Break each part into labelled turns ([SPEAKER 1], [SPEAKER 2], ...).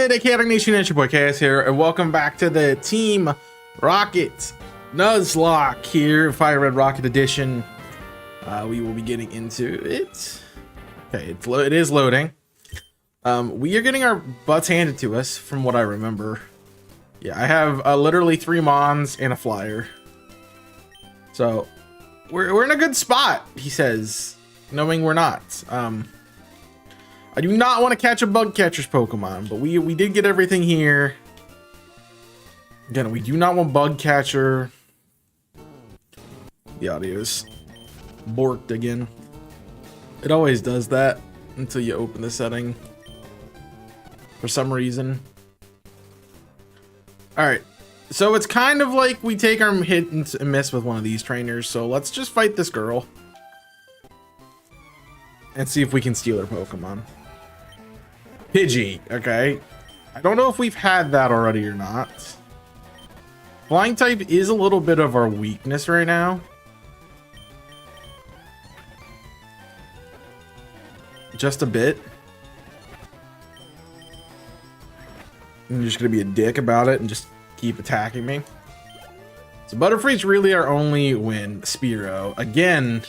[SPEAKER 1] good, Chaotic Nation? It's your boy Chaos here, and welcome back to the Team Rocket Nuzlocke here, FireRed Rocket Edition. We will be getting into it. Okay, it is loading. We are getting our butts handed to us, from what I remember. Yeah, I have literally 3 Mons and a Flyer. So, we're in a good spot, he says, knowing we're not. I do not want to catch a bug catcher's Pokemon, but we did get everything here. Again, we do not want bug catcher. The audio's borked again. It always does that until you open the setting for some reason. Alright, so it's kind of like we take our hit and miss with one of these trainers, so let's just fight this girl and see if we can steal her Pokemon. Pidgey, okay. I don't know if we've had that already or not. Flying type is a little bit of our weakness right now. Just a bit. I'm just gonna be a dick about it and just keep attacking me. So Butterfree's really our only win. Spearow, again,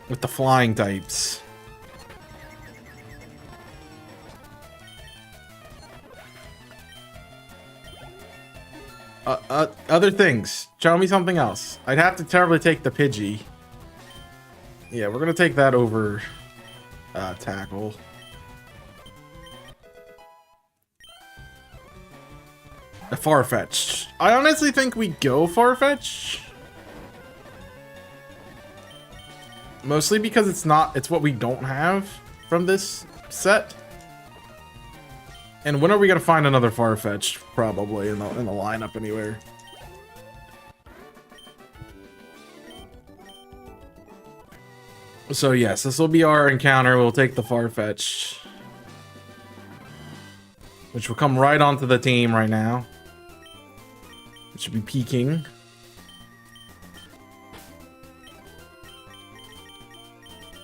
[SPEAKER 1] with the flying types. Other things. Show me something else. I'd have to terribly take the Pidgey. Yeah, we're gonna take that over Tackle. A Farfetch. I honestly think we go Farfetch. Mostly because it's what we don't have from this set. And when are we gonna find another Farfetch? Probably in the lineup anywhere. So yes, this will be our encounter. We'll take the Farfetch, which will come right onto the team right now. It should be peeking.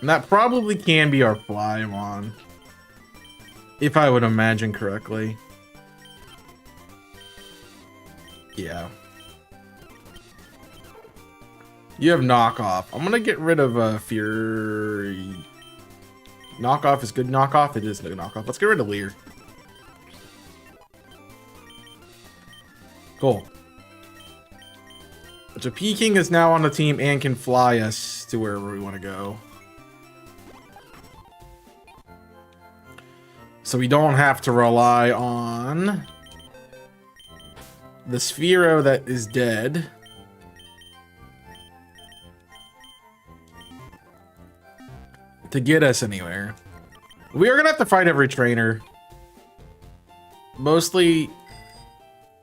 [SPEAKER 1] And that probably can be our Flymon, if I would imagine correctly. Yeah. You have knockoff. I'm gonna get rid of Fury. Knockoff is good knockoff. It is good knockoff. Let's get rid of Leer. Cool. So Peking is now on the team and can fly us to wherever we want to go. So we don't have to rely on the Spearow that is dead. To get us anywhere. We are gonna have to fight every trainer. Mostly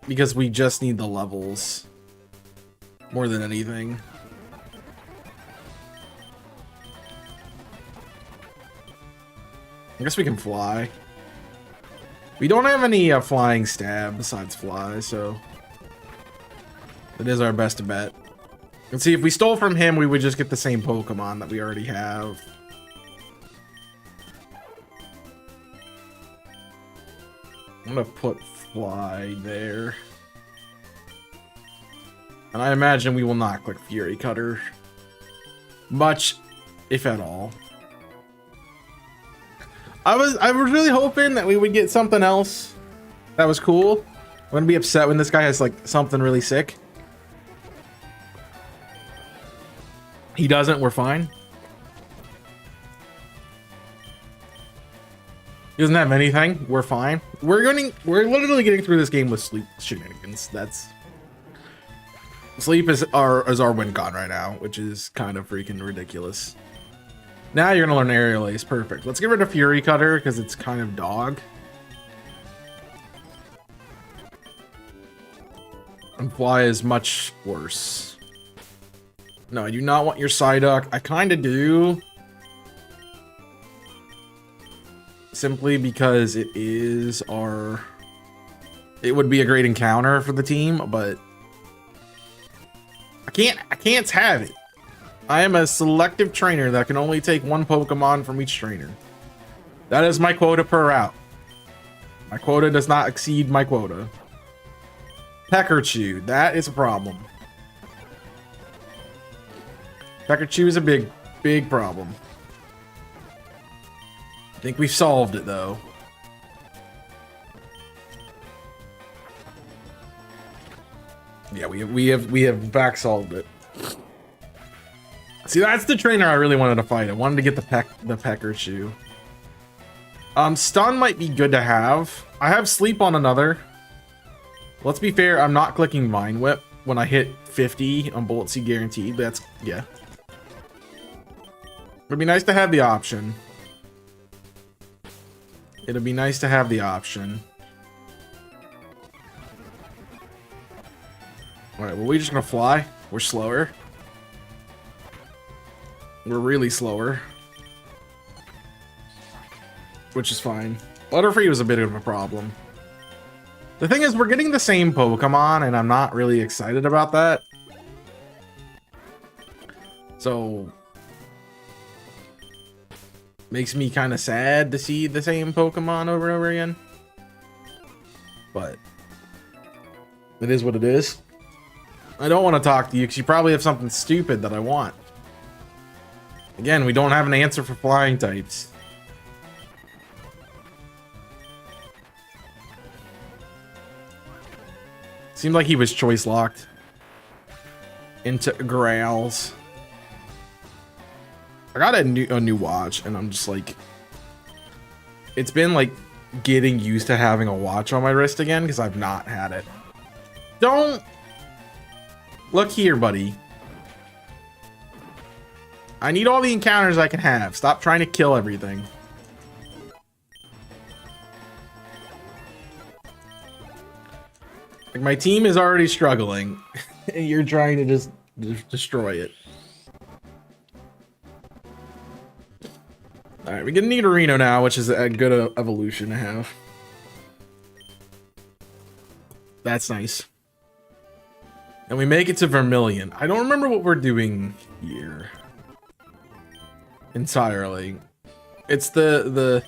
[SPEAKER 1] because we just need the levels more than anything. I guess we can fly. We don't have any flying stab besides fly, so it is our best bet. And see, if we stole from him, we would just get the same Pokemon that we already have. I'm gonna put fly there. And I imagine we will not click Fury Cutter much, if at all. I was really hoping that we would get something else that was cool. I'm gonna be upset when this guy has like something really sick. He doesn't, we're fine. He doesn't have anything, we're fine. We're literally getting through this game with sleep shenanigans. Sleep is our win con right now, which is kind of freaking ridiculous. Now you're gonna learn Aerial Ace. Perfect. Let's get rid of Fury Cutter because it's kind of dog. And Fly is much worse. No, I do not want your Psyduck. I kind of do. Simply because it is our... It would be a great encounter for the team, but... I can't have it. I am a selective trainer that can only take 1 Pokemon from each trainer. That is my quota per route. My quota does not exceed my quota. Peckerchew, that is a problem. Peckerchew is a big problem. I think we've solved it though. Yeah, we have back solved it. See, that's the trainer I really wanted to fight. I wanted to get the Peckerchew. Stun might be good to have. I have sleep on another. Let's be fair, I'm not clicking Vine Whip when I hit 50 on Bullet Seed guaranteed. That's, yeah. It'd be nice to have the option. It'd be nice to have the option. Alright, well, we're just gonna fly. We're slower. We're really slower. Which is fine. Butterfree was a bit of a problem. The thing is, we're getting the same Pokemon, and I'm not really excited about that. So... makes me kind of sad to see the same Pokemon over and over again. But... it is what it is. I don't want to talk to you, because you probably have something stupid that I want. Again, we don't have an answer for flying types. Seemed like he was choice locked into growls. I got a new watch, and I'm just like, it's been like getting used to having a watch on my wrist again because I've not had it. Don't look here, buddy. I need all the encounters I can have. Stop trying to kill everything. Like, my team is already struggling, and you're trying to just destroy it. Alright, we get Nidorino now, which is a good evolution to have. That's nice. And we make it to Vermilion. I don't remember what we're doing here. Entirely. It's the...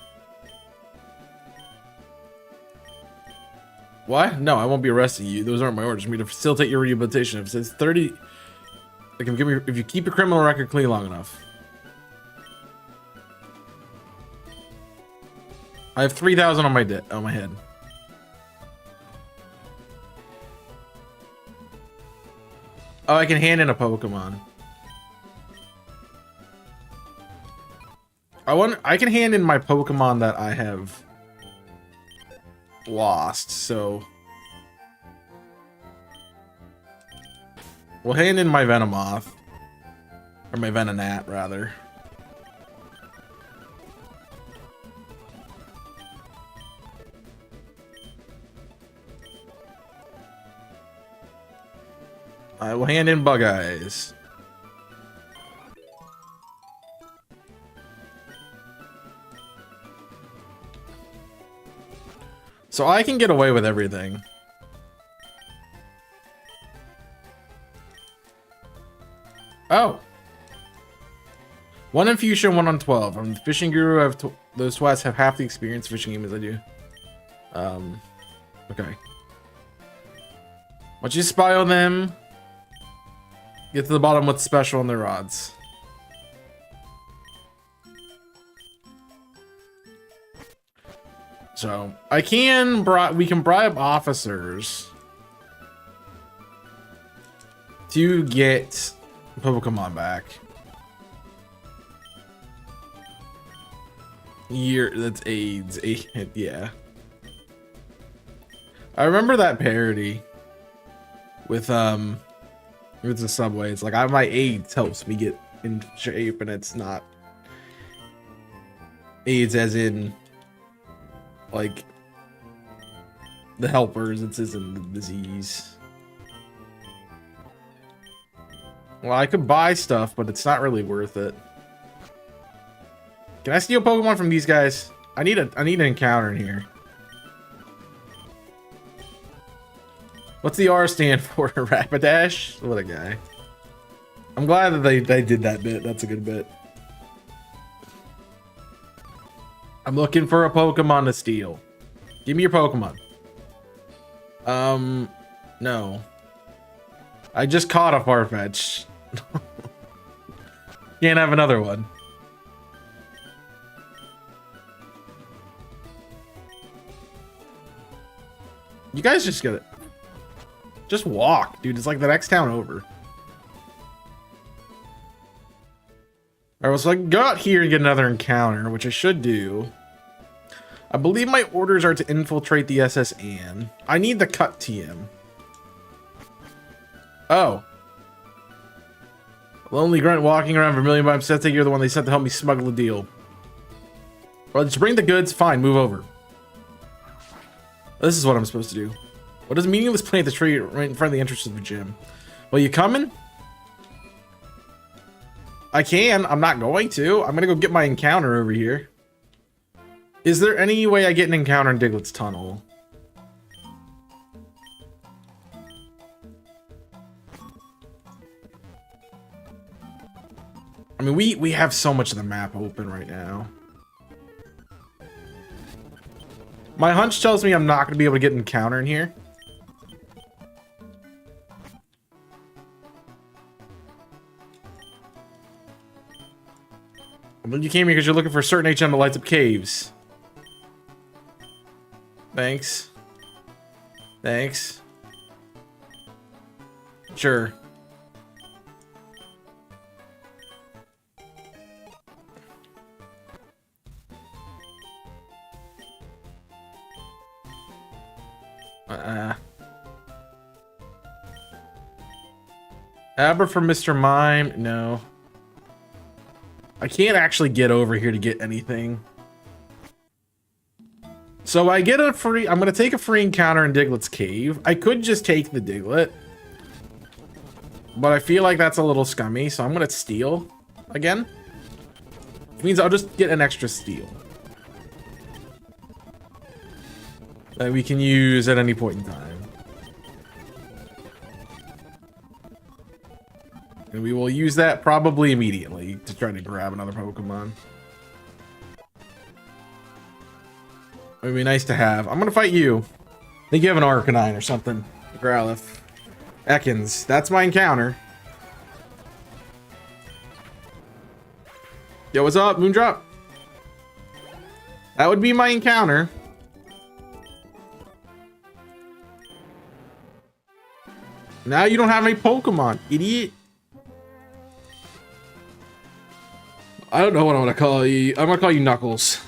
[SPEAKER 1] What? No, I won't be arresting you. Those aren't my orders. For me to facilitate your rehabilitation. If it says 30... Like, if you keep your criminal record clean long enough. I have 3,000 on my head. Oh, I can hand in a Pokemon. I can hand in my Pokemon that I have lost, so we'll hand in my Venomoth, or my Venonat rather. I will hand in Bug Eyes. So I can get away with everything. Oh. 1 in Fuchsia, 1 on 12. I'm the fishing guru. Those twats have half the experience fishing game as I do. Okay. Once you spy on them, get to the bottom what's special on their rods. So we can bribe officers to get Pokemon back. That's AIDS. Yeah. I remember that parody with the subway. It's like, my AIDS helps me get in shape, and it's not AIDS as in like the helpers. It's as in the disease. Well, I could buy stuff, but it's not really worth it. Can I steal Pokemon from these guys? I need an encounter in here. What's the R stand for? Rapidash? What a guy. I'm glad that they did that bit. That's a good bit. I'm looking for a Pokemon to steal. Give me your Pokemon. No. I just caught a Farfetch. Can't have another one. You guys just get it. Just walk, dude. It's like the next town over. Alright, so I can go out here and get another encounter, which I should do. I believe my orders are to infiltrate the SS Anne. I need the cut TM. Oh. Lonely grunt walking around Vermilion by himself. You're the one they sent to help me smuggle a deal. Well, just bring the goods. Fine, move over. This is what I'm supposed to do. What does meaningless plant the tree right in front of the entrance of the gym? Well, you coming? I can. I'm not going to. I'm gonna go get my encounter over here. Is there any way I get an encounter in Diglett's tunnel? I mean, we have so much of the map open right now. My hunch tells me I'm not going to be able to get an encounter in here. Well, you came here because you're looking for a certain HM that lights up caves. Thanks. Thanks. Sure. Aber for Mr. Mime? No. I can't actually get over here to get anything. So I get a free... I'm going to take a free encounter in Diglett's cave. I could just take the Diglett. But I feel like that's a little scummy, so I'm going to steal again. Which means I'll just get an extra steal. That we can use at any point in time. And we will use that probably immediately to try to grab another Pokemon. It would be nice to have. I'm going to fight you. I think you have an Arcanine or something. Growlithe. Ekans. That's my encounter. Yo, what's up, Moondrop? That would be my encounter. Now you don't have any Pokemon, idiot. I don't know what I'm gonna call you. I'm gonna call you Knuckles.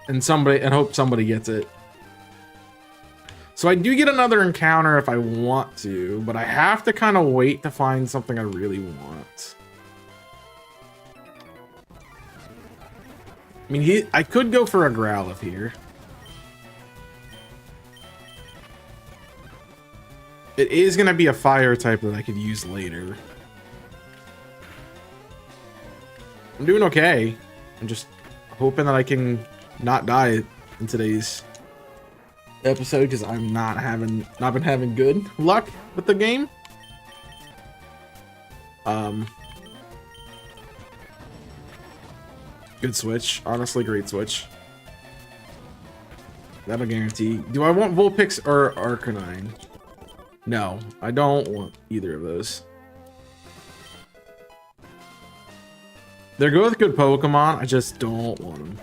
[SPEAKER 1] And hope somebody gets it. So I do get another encounter if I want to, but I have to kind of wait to find something I really want. I mean, I could go for a Growlithe here. It is going to be a fire type that I could use later. I'm doing okay. I'm just hoping that I can not die in today's episode because I'm not been having good luck with the game. Good switch. Honestly, great switch. That'll guarantee. Do I want Vulpix or Arcanine? No, I don't want either of those. They're both good Pokemon. I just don't want them.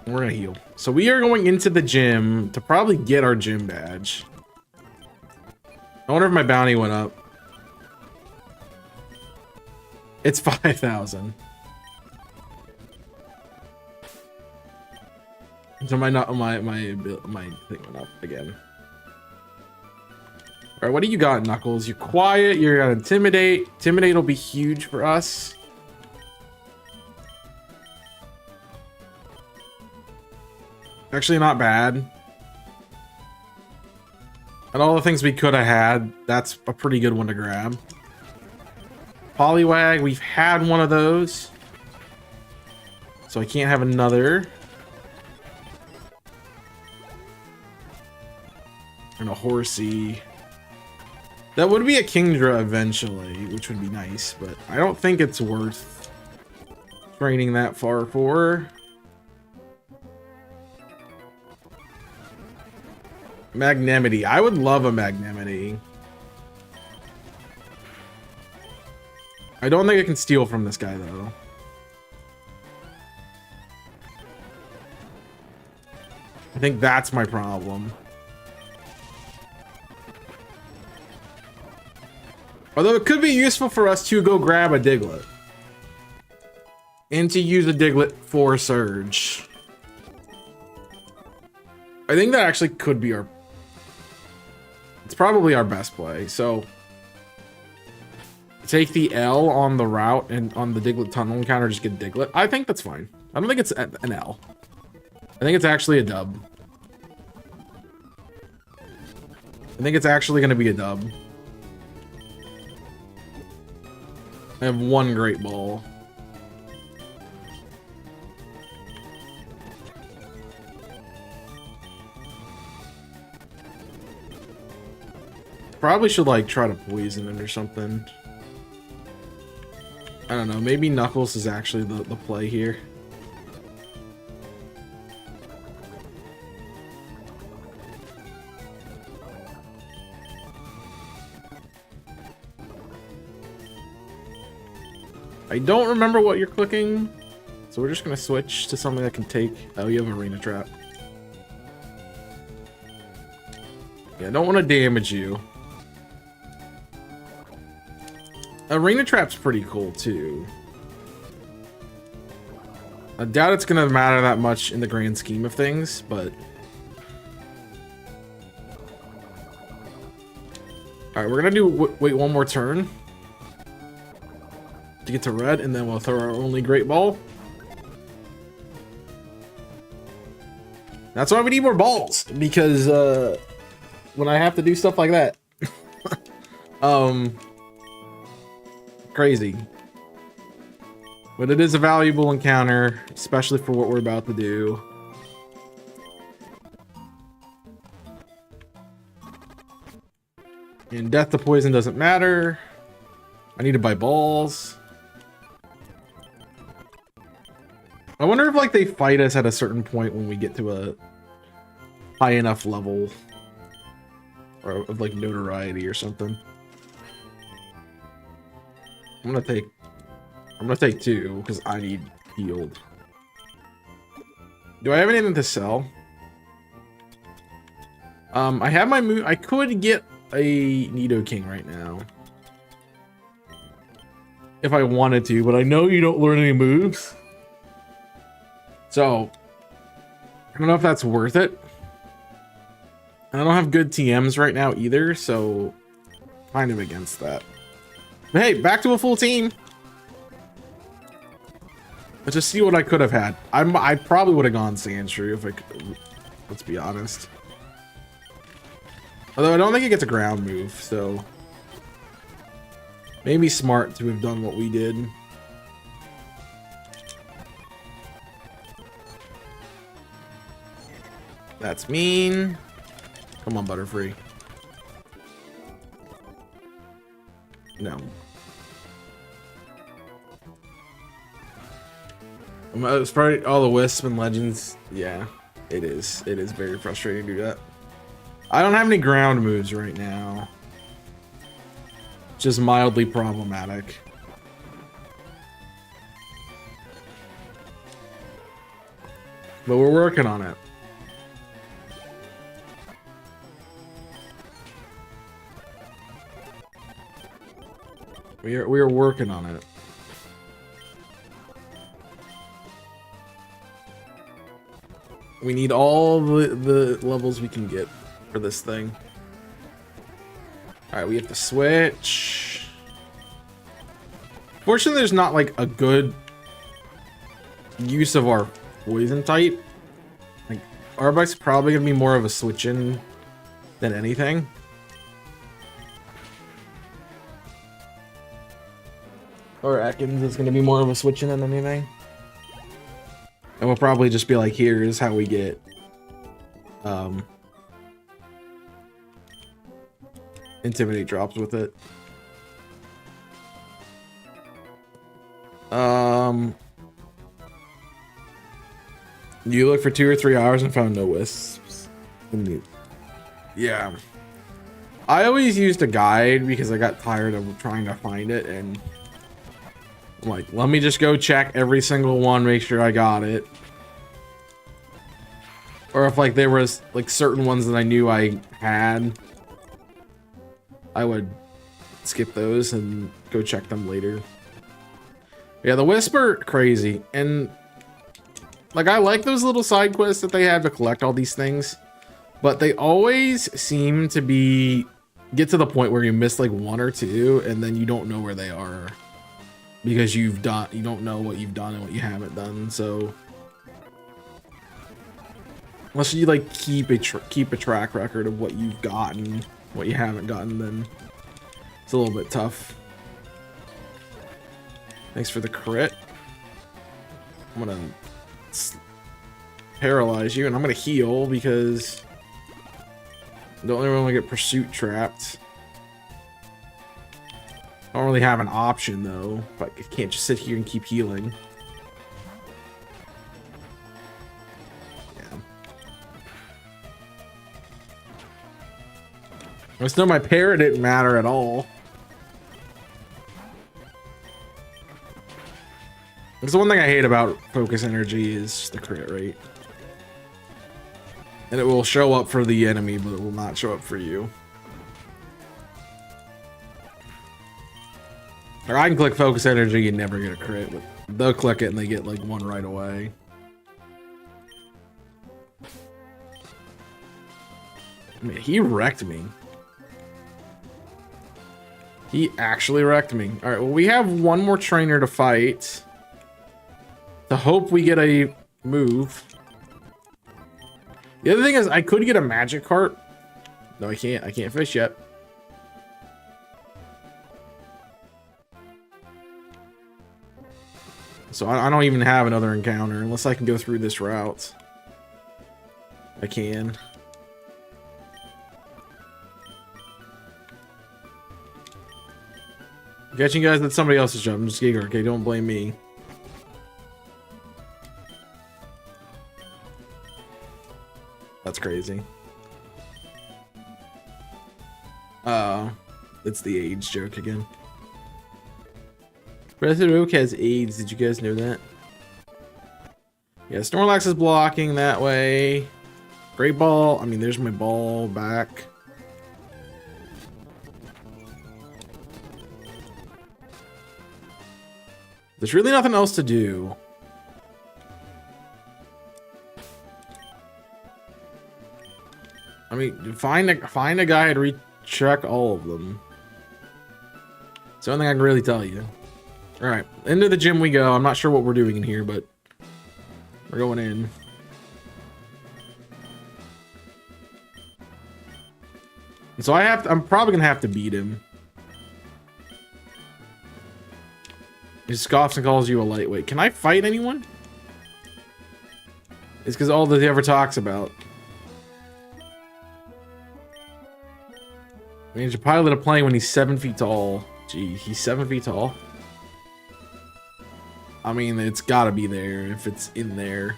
[SPEAKER 1] We're gonna heal. So we are going into the gym to probably get our gym badge. I wonder if my bounty went up. It's 5,000. So my thing went up again. All right, what do you got, Knuckles? You're quiet. You're gonna intimidate. Intimidate will be huge for us. Actually, not bad. And all the things we could have had, that's a pretty good one to grab. Poliwag, we've had one of those. So I can't have another. And a Horsey. That would be a Kingdra eventually, which would be nice, but I don't think it's worth training that far for. Magnanimity. I would love a Magnanimity. I don't think I can steal from this guy, though. I think that's my problem. Although it could be useful for us to go grab a Diglett. And to use a Diglett for Surge. I think that actually could be our... It's probably our best play, so... Take the L on the route and on the Diglett tunnel encounter, just get Diglett. I think that's fine. I don't think it's an L. I think it's actually a dub. I think it's actually going to be a dub. I have one Great Ball. Probably should like try to poison it or something. I don't know, maybe Knuckles is actually the play here. I don't remember what you're clicking, so we're just gonna switch to something that can take... Oh, you have Arena Trap. Yeah, I don't want to damage you. Arena Trap's pretty cool, too. I doubt it's gonna matter that much in the grand scheme of things, but... Alright, we're gonna do wait one more turn to get to red, and then we'll throw our only Great Ball. That's why we need more balls, because when I have to do stuff like that. Crazy. But it is a valuable encounter, especially for what we're about to do. And death to poison doesn't matter. I need to buy balls. I wonder if like they fight us at a certain point when we get to a high enough level or of like notoriety or something. I'm gonna take two because I need healed. Do I have anything to sell? I have my move. I could get a Nidoking right now if I wanted to, but I know you don't learn any moves, so I don't know if that's worth it. And I don't have good TMs right now either, so kind of against that. But hey, back to a full team. Let's just see what I could have had. I probably would have gone Sandshrew if I could. Let's be honest. Although I don't think it gets a ground move, so maybe smart to have done what we did. That's mean. Come on, Butterfree. No. It's probably all the Wisp and Legends. Yeah, it is. It is very frustrating to do that. I don't have any ground moves right now. Just mildly problematic. But we're working on it. We are working on it. We need all the levels we can get for this thing. Alright, we have to switch. Fortunately, there's not like a good use of our poison type. Like, Arbok's probably gonna be more of a switch in than anything. Or Ekans is gonna be more of a switch in than anything. And we'll probably just be like, here's how we get Intimidate drops with it. You looked for 2 or 3 hours and found no wisps. Yeah. I always used a guide because I got tired of trying to find it, and I'm like, let me just go check every single one, make sure I got it. Or if like there was like certain ones that I knew I had, I would skip those and go check them later. Yeah, the Whisper, crazy. And like, I like those little side quests that they have to collect all these things, but they always seem to get to the point where you miss like 1 or 2 and then you don't know where they are because you don't know what you've done and what you haven't done. So unless you like keep a track record of what you've gotten, what you haven't gotten, then it's a little bit tough. Thanks for the crit. I'm gonna paralyze you, and I'm gonna heal because I don't really want to get pursuit trapped. I don't really have an option though. But I can't just sit here and keep healing. Yeah. I just know my parry didn't matter at all. That's the one thing I hate about focus energy is just the crit rate. And it will show up for the enemy, but it will not show up for you. Or I can click focus energy and never get a crit, but they'll click it and they get like 1 right away. I mean, he wrecked me. He actually wrecked me. All right, well, we have 1 more trainer to fight. To hope we get a move. The other thing is I could get a magic cart. No, I can't. I can't fish yet. So I don't even have another encounter unless I can go through this route. I can. I'm catching guys that somebody else's jump. I'm just giggling. Okay, don't blame me. That's crazy. It's the AIDS joke again. Breath of the Oak has AIDS. Did you guys know that? Yeah, Snorlax is blocking that way. Great Ball. I mean, there's my ball back. There's really nothing else to do. I mean, find a guy and recheck all of them. It's the only thing I can really tell you. All right, into the gym we go. I'm not sure what we're doing in here, but we're going in. And so I'm probably gonna have to beat him. He scoffs and calls you a lightweight. Can I fight anyone? It's because all that he ever talks about. I mean, you pilot a plane when he's 7 feet tall. Gee, he's 7 feet tall. I mean, it's gotta be there if it's in there,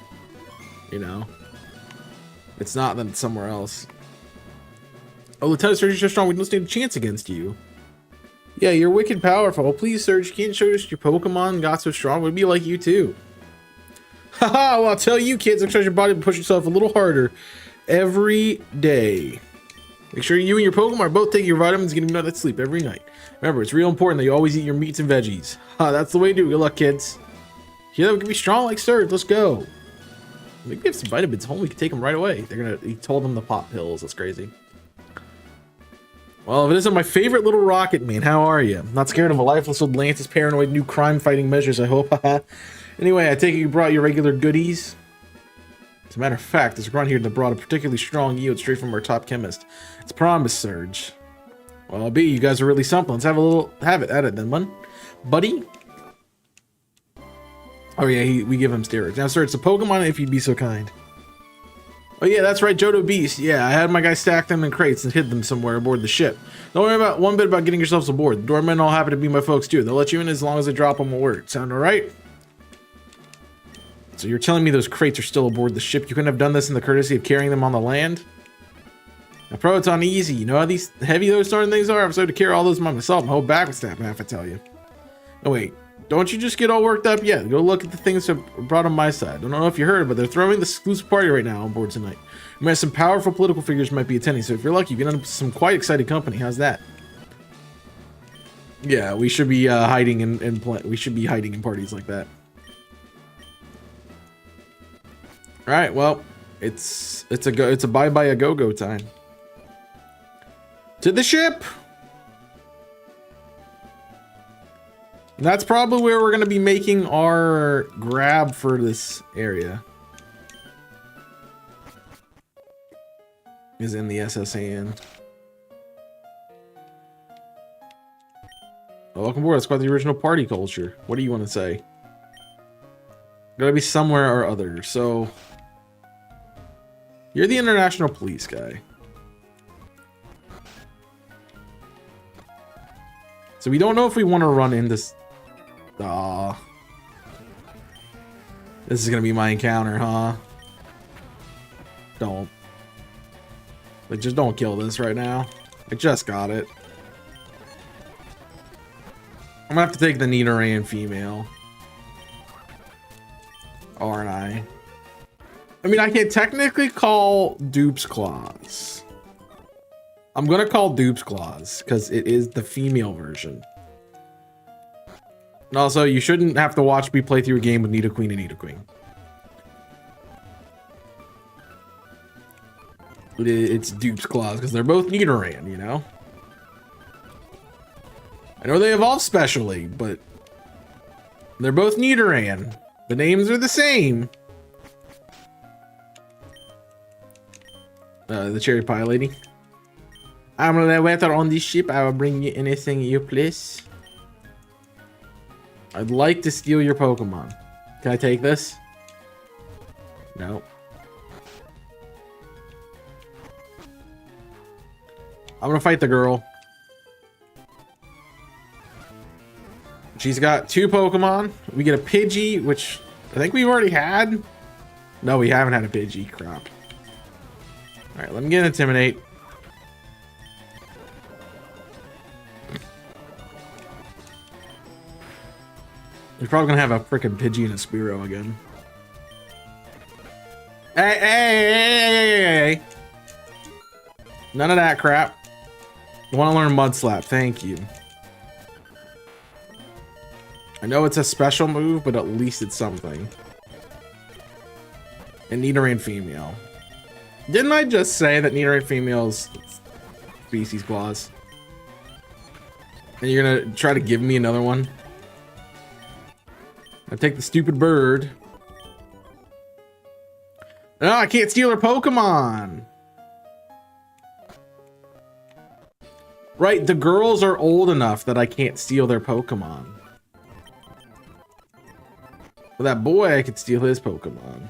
[SPEAKER 1] you know. If it's not, then it's somewhere else. Oh, Lieutenant Surge is so strong, we don't stand a chance against you. Yeah, you're wicked powerful. Please, Surge, you can't show us your Pokemon got so strong. We'd be like you too. Haha, well, I'll tell you kids, exercise your body to push yourself a little harder every day. Make sure you and your Pokemon are both taking your vitamins and getting enough sleep every night. Remember, it's real important that you always eat your meats and veggies. That's the way to do it. Good luck, kids. Yeah, we can be strong like Surge. Let's go. Maybe we have some vitamins home. We can take them right away. He told them to pop pills. That's crazy. Well, if it isn't my favorite little rocket man, how are you? Not scared of a lifeless old Lance's paranoid new crime-fighting measures, I hope. Anyway, I take it you brought your regular goodies. As a matter of fact, there's a grunt here that brought a particularly strong yield straight from our top chemist. It's promise, Surge. Well, I'll be. You guys are really something. Let's have it at it then, buddy. Oh yeah, we give him steroids. Now, sir, it's a Pokemon if you'd be so kind. Oh yeah, that's right, Johto Beast. Yeah, I had my guy stack them in crates and hid them somewhere aboard the ship. Don't worry about one bit about getting yourselves aboard. The doormen all happen to be my folks too. They'll let you in as long as I drop them a word. Sound alright? So you're telling me those crates are still aboard the ship? You couldn't have done this in the courtesy of carrying them on the land? Now, Proton, easy. You know how these heavy those darn things are? I'm so to carry all those by myself and hold back with snap half, I tell you. Oh wait, don't you just get all worked up yet? Go look at the things that brought on my side. I don't know if you heard, but they're throwing the exclusive party right now on board tonight. I mean, some powerful political figures might be attending, so if you're lucky, you can end up with some quite excited company. How's that? Yeah, we should be hiding we should be hiding in parties like that. All right, well, it's a bye a go time. To the ship. And that's probably where we're gonna be making our grab for this area. Is in the SSN. Oh, welcome aboard. It's quite the original party culture. What do you want to say? Gotta be somewhere or other. So you're the international police guy. So we don't know if we want to run into. This is gonna be my encounter, huh? Don't. Like, just don't kill this right now. I just got it. I'm gonna have to take the Nidoran female. Aren't I? I mean, I can technically call Dupe's Claws. I'm gonna call Dupe's Claws because it is the female version. And also, you shouldn't have to watch me play through a game with Nidoqueen and Nidoqueen. It's Dupe's Claws because they're both Nidoran, you know? I know they evolve specially, but they're both Nidoran. The names are the same. The cherry pie lady. I'm the waiter on this ship. I will bring you anything you please. I'd like to steal your Pokemon. Can I take this? No. I'm gonna fight the girl. She's got 2 Pokemon. We get a Pidgey, which I think we've already had. No, we haven't had a Pidgey. Crap. All right, let me get Intimidate. We're probably gonna have a freaking Pidgey and a Spearow again. Hey. None of that crap. I want to learn Mud Slap. Thank you. I know it's a special move, but at least it's something. And Nidoran female. Didn't I just say that Nidoran female's species claws? And you're gonna try to give me another one? I take the stupid bird. No, I can't steal her Pokemon. Right, the girls are old enough that I can't steal their Pokemon. But that boy, I could steal his Pokemon.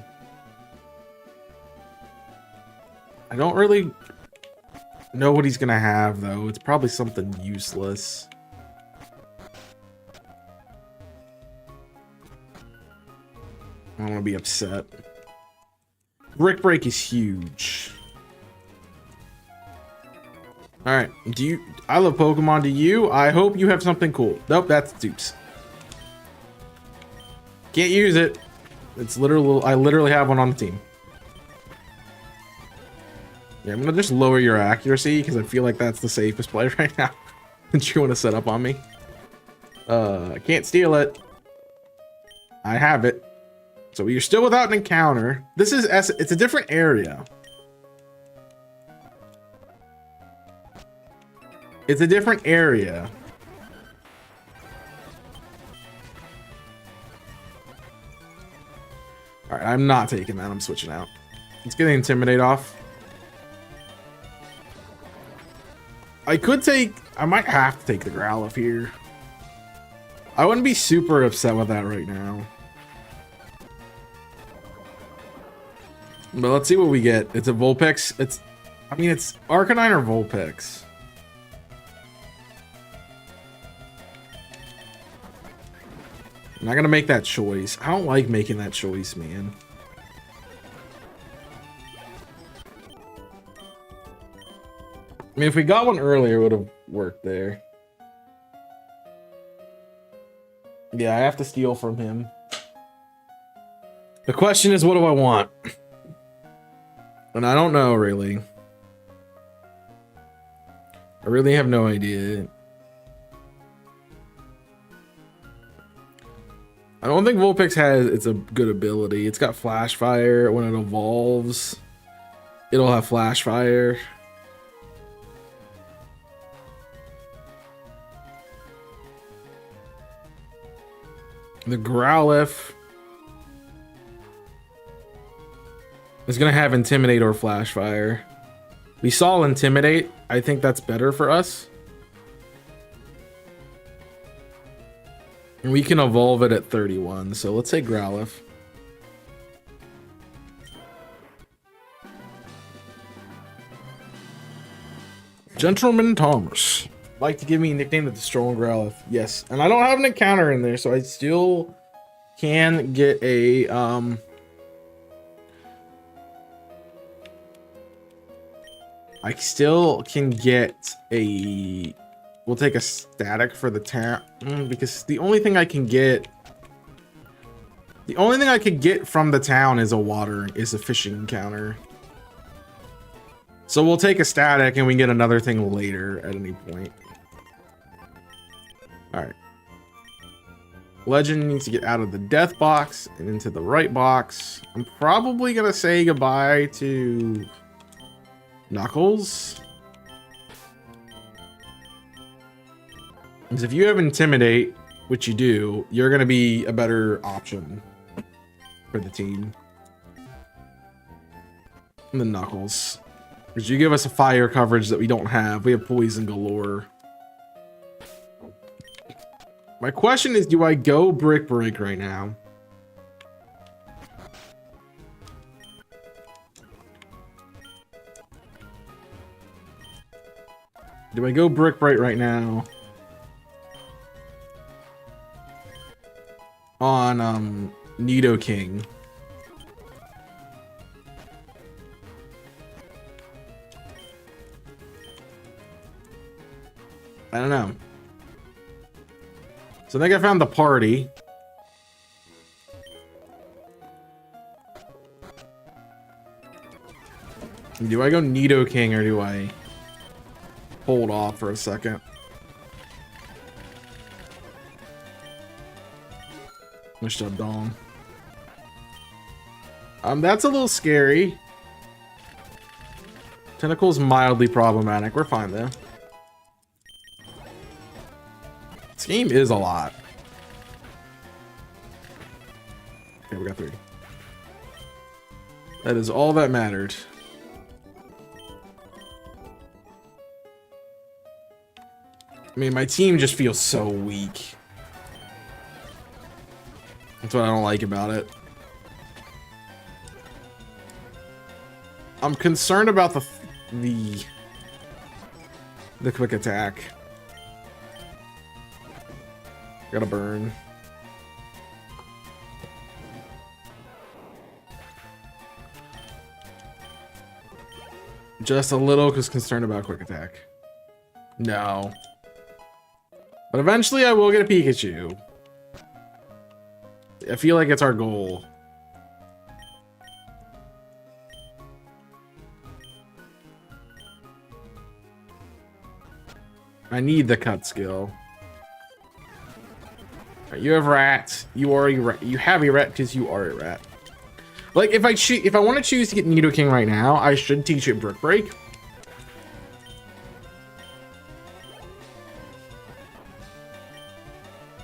[SPEAKER 1] I don't really know what he's gonna have, though. It's probably something useless. I'm gonna be upset. Brick Break is huge. Alright, I love Pokemon. Do you? I hope you have something cool. Nope, that's Dupes. Can't use it. It's literally, I literally have one on the team. Yeah, I'm gonna just lower your accuracy because I feel like that's the safest play right now. Since you want to set up on me. I can't steal it. I have it. So you're still without an encounter. This is, it's a different area. It's a different area. All right, I'm not taking that. I'm switching out. Let's get the Intimidate off. I might have to take the Growlithe here. I wouldn't be super upset with that right now. But let's see what we get. It's a Vulpix. It's Arcanine or Vulpix. I'm not gonna make that choice. I don't like making that choice, man. I mean, if we got one earlier, it would have worked there. Yeah, I have to steal from him. The question is, what do I want? And I don't know, really. I really have no idea. I don't think Vulpix it's a good ability. It's got Flash Fire. When it evolves, it'll have Flash Fire. The Growlithe is going to have Intimidate or Flash Fire. We saw Intimidate. I think that's better for us. And we can evolve it at 31. So let's say Growlithe. Gentleman Thomas. Like to give me a nickname to destroy Growlithe. Yes. And I don't have an encounter in there, so I still can get a I still can get a we'll take a static for the town because the only thing I can get from the town is a fishing encounter. So we'll take a static and we can get another thing later at any point. All right. Legend needs to get out of the death box and into the right box. I'm probably gonna say goodbye to Knuckles. Because if you have Intimidate, which you do, you're gonna be a better option for the team than Knuckles. Because you give us a fire coverage that we don't have. We have poison galore. My question is, do I go Brick Break right now? Do I go Brick Break right now? On Nidoking. I don't know. So I think I found the party. Do I go Nidoking or do I hold off for a second? Wish up Dong. That's a little scary. Tentacle's mildly problematic. We're fine though. This game is a lot. Okay, we got 3. That is all that mattered. I mean, my team just feels so weak. That's what I don't like about it. I'm concerned about the quick attack. Gotta burn. Just a little, because concerned about quick attack. No. But eventually I will get a Pikachu. I feel like it's our goal. I need the cut skill. You have rat. You are a rat. You have a rat because you are a rat. Like if I want to choose to get Nidoking right now, I should teach it Brick Break.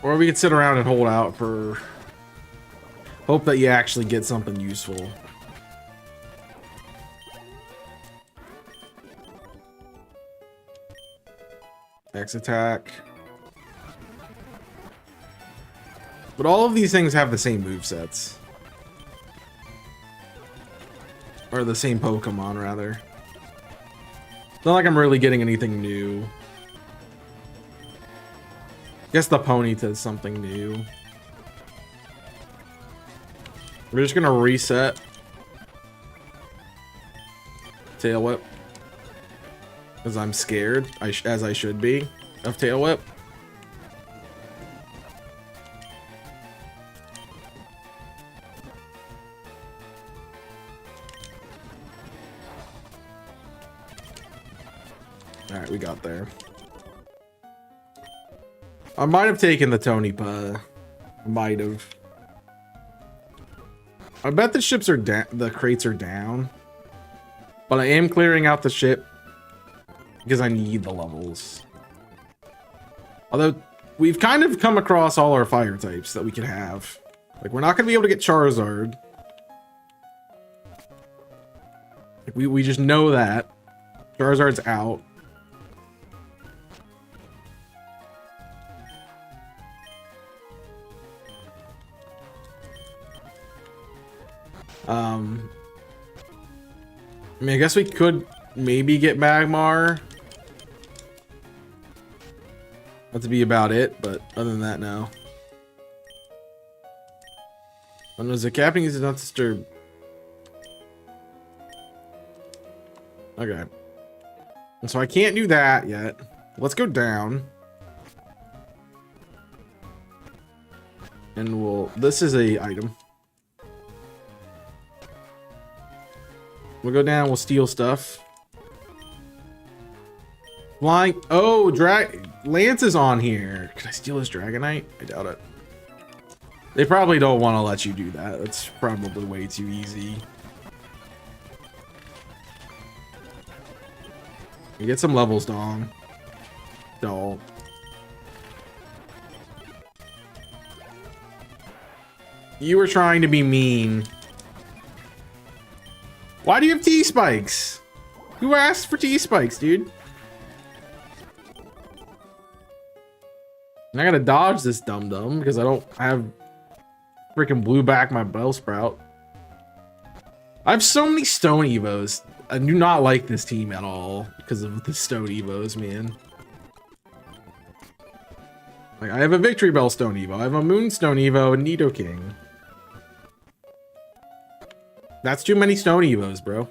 [SPEAKER 1] Or we could sit around and hold out for hope that you actually get something useful. X attack. But all of these things have the same movesets. Or the same Pokemon, rather. It's not like I'm really getting anything new. Guess the Ponyta is something new. We're just gonna reset Tail Whip. Because I'm scared, as I should be, of Tail Whip. Alright, we got there. I might have taken the Tonypa. Might have. I bet the ships are down. The crates are down. But I am clearing out the ship because I need the levels. Although we've kind of come across all our fire types that we can have. Like, we're not going to be able to get Charizard. Like, we just know that. Charizard's out. I mean, I guess we could maybe get Magmar. That'd be about it, but other than that, no. Oh no, the capping is not disturbed. Okay. And so I can't do that yet. Let's go down. And we'll... This is a item. We'll go down, we'll steal stuff. Flying. Oh, Lance is on here. Can I steal his Dragonite? I doubt it. They probably don't want to let you do that. That's probably way too easy. You get some levels, Dong. Don't. You were trying to be mean. Why do you have T-Spikes? Who asked for T-Spikes, dude? And I gotta dodge this dum-dum because I don't have freaking blew back my Bellsprout. I have so many Stone Evos. I do not like this team at all because of the Stone Evos, man. Like, I have a Victory Bell Stone Evo. I have a Moonstone Evo and Nidoking. That's too many Stone Evos, bro.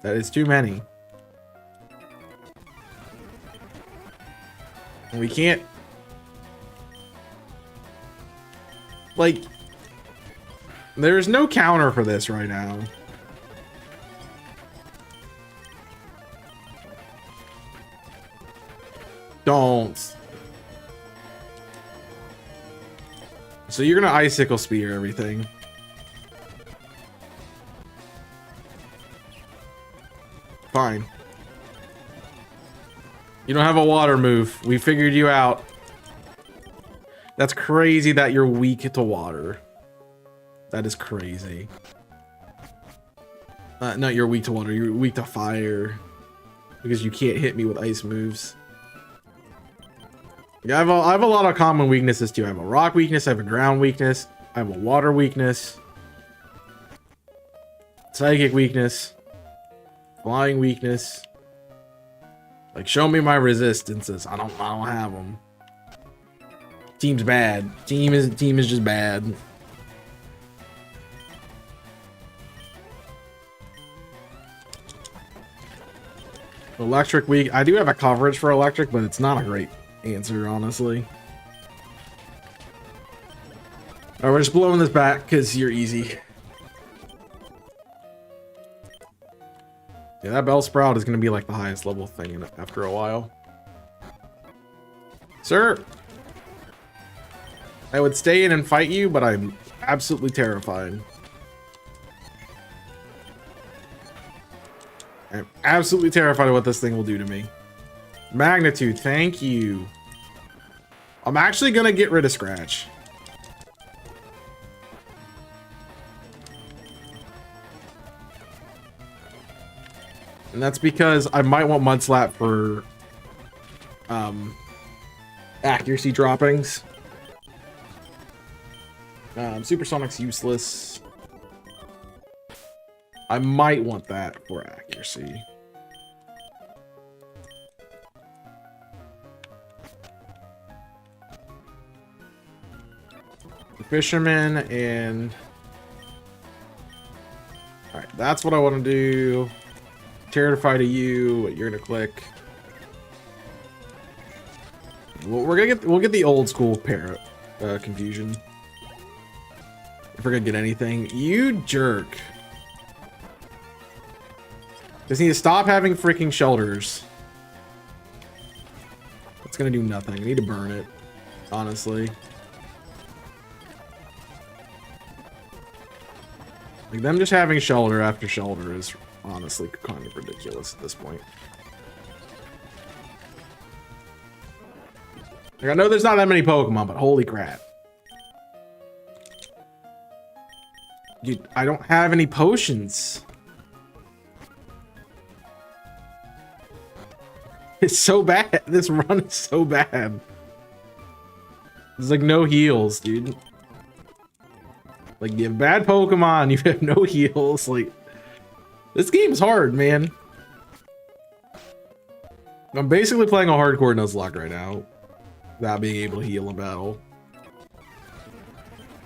[SPEAKER 1] That is too many. And we can't... Like... There's no counter for this right now. Don't. So you're gonna Icicle Spear everything. Fine. You don't have a water move. We figured you out. That's crazy that you're weak to water. That is crazy. No, you're weak to water. You're weak to fire. Because you can't hit me with ice moves. Yeah, I have a lot of common weaknesses too. I have a rock weakness. I have a ground weakness. I have a water weakness. Psychic weakness. Flying weakness. Like, show me my resistances. I don't have them. Team's bad. Team is just bad. Electric weak. I do have a coverage for electric, but it's not a great answer, honestly. Alright, we're just blowing this back because you're easy. Yeah, that Bellsprout is going to be like the highest level thing after a while. Sir! I would stay in and fight you, but I'm absolutely terrified. I'm absolutely terrified of what this thing will do to me. Magnitude, thank you. I'm actually going to get rid of Scratch. And that's because I might want Mudslap for accuracy droppings. Supersonic's useless. I might want that for accuracy. The fisherman and... Alright, that's what I want to do. Terrify to you, you're gonna click. We'll get the old school parrot confusion. If we're gonna get anything. You jerk. Just need to stop having freaking shelters. It's gonna do nothing. I need to burn it, honestly. Like, them just having shelter after shelter is honestly kind of ridiculous at this point. Like, I know there's not that many Pokemon, but holy crap. Dude, I don't have any potions. It's so bad. This run is so bad. There's like no heals, dude. Like, you have bad Pokemon, you have no heals. Like, this game's hard, man. I'm basically playing a hardcore Nuzlocke right now, without being able to heal in battle.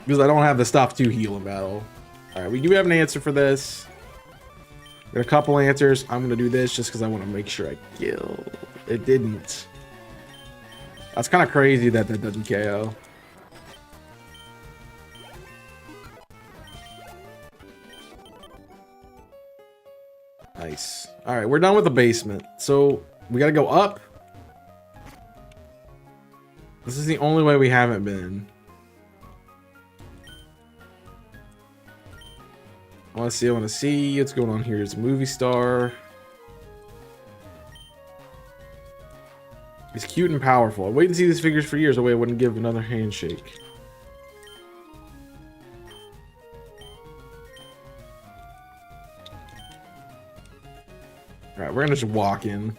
[SPEAKER 1] Because I don't have the stuff to heal in battle. Alright, we do have an answer for this. Got a couple answers. I'm gonna do this just because I want to make sure I kill. It didn't. That's kind of crazy that that doesn't KO. Nice. Alright, we're done with the basement. So, we gotta go up. This is the only way we haven't been. I want to see what's going on here. It's a movie star. He's cute and powerful. I waited to see these figures for years. That way I wouldn't give another handshake. Alright, we're gonna just walk in.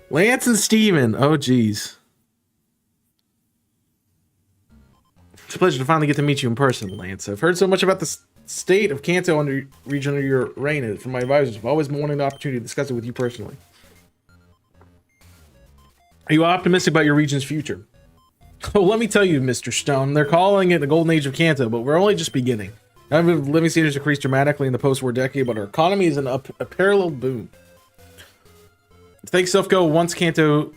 [SPEAKER 1] Lance and Steven. Oh, geez. It's a pleasure to finally get to meet you in person, Lance. I've heard so much about the state of Kanto region under your reign from my advisors. I've always been wanting the opportunity to discuss it with you personally. Are you optimistic about your region's future? Oh, let me tell you, Mr. Stone, they're calling it the golden age of Kanto, but we're only just beginning. The number of living standards decreased dramatically in the post-war decade, but our economy is in a parallel boom. Thanks, Silphco, once Kanto...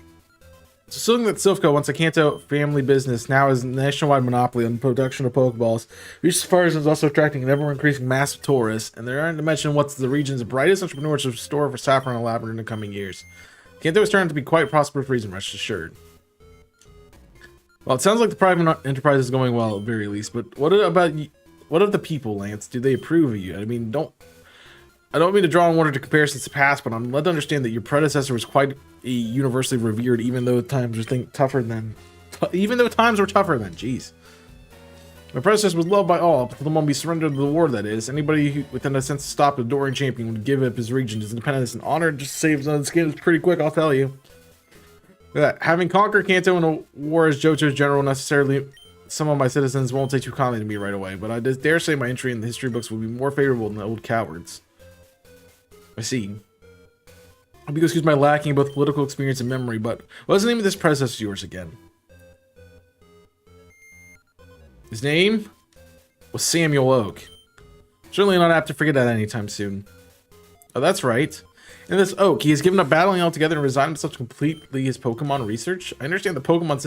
[SPEAKER 1] Assuming that Silphco, once a Kanto family business, now is a nationwide monopoly on the production of Pokeballs, Reach Safaris is also attracting an ever-increasing mass of tourists, and there aren't to mention what's the region's brightest entrepreneurs in store for Saffron and Lavender in the coming years. Kanto is turning to be quite prosperous region, rest assured. Well, it sounds like the private enterprise is going well at the very least, but what about you? What of the people, Lance? Do they approve of you? I mean, I don't mean to draw on one to comparisons to past, but I'm led to understand that your predecessor was quite a universally revered, even though times were tougher then. Jeez. My predecessor was loved by all, but the moment he surrendered to the war, that is. Anybody within a sense to stop the adoring champion would give up his region, his independence, and honor just saves on the skin. It's pretty quick, I'll tell you. Having conquered Kanto in a war as Johto's general, necessarily some of my citizens won't take too kindly to me right away, but I dare say my entry in the history books will be more favorable than the old cowards. I see. I'll be excused my lacking both political experience and memory, but what's the name of this predecessor of yours again? His name was Samuel Oak. Certainly not apt to forget that anytime soon. Oh, that's right. And this Oak, he has given up battling altogether and resigned himself to completely his Pokemon research. I understand the Pokédex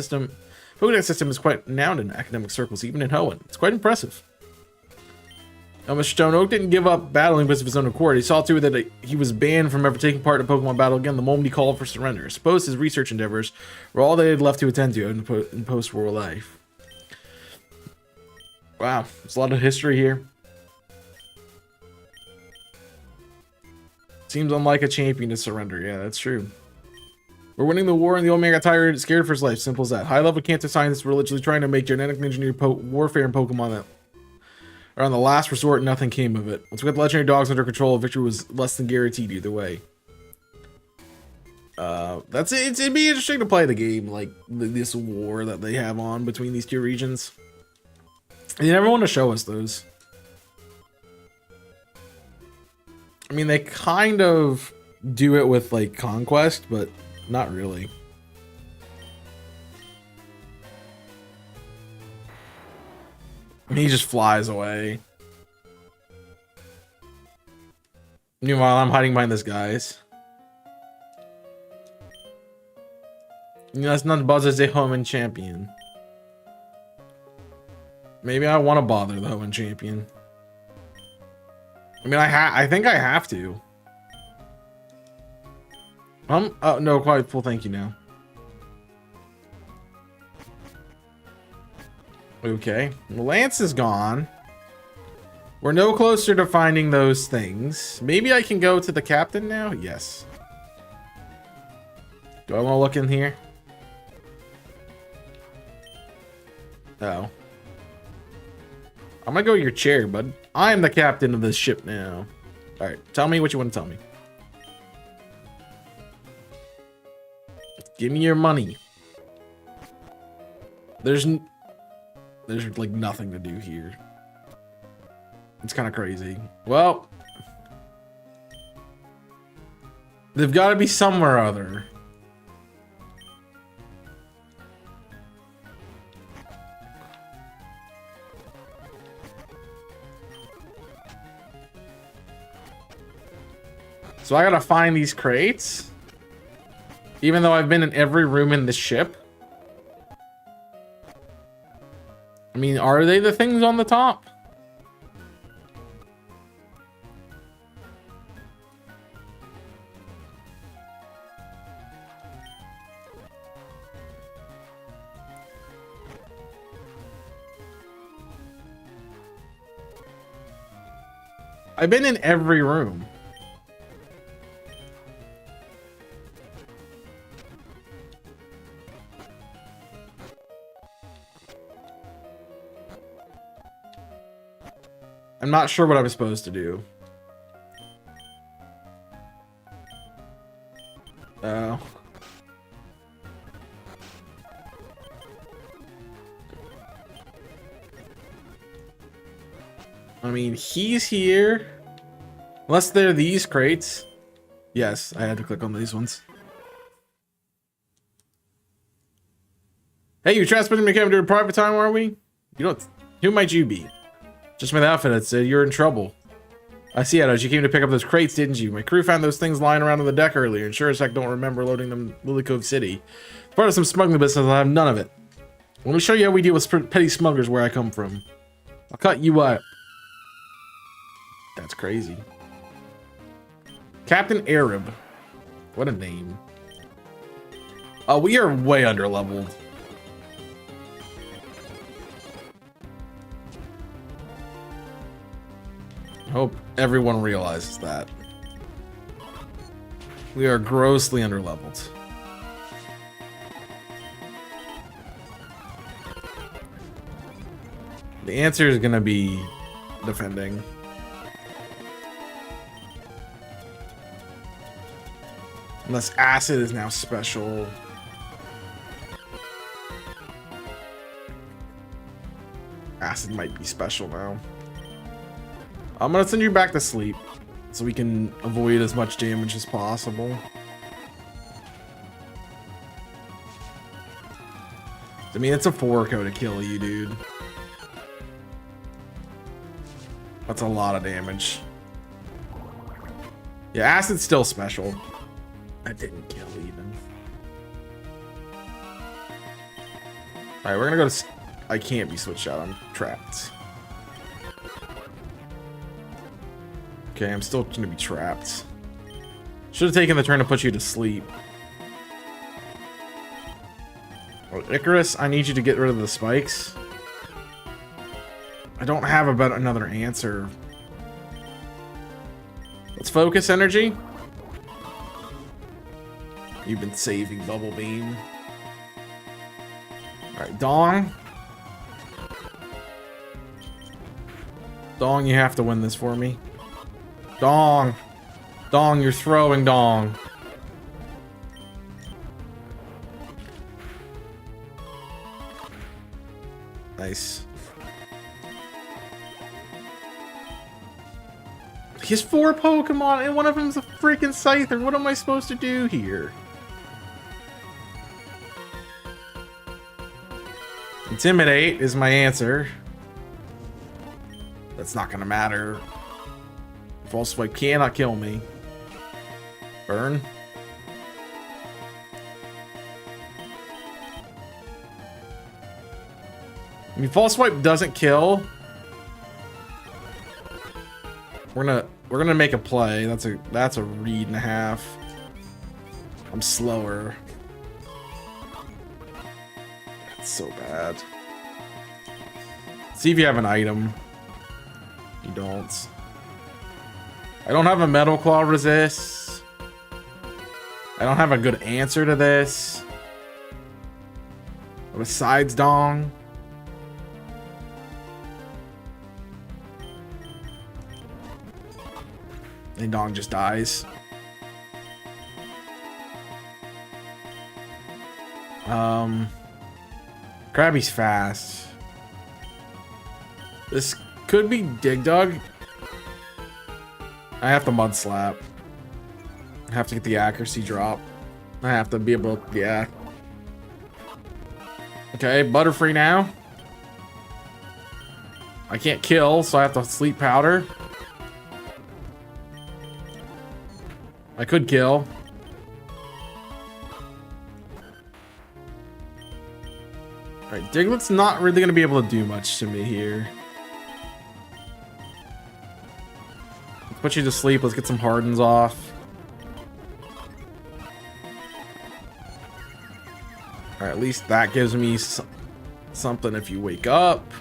[SPEAKER 1] system is quite renowned in academic circles, even in Hoenn. It's quite impressive. Now, Mr. Stone, Oak didn't give up battling because of his own accord. He saw to it that he was banned from ever taking part in a Pokemon battle again the moment he called for surrender. I suppose his research endeavors were all they had left to attend to in post-war life. Wow, there's a lot of history here. Seems unlike a champion to surrender. Yeah, that's true. We're winning the war and the old man got tired, scared for his life. Simple as that. High-level cancer scientists were literally trying to make genetically engineered warfare and Pokemon that are on the last resort. Nothing came of it. Once we got the legendary dogs under control, victory was less than guaranteed either way. That's it. It'd be interesting to play the game, like this war that they have on between these two regions. They never want to show us those. I mean, they kind of do it with like Conquest, but not really. He just flies away. Meanwhile, I'm hiding behind this guy's. You know, that's not buzz as a Hoenn champion. Maybe I want to bother the Hoenn champion. I mean, I think I have to. Oh no, quite full thank you now. Okay, Lance is gone. We're no closer to finding those things. Maybe I can go to the captain now? Yes. Do I want to look in here? Oh. I'm gonna go to your chair, bud. I am the captain of this ship now. Alright, tell me what you want to tell me. Give me your money. There's like nothing to do here. It's kind of crazy. Well, they've got to be somewhere or other. So I gotta find these crates, even though I've been in every room in the ship. I mean, are they the things on the top? I've been in every room. I'm not sure what I was supposed to do. Oh. I mean, he's here. Unless they're these crates. Yes, I had to click on these ones. Hey, you transporting me during private time, are we? You don't. Who might you be? Just my outfit, it said you're in trouble. I see, Edos, you came to pick up those crates, didn't you? My crew found those things lying around on the deck earlier, and sure as heck don't remember loading them Lily Cove City. As part of some smuggling business, I have none of it. Let me show you how we deal with petty smugglers where I come from. I'll cut you up. That's crazy. Captain Arab. What a name. Oh, we are way under leveled. I hope everyone realizes that. We are grossly underleveled. The answer is gonna be defending. Unless acid is now special. Acid might be special now. I'm gonna send you back to sleep so we can avoid as much damage as possible. I mean, it's a 4-co to kill you, dude. That's a lot of damage. Yeah, acid's still special. That didn't kill even. Alright, we're gonna go to... I can't be switched out, I'm trapped. Okay, I'm still gonna be trapped. Should have taken the turn to put you to sleep. Oh, Icarus, I need you to get rid of the spikes. I don't have another answer. Let's focus energy. You've been saving Bubble Beam. Alright, Dong. Dong, you have to win this for me. Dong. Dong, you're throwing Dong. Nice. He has 4 Pokemon and one of them's a freaking Scyther. What am I supposed to do here? Intimidate is my answer. That's not gonna matter. False Swipe cannot kill me. Burn. I mean, False Swipe doesn't kill. We're gonna make a play. That's a read and a half. I'm slower. That's so bad. See if you have an item. You don't. I don't have a Metal Claw resist. I don't have a good answer to this. Besides Dong. And Dong just dies. Krabby's fast. This could be Dig Dug. I have to Mud Slap. I have to get the accuracy drop. I have to be able to, yeah. Okay, Butterfree now. I can't kill, so I have to Sleep Powder. I could kill. Alright, Diglett's not really going to be able to do much to me here. Let's put you to sleep. Let's get some Hardens off. Alright, at least that gives me something if you wake up.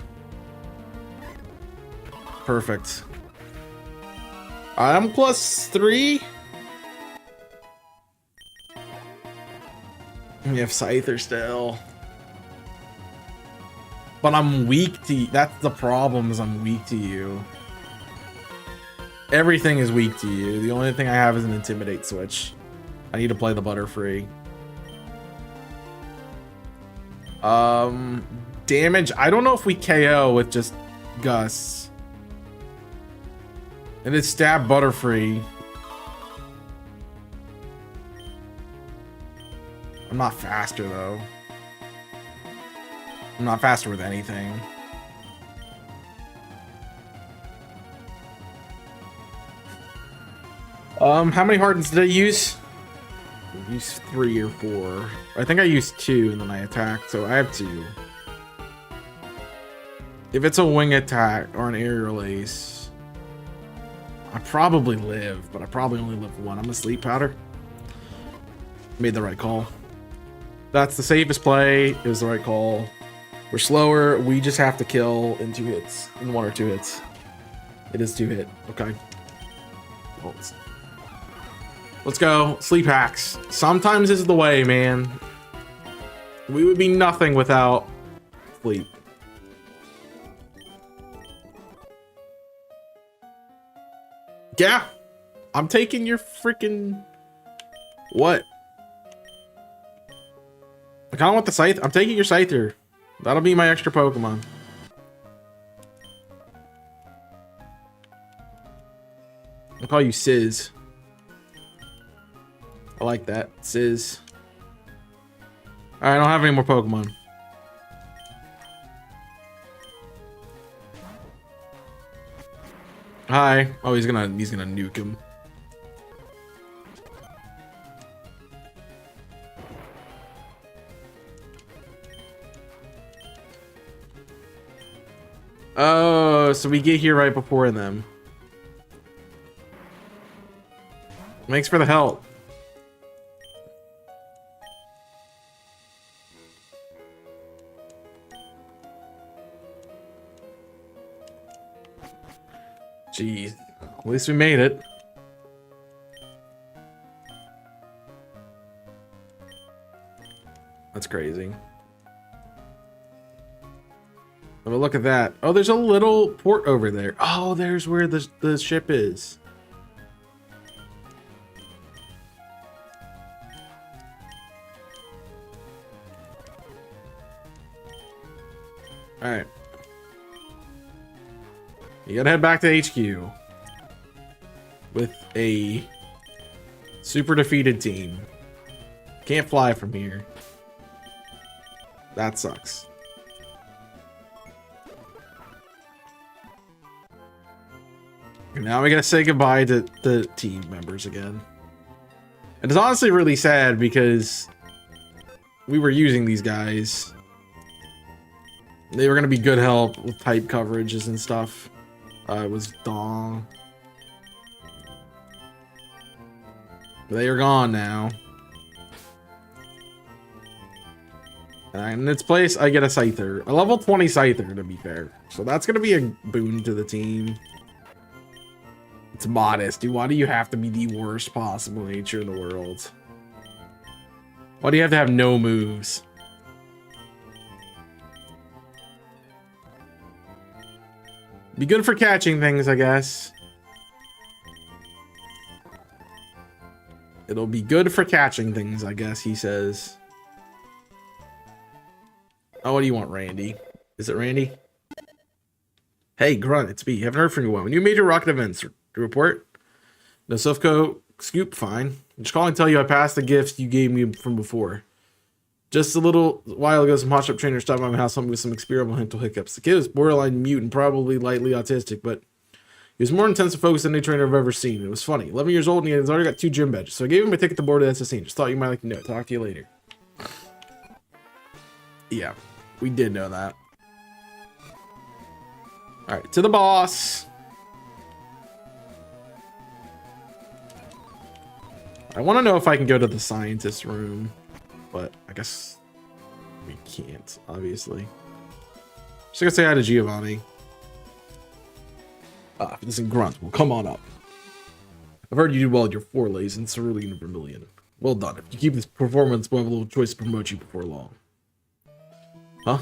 [SPEAKER 1] Perfect. I'm +3. We have Scyther still. But I'm weak to you. That's the problem, is I'm weak to you. Everything is weak to you. The only thing I have is an Intimidate switch. I need to play the Butterfree. Damage. I don't know if we KO with just Gus. And it's stab Butterfree. I'm not faster though. I'm not faster with anything. How many Hardens did I use? I used 3 or 4. I think I used 2 and then I attacked, so I have 2. If it's a wing attack or an aerial ace, I probably live, but I probably only live 1. I'm a Sleep Powder. Made the right call. That's the safest play. It was the right call. We're slower. We just have to kill in 2 hits. In 1 or 2 hits. It is 2 hit. Okay. Let's go. Sleep hacks. Sometimes this is the way, man. We would be nothing without sleep. Yeah. I'm taking your freaking... What? I kind of want the Scyther. I'm taking your Scyther. That'll be my extra Pokemon. I'll call you Sizz. I like that. Sizz. Alright, I don't have any more Pokemon. Hi. Oh, he's gonna nuke him. Oh, so we get here right before them. Thanks for the help. Jeez, at least we made it. That's crazy. But look at that. Oh, there's a little port over there. Oh, there's where the ship is. All right. You gotta head back to HQ. with a super defeated team. Can't fly from here. That sucks. And now we gotta say goodbye to the team members again. And it's honestly really sad because we were using these guys. They were gonna be good help with type coverages and stuff. It was Dong. They are gone now. And in its place, I get a Scyther. A level 20 Scyther, to be fair. So that's gonna be a boon to the team. It's modest, dude. Why do you have to be the worst possible nature in the world? Why do you have to have no moves? Be good for catching things, I guess. It'll be good for catching things, I guess, he says. Oh, what do you want, Randy? Is it Randy? Hey, Grunt, it's me. Haven't heard from you in a while. New major rocket events to report. No Sufco scoop, fine. I'm just calling to tell you I passed the gifts you gave me from before. Just a little while ago, some hot shop trainer stopped by my house, helped me with some experimental hiccups. The kid was borderline mute and probably lightly autistic, but he was more intense and focused than any trainer I've ever seen. It was funny. 11 years old and he has already got 2 gym badges. So I gave him a ticket to board at SSC. Just thought you might like to know. Talk to you later. Yeah, we did know that. Alright, to the boss. I want to know if I can go to the scientist room, but I guess we can't, obviously. Just gonna say hi to Giovanni. Listen, Grunt, well, come on up. I've heard you do well at your forelays in Cerulean and Vermilion. Well done. If you keep this performance, we'll have a little choice to promote you before long. Huh?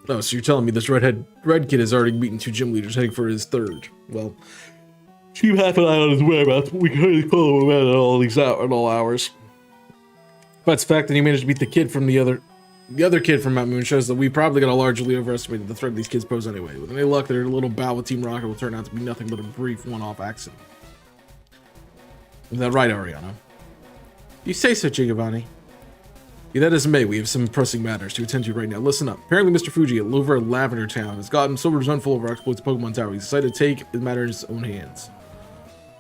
[SPEAKER 1] Oh, so you're telling me this red kid has already beaten 2 gym leaders heading for his 3rd. Well, keep half an eye on his whereabouts, but we can hardly follow him at all hours. But the fact that he managed to beat the other kid from Mount Moon shows that we probably got a largely overestimated the threat these kids pose anyway. With any luck, their little bout with Team Rocket will turn out to be nothing but a brief one-off accident. Is that right, Ariana? You say so, Giovanni. Yeah, that is May. We have some pressing matters to attend to right now. Listen up. Apparently, Mr. Fuji over at Lavender Town has gotten so resentful over our exploits of Pokemon Tower. He's decided to take the matter in his own hands.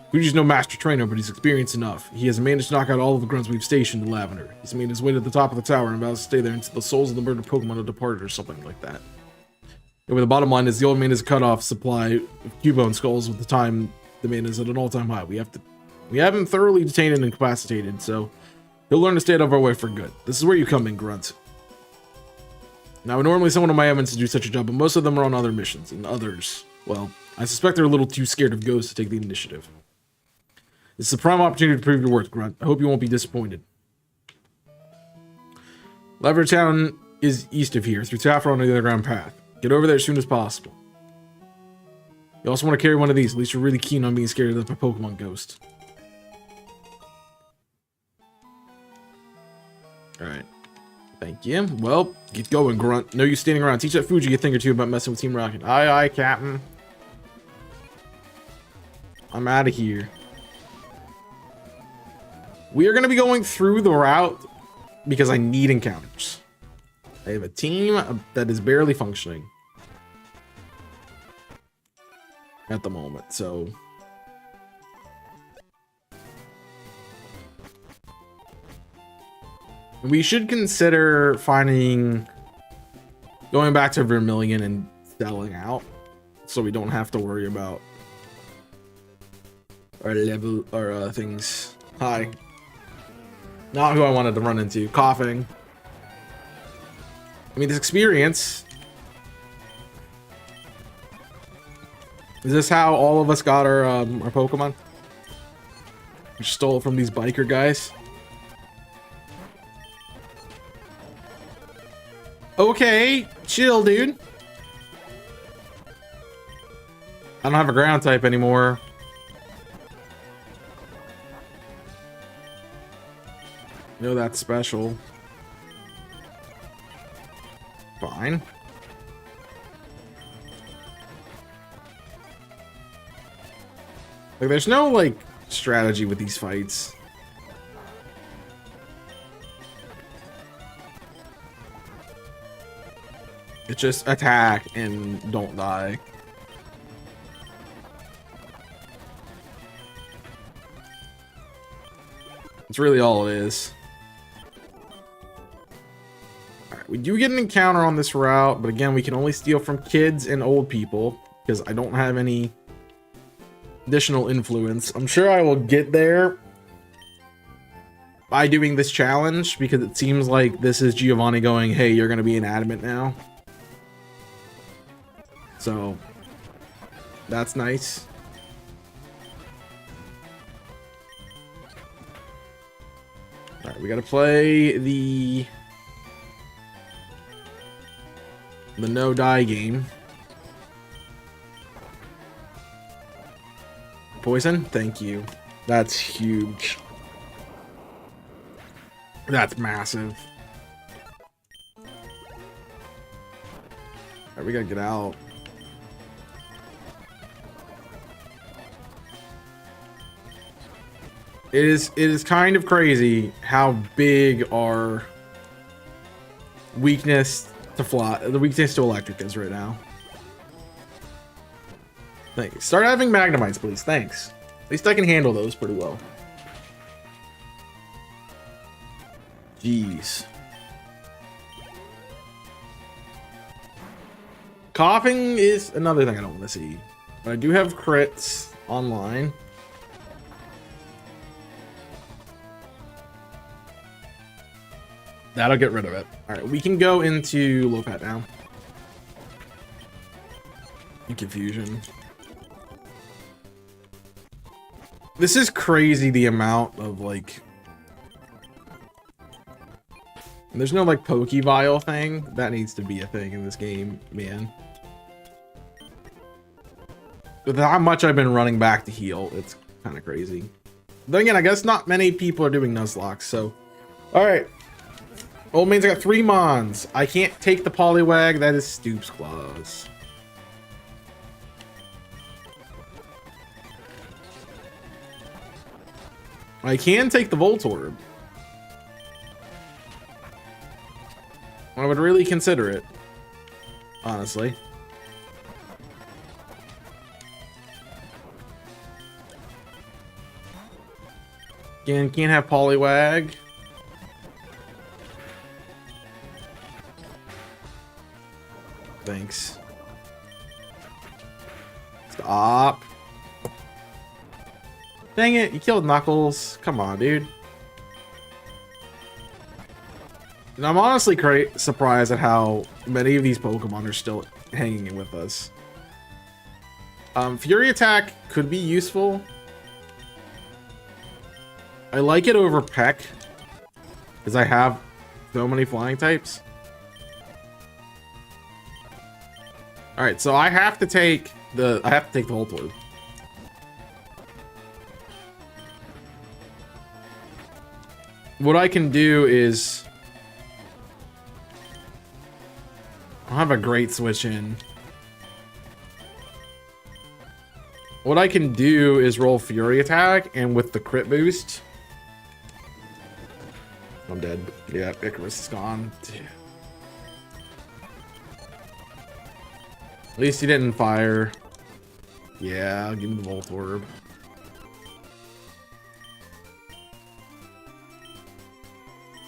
[SPEAKER 1] Fuji's no master trainer, but he's experienced enough. He has managed to knock out all of the grunts we've stationed in Lavender. He's made his way to the top of the tower and vows to stay there until the souls of the murdered Pokemon have departed or something like that. Anyway, the bottom line is the old man has cut off supply of Cubone skulls with the time the man is at an all-time high. We have him thoroughly detained and incapacitated, so he'll learn to stay out of our way for good. This is where you come in, Grunt. Now, normally someone on my evidence to do such a job, but most of them are on other missions, and others, well, I suspect they're a little too scared of ghosts to take the initiative. This is a prime opportunity to prove your worth, Grunt. I hope you won't be disappointed. Lavender Town is east of here, through Taffer on the underground path. Get over there as soon as possible. You also want to carry one of these, at least you're really keen on being scared of my Pokemon ghost. Alright. Thank you. Well, get going, Grunt. No use standing around. Teach that Fuji a thing or two about messing with Team Rocket. Aye, aye, Captain. I'm out of here. We are going to be going through the route because I need encounters. I have a team that is barely functioning at the moment, so we should consider going back to Vermilion and selling out so we don't have to worry about our level or things. Hi. Not who I wanted to run into. Coughing. I mean, this experience. Is this how all of us got our Pokemon? We stole it from these biker guys. Okay, chill, dude. I don't have a ground type anymore. No, that's special. Fine. Like, there's no, like, strategy with these fights. It's just attack and don't die. That's really all it is. Alright, we do get an encounter on this route, but again, we can only steal from kids and old people because I don't have any additional influence. I'm sure I will get there by doing this challenge because it seems like this is Giovanni going, hey, you're going to be inanimate now. So that's nice. All right, we got to play the no die game. Poison, thank you. That's huge. That's massive. All right, we gotta get out. It is kind of crazy how big our weakness to the weakness to electric is right now. Thanks. Start having Magnemites, please. Thanks. At least I can handle those pretty well. Jeez. Coughing is another thing I don't want to see. But I do have crits online. That'll get rid of it. All right, we can go into Lopat now. Confusion. This is crazy, the amount of, like... There's no, like, Pokevile thing. That needs to be a thing in this game, man. With how much I've been running back to heal, it's kind of crazy. Then again, I guess not many people are doing Nuzlocke, so... Alright. Old man's got 3 Mons. I can't take the Poliwag. That is Stoop's Claws. I can take the Voltorb. I would really consider it, honestly. Again, can't have Poliwag. Thanks. Stop. Dang it, you killed Knuckles. Come on, dude. And I'm honestly surprised at how many of these Pokemon are still hanging with us. Fury Attack could be useful. I like it over Peck, because I have so many flying types. Alright, so I have to take the Voltorb. What I can do is... I don't have a great switch in. What I can do is roll Fury Attack, and with the crit boost... I'm dead. Yeah, Icarus is gone. At least he didn't fire. Yeah, I'll give him the Voltorb.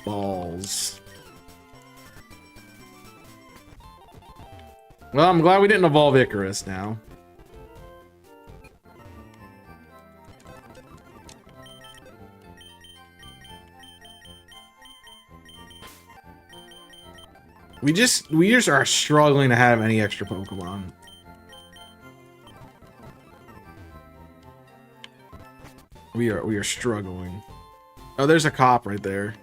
[SPEAKER 1] Balls. Well, I'm glad we didn't evolve Icarus now. We just are struggling to have any extra Pokemon. We are struggling. Oh, there's a cop right there.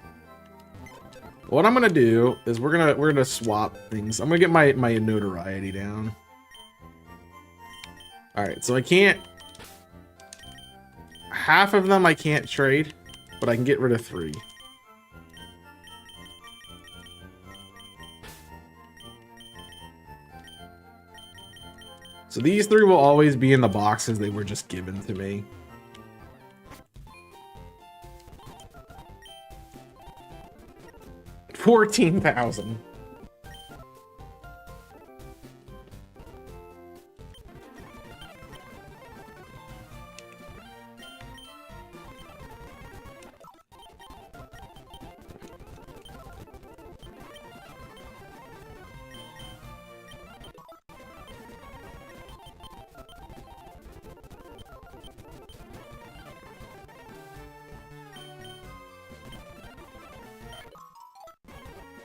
[SPEAKER 1] What I'm gonna do is we're gonna swap things. I'm gonna get my notoriety down. All right, so I can't. Half of them I can't trade, but I can get rid of 3. So these three will always be in the boxes they were just given to me. $14,000.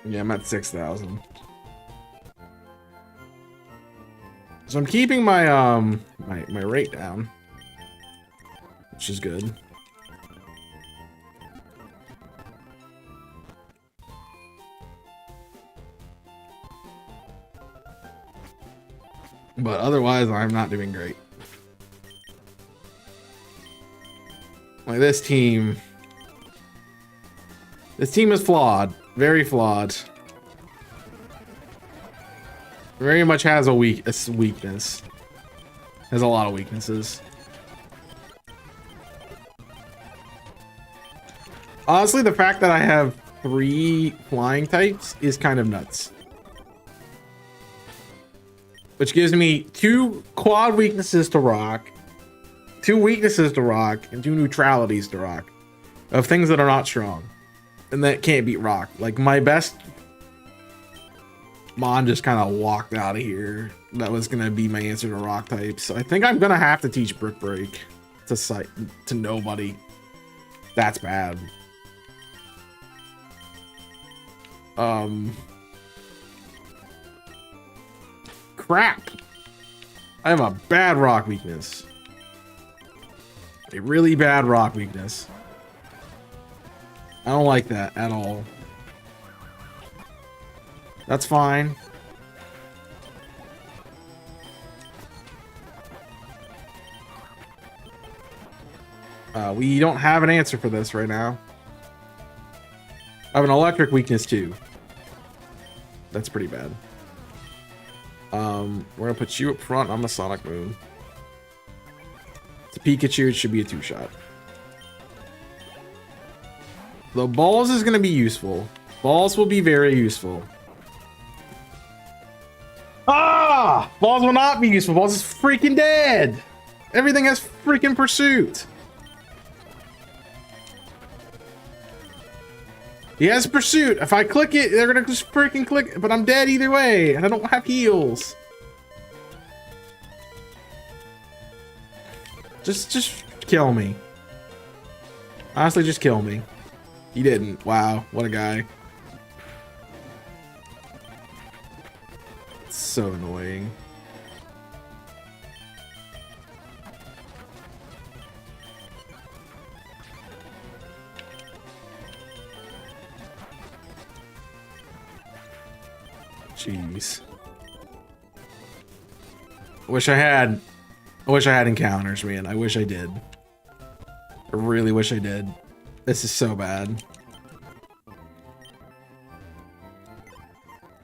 [SPEAKER 1] Yeah, I'm at 6,000. So I'm keeping my my rate down, which is good. But otherwise, I'm not doing great. Like this team is flawed. Very flawed. Very much has a weakness. Has a lot of weaknesses. Honestly, the fact that I have 3 flying types is kind of nuts. Which gives me 2 quad weaknesses to rock, 2 weaknesses to rock, and 2 neutralities to rock. Of things that are not strong. And that can't beat rock. Like my best Mon just kind of walked out of here. That was gonna be my answer to rock types. So I think I'm gonna have to teach Brick Break to nobody. That's bad. Crap. I have a bad rock weakness. A really bad rock weakness. I don't like that at all. That's fine. We don't have an answer for this right now. I have an electric weakness too. That's pretty bad. We're gonna put you up front on the Sonic Moon. It's a Pikachu, it should be a 2-shot. The balls is going to be useful. Balls will be very useful. Ah! Balls will not be useful. Balls is freaking dead. Everything has freaking pursuit. He has pursuit. If I click it, they're going to just freaking click it. But I'm dead either way. And I don't have heals. Just kill me. Honestly, just kill me. He didn't. Wow, what a guy. It's so annoying. Jeez. I wish I had encounters, man. I wish I did. I really wish I did. This is so bad.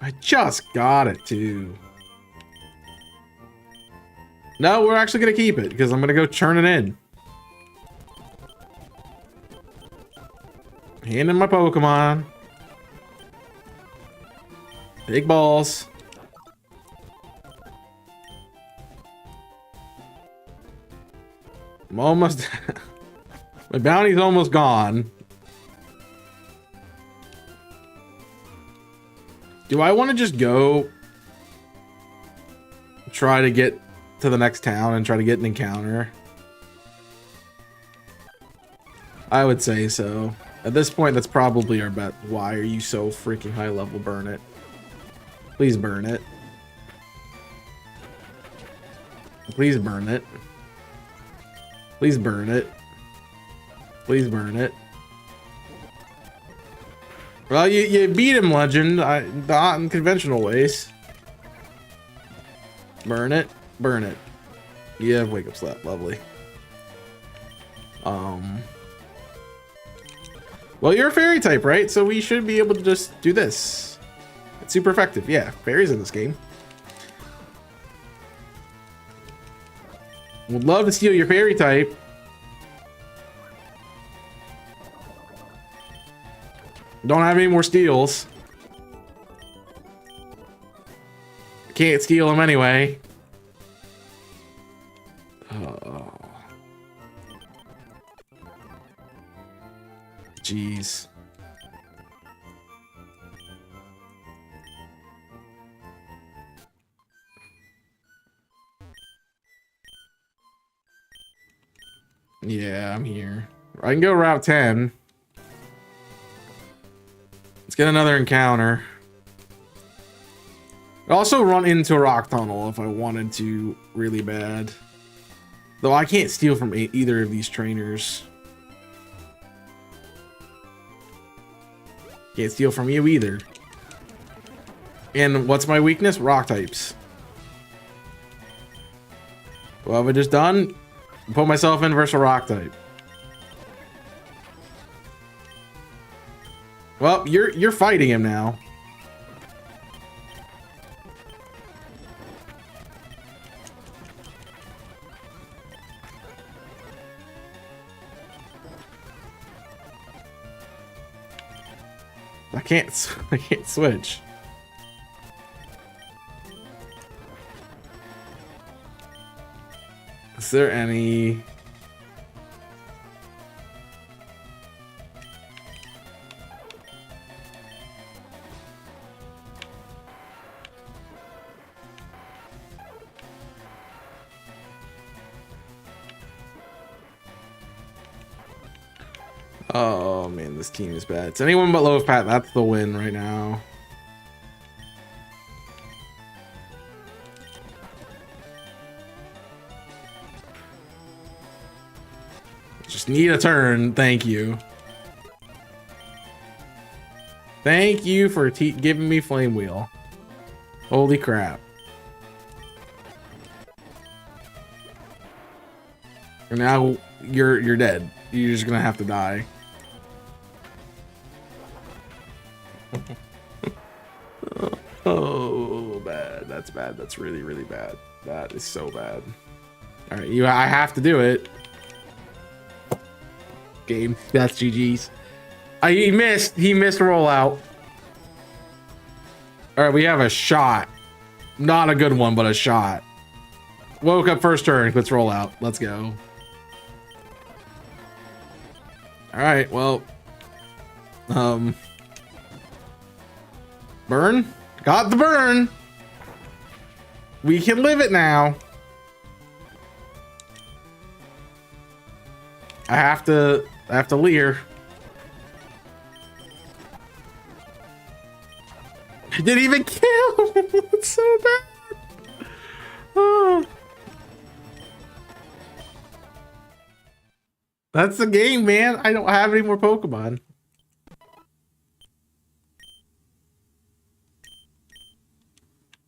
[SPEAKER 1] I just got it too. No, we're actually gonna keep it because I'm gonna go turn it in. Hand in my Pokemon. Big balls. I'm almost... My bounty's almost gone. Do I want to just go try to get to the next town and try to get an encounter? I would say so. At this point, that's probably our bet. Why are you so freaking high level? Burn it. Please burn it. Please burn it. Please burn it. Please burn it. Well, you beat him, Legend. Not in conventional ways. Burn it. Burn it. You have wake up slap. Lovely. Well, you're a fairy type, right? So we should be able to just do this. It's super effective. Yeah, fairies in this game. Would love to steal your fairy type. Don't have any more steals. Can't steal them anyway. Oh. Jeez. Yeah, I'm here. I can go Route 10. Let's get another encounter. I'd also run into a rock tunnel if I wanted to really bad. Though I can't steal from either of these trainers. Can't steal from you either. And what's my weakness? Rock types. What have I just done? Put myself in versus a rock type. Well, you're fighting him now. I can't switch. Is there any? Oh man, this team is bad. It's anyone but Loaf Pat. That's the win right now. Just need a turn. Thank you. Thank you for giving me Flame Wheel. Holy crap. And now you're dead. You're just gonna have to die. Oh, bad. That's bad. That's really, really bad. That is so bad. All right, I have to do it. Game. That's GG's. He missed. He missed rollout. All right, we have a shot. Not a good one, but a shot. Woke up first turn. Let's roll out. Let's go. All right. Well. Burn. Got the burn. We can live it now. I have to leer. I didn't even kill him. It's so bad. Oh. That's the game, man. I don't have any more Pokemon.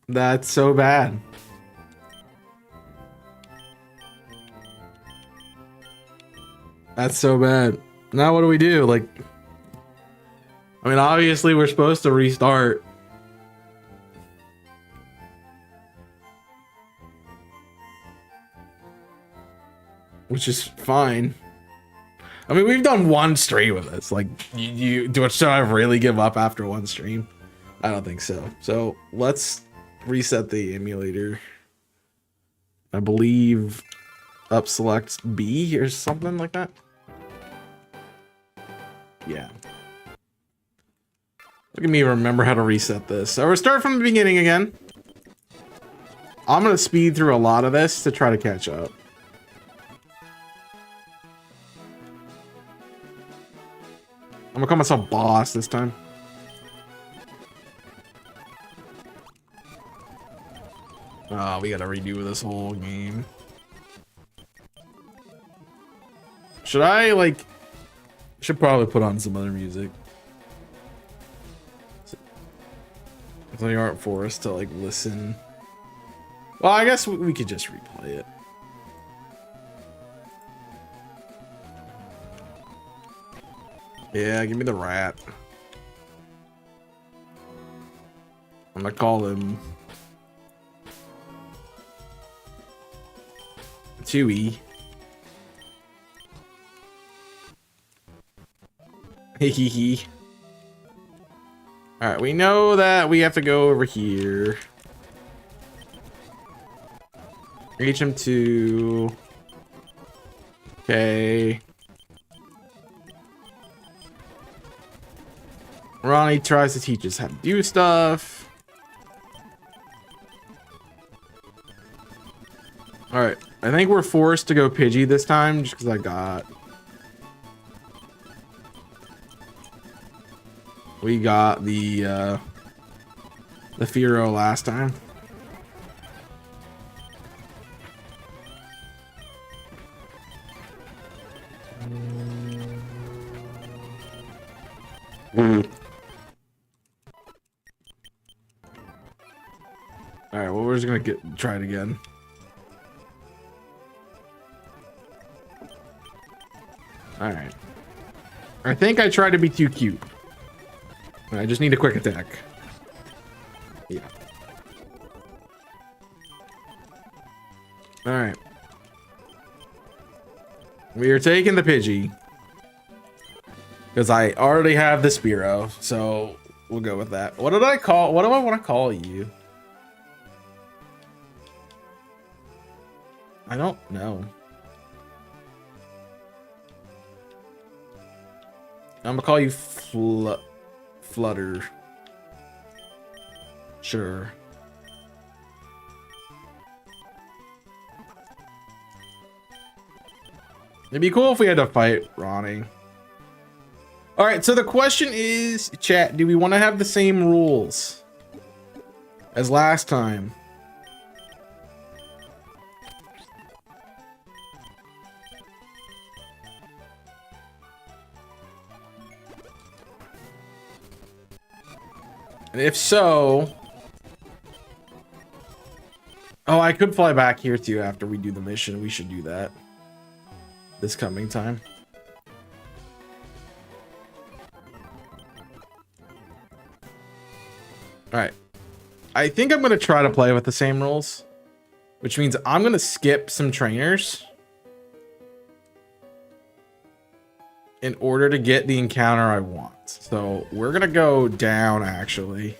[SPEAKER 1] That's so bad. That's so bad. Now what do we do? Like, I mean, obviously we're supposed to restart. Which is fine. I mean, we've done one stream with this. Like, should I really give up after one stream? I don't think so. So let's reset the emulator. I believe up select B or something like that. Yeah. Look at me remember how to reset this. So we're starting from the beginning again. I'm gonna speed through a lot of this to try to catch up. I'm gonna call myself boss this time. Oh, we gotta redo this whole game. Should I, like... Should probably put on some other music. If they aren't for us to, like, listen. Well, I guess we could just replay it. Yeah, give me the rat. I'm gonna call him 2E. Hehehe. Alright, we know that we have to go over here. HM2. Okay. Ronnie tries to teach us how to do stuff. Alright, I think we're forced to go Pidgey this time just because I got... We got the Fearow last time. Alright, well, we're just gonna try it again. Alright. I think I tried to be too cute. I just need a quick attack. Yeah. Alright. We are taking the Pidgey. Because I already have the Spearow, so we'll go with that. What do I want to call you? I don't know. I'm gonna call you Flutter. Sure. It'd be cool if we had to fight Ronnie. All right, so the question is, chat, do we want to have the same rules as last time? And if so... Oh, I could fly back here too after we do the mission. We should do that this coming time. Alright. I think I'm going to try to play with the same rules, which means I'm going to skip some trainers in order to get the encounter I want. So we're going to go down, actually.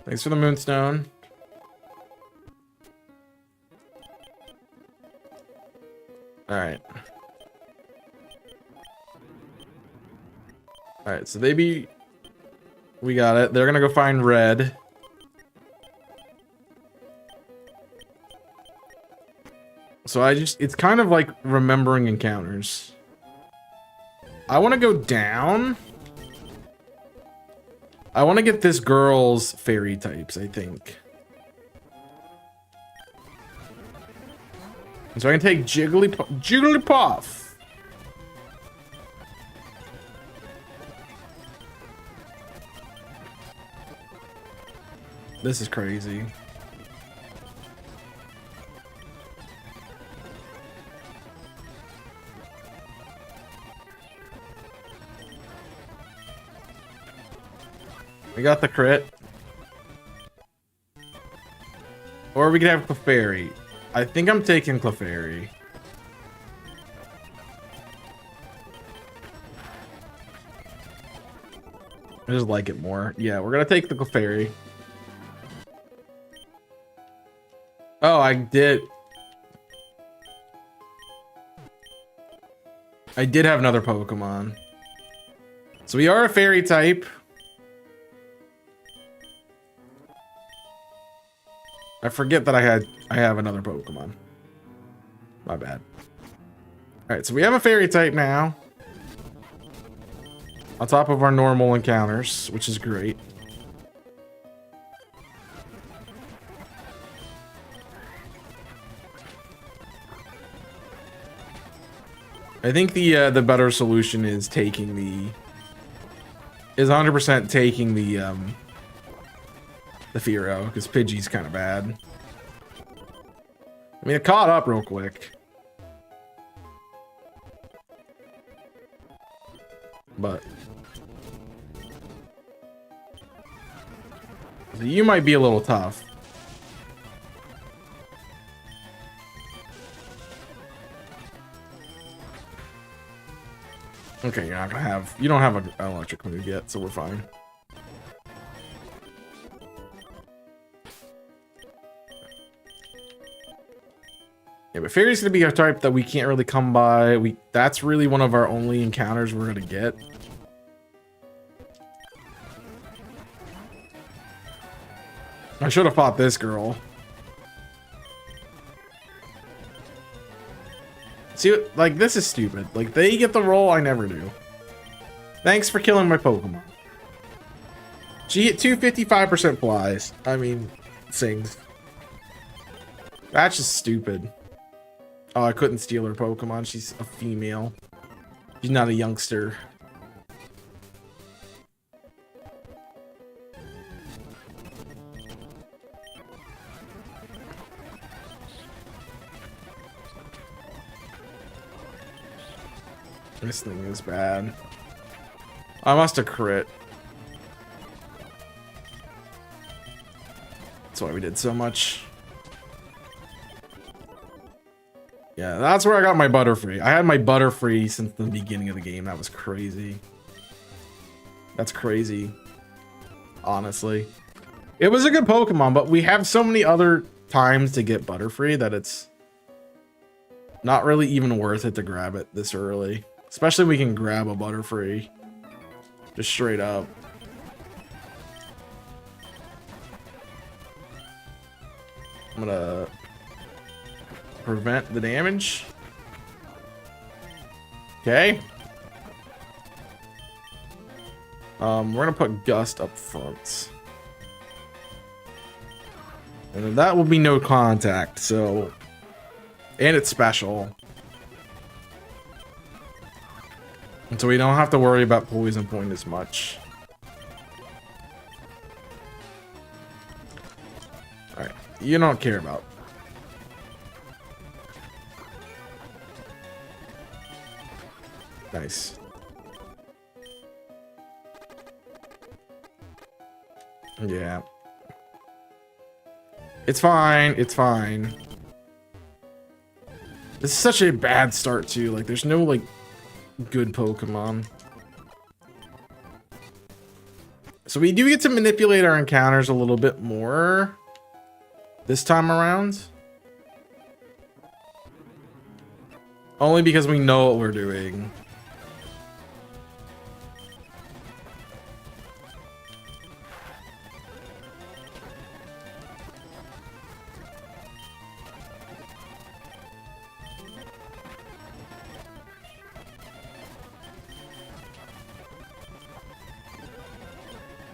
[SPEAKER 1] Thanks for the Moonstone. Alright. Alright, so we got it. They're gonna go find Red. So it's kind of like remembering encounters. I want to go down. I want to get this girl's fairy types, I think. So I can take Jigglypuff. This is crazy. We got the crit. Or we could have Clefairy. I think I'm taking Clefairy. I just like it more. Yeah, we're gonna take the Clefairy. Oh, I did have another Pokemon. So we are a fairy type. I forget that I have another Pokemon. My bad. Alright, so we have a fairy type now. On top of our normal encounters, which is great. I think the better solution is taking the... Is 100% taking the Fearow, because Pidgey's kind of bad. I mean, it caught up real quick. But You might be a little tough. Okay, you're not gonna have... You don't have an electric move yet, so we're fine. Yeah, but Fairy's gonna be a type that we can't really come by. That's really one of our only encounters we're gonna get. I should have fought this girl. See, like, this is stupid. Like, they get the roll, I never do. Thanks for killing my Pokemon. She hit 255% flies. I mean, sings. That's just stupid. Oh, I couldn't steal her Pokemon. She's a female. She's not a youngster. This thing is bad. I must have crit. That's why we did so much. Yeah, that's where I got my Butterfree. I had my Butterfree since the beginning of the game. That was crazy. That's crazy. Honestly. It was a good Pokemon, but we have so many other times to get Butterfree that it's not really even worth it to grab it this early. Especially if we can grab a Butterfree. Just straight up. I'm gonna prevent the damage. Okay. We're gonna put Gust up front. And then that will be no contact, so... And it's special. And so we don't have to worry about Poison Point as much. Alright, you don't care about. Nice. Yeah. It's fine, it's fine. This is such a bad start too, like there's no like good Pokemon. So we do get to manipulate our encounters a little bit more this time around. Only because we know what we're doing.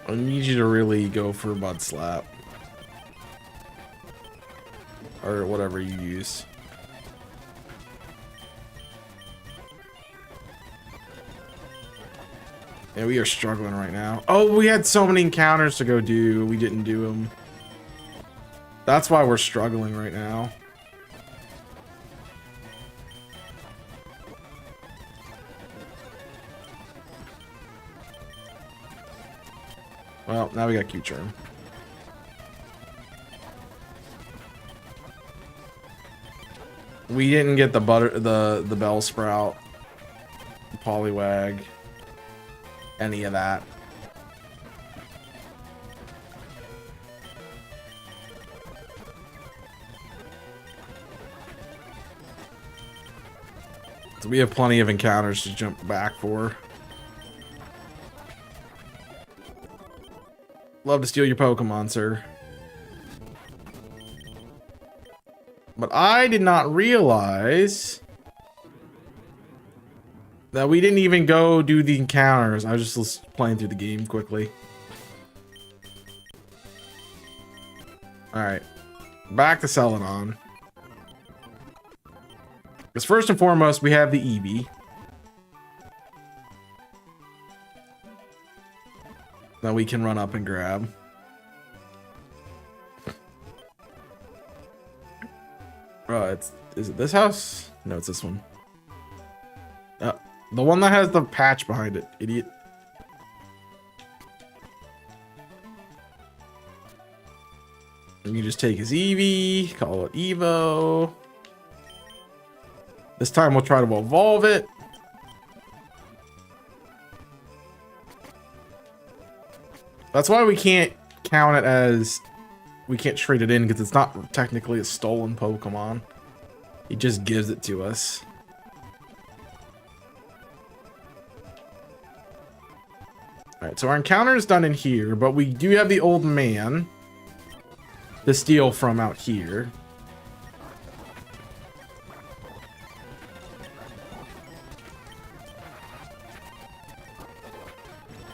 [SPEAKER 1] I need you to really go for Mud Slap. Or whatever you use. Yeah, we are struggling right now. Oh, we had so many encounters to go do. We didn't do them. That's why we're struggling right now. Well, now we got Q-Charm. We didn't get the Bellsprout, Poliwag, any of that. So we have plenty of encounters to jump back for. Love to steal your Pokemon, sir. But I did not realize that we didn't even go do the encounters. I was just playing through the game quickly. Alright. Back to Celadon. Because first and foremost, we have the Eevee. That we can run up and grab. Is it this house? No, it's this one. The one that has the patch behind it, idiot. And you just take his Eevee, call it Evo. This time we'll try to evolve it. That's why we can't count it as, we can't trade it in, because it's not technically a stolen Pokemon. He just gives it to us. Alright, so our encounter is done in here, but we do have the old man to steal from out here.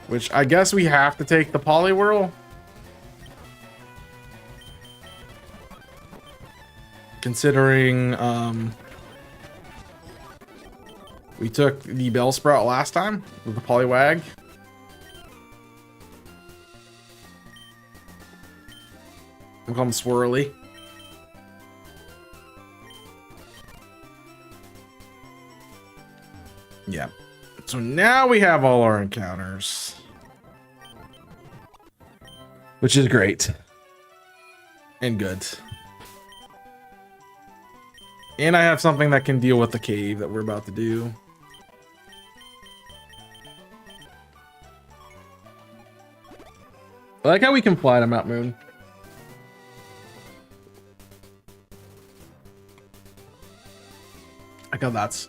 [SPEAKER 1] Which I guess we have to take the Poliwhirl. Considering we took the Bellsprout last time with the Poliwag. We'll call him Swirly. Yeah. So now we have all our encounters. Which is great. And good. And I have something that can deal with the cave that we're about to do. I like how we can fly to Mount Moon. I like how that's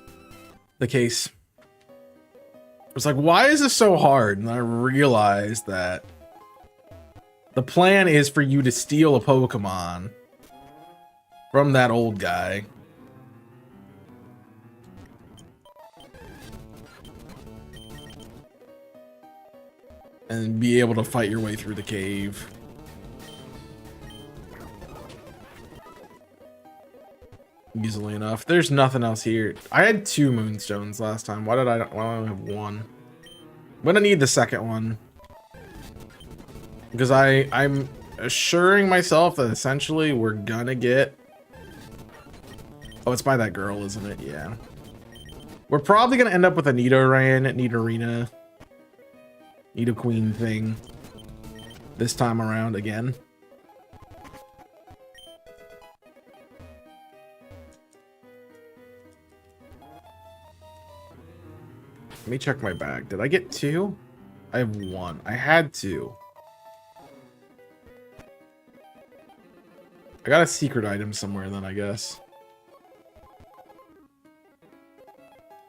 [SPEAKER 1] the case. It's like, why is this so hard? And I realized that the plan is for you to steal a Pokemon from that old guy. And be able to fight your way through the cave. Easily enough. There's nothing else here. I had 2 Moonstones last time. Why do I only have 1? I'm gonna need the second one. Because I'm assuring myself that essentially we're gonna get... Oh, it's by that girl, isn't it? Yeah. We're probably gonna end up with a Nidorina, Nidoqueen thing this time around again. Let me check my bag. Did I get 2? I have 1. I had 2. I got a secret item somewhere then, I guess.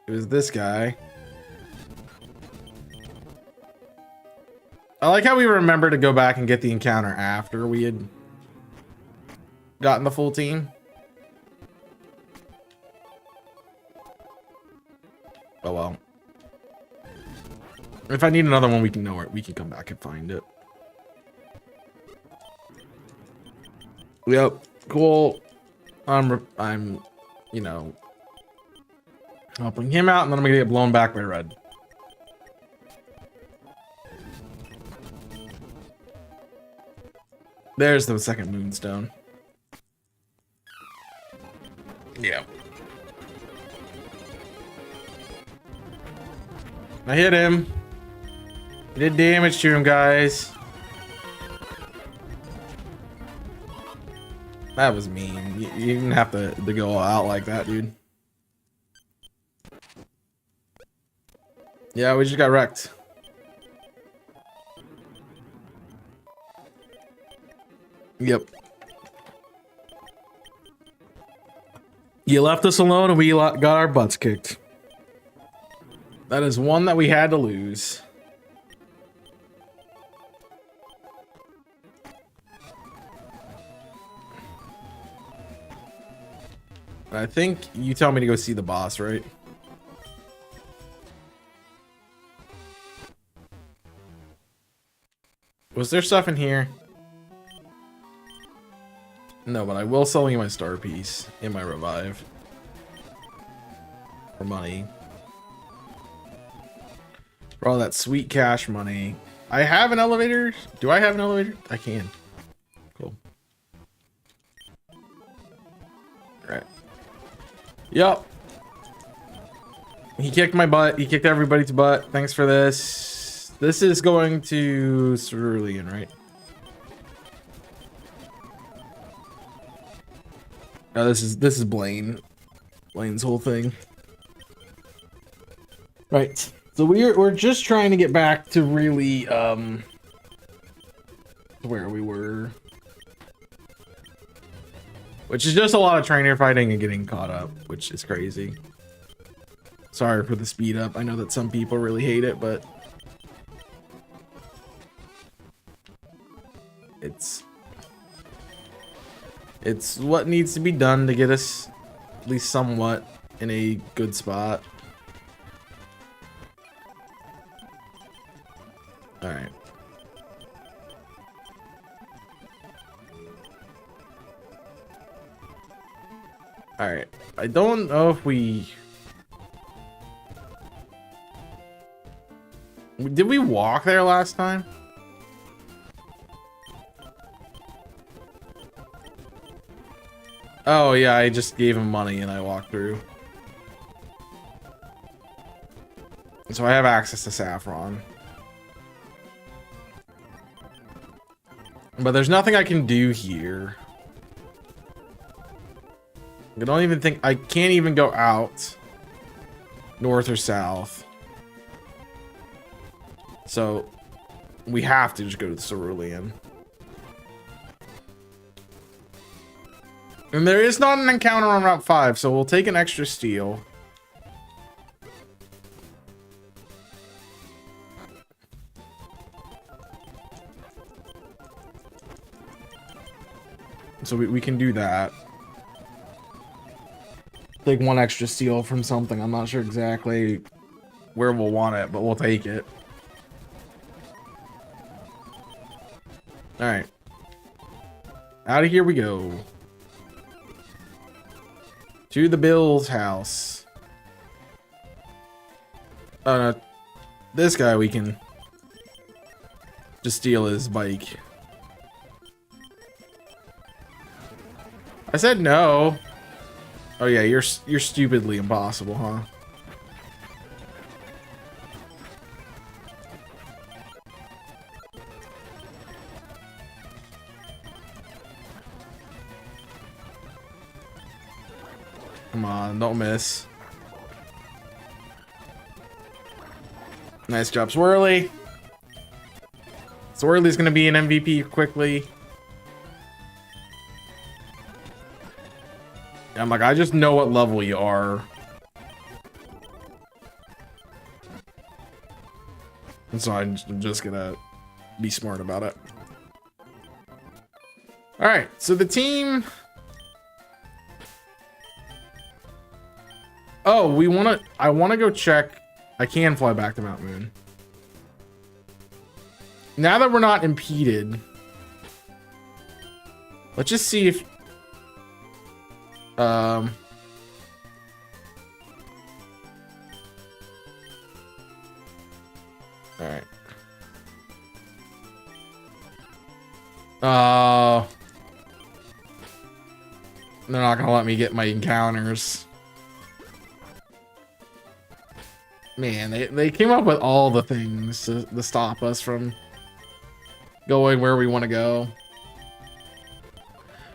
[SPEAKER 1] It was this guy. I like how we remember to go back and get the encounter after we had gotten the full team. Oh well. If I need another one, we can know it. We can come back and find it. Yep. Cool. I'm, you know, helping him out, and then I'm gonna get blown back by Red. There's the second Moonstone. Yeah. I hit him. Did damage to him, guys. That was mean. You didn't have to go out like that, dude. Yeah, we just got wrecked. Yep. You left us alone and we got our butts kicked. That is one that we had to lose. I think you tell me to go see the boss, right? Was there stuff in here? No, but I will sell you my star piece in my revive. For money. For all that sweet cash money. I have an elevator. Do I have an elevator? I can. Cool. Alright. Yup. He kicked my butt. He kicked everybody's butt. Thanks for this. This is going to Cerulean, right? No, this is Blaine. Blaine's whole thing. Right. So we're just trying to get back to really where we were. Which is just a lot of trainer fighting and getting caught up, which is crazy. Sorry for the speed up. I know that some people really hate it, but it's what needs to be done to get us at least somewhat in a good spot. All right. All right. I don't know if did we walk there last time? Oh yeah, I just gave him money and I walked through. So I have access to Saffron. But there's nothing I can do here. I don't even think I can't even go out north or south. So we have to just go to the Cerulean. And there is not an encounter on Route 5, so we'll take an extra steel. So we can do that. Take one extra steel from something. I'm not sure exactly where we'll want it, but we'll take it. Alright. Out of here we go. To the Bill's house. Oh no. This guy we can just steal his bike. I said no. Oh yeah, you're stupidly impossible, huh? Come on, don't miss. Nice job, Swirly. Swirly's gonna be an MVP quickly. I'm like, I just know what level you are. And so I'm just gonna be smart about it. Alright, so the team... Oh, I wanna go check. I can fly back to Mount Moon. Now that we're not impeded, let's just see if all right. They're not gonna let me get my encounters. Man, they came up with all the things to stop us from going where we want to go.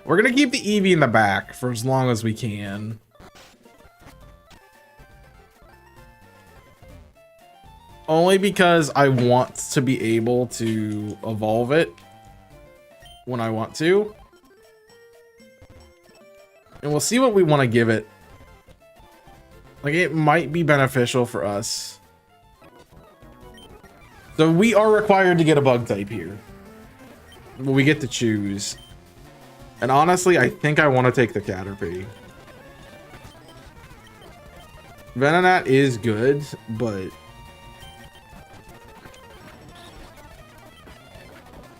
[SPEAKER 1] We're gonna keep the Eevee in the back for as long as we can. Only because I want to be able to evolve it when I want to. And we'll see what we want to give it. Like, it might be beneficial for us. So we are required to get a bug type here. But we get to choose. And honestly, I think I want to take the Caterpie. Venonat is good, but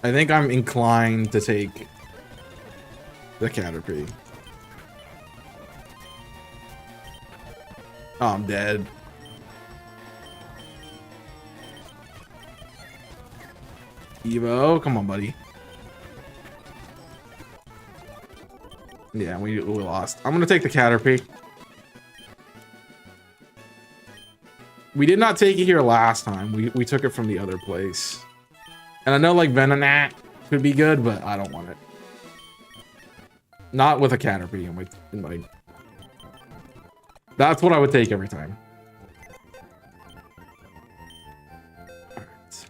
[SPEAKER 1] I think I'm inclined to take the Caterpie. Oh, I'm dead. Evo, come on, buddy. Yeah, we lost. I'm gonna take the Caterpie. We did not take it here last time. We took it from the other place. And I know like Venonat could be good, but I don't want it. Not with a Caterpie in my... That's what I would take every time. Alright.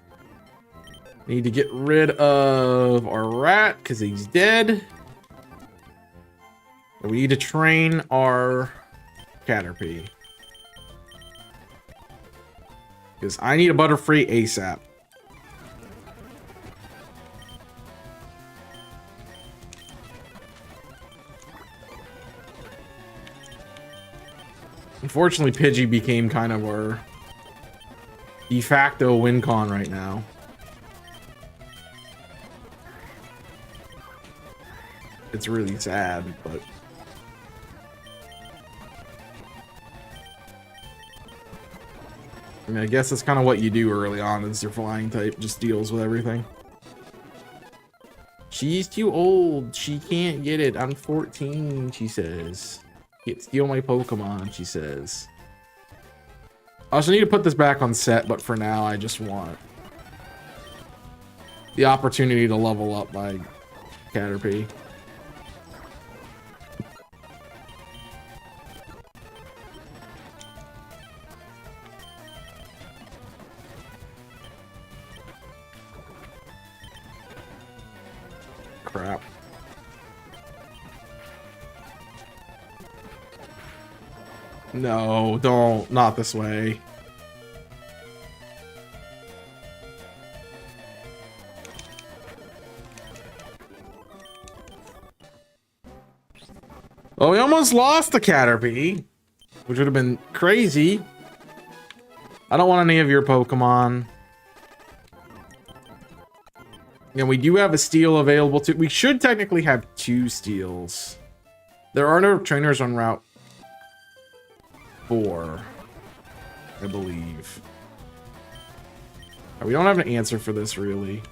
[SPEAKER 1] Need to get rid of our rat because he's dead. And we need to train our Caterpie. Because I need a Butterfree ASAP. Unfortunately, Pidgey became kind of our de facto win con right now. It's really sad, but... I mean, I guess that's kind of what you do early on, is your flying type just deals with everything. She's too old. She can't get it. I'm 14, she says. Can't steal my Pokemon, she says. I also need to put this back on set, but for now, I just want the opportunity to level up my Caterpie. Crap. No, don't. Not this way. Oh, we almost lost the Caterpie, which would have been crazy. I don't want any of your Pokemon. And we do have a steel available too. We should technically have 2 steels. There are no trainers on Route 4, I believe. We don't have an answer for this, really.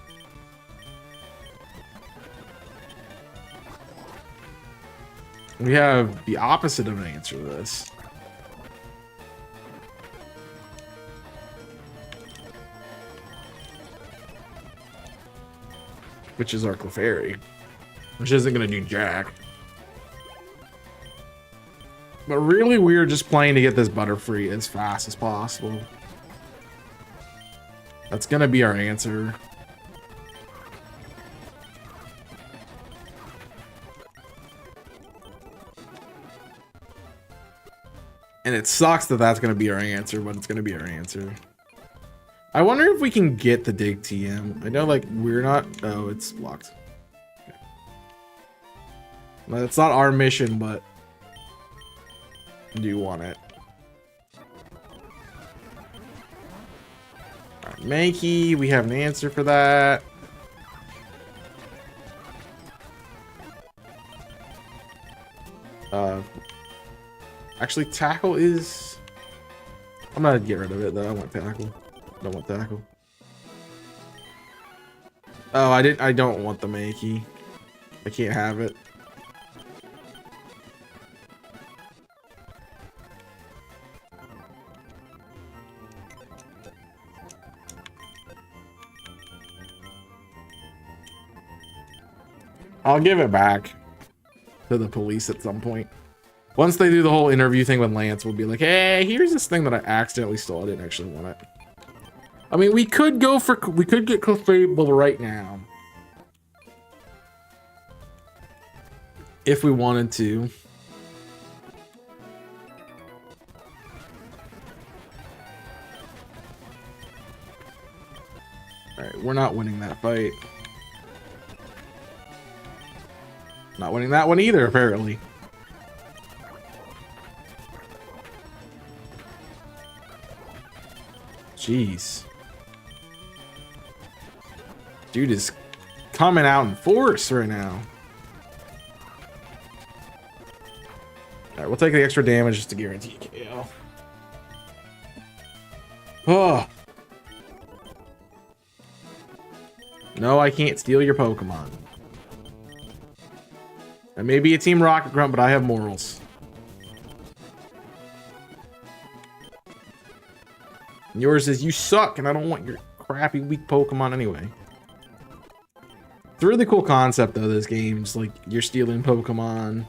[SPEAKER 1] We have the opposite of an answer to this. Which is our Clefairy. Which isn't going to do jack. But really, we're just playing to get this Butterfree as fast as possible. That's going to be our answer. And it sucks that that's going to be our answer, but it's going to be our answer. I wonder if we can get the Dig TM. I know, like, we're not... Oh, it's blocked. Okay. Well, it's not our mission, but... I do want it. Alright, Mankey, we have an answer for that. Actually, Tackle is... I'm gonna get rid of it, though. I want Tackle. I don't want Tackle. Oh, I don't want the Mankey. I can't have it. I'll give it back to the police at some point. Once they do the whole interview thing with Lance, we'll be like, hey, here's this thing that I accidentally stole. I didn't actually want it. I mean, we could get Clefable right now. If we wanted to. Alright, we're not winning that fight. Not winning that one either, apparently. Jeez. Dude is coming out in force right now. Alright, we'll take the extra damage just to guarantee KO. Oh. No, I can't steal your Pokemon. I may be a Team Rocket Grunt, but I have morals. And yours is, you suck, and I don't want your crappy, weak Pokemon anyway. a really cool concept though, those games. Like, you're stealing Pokemon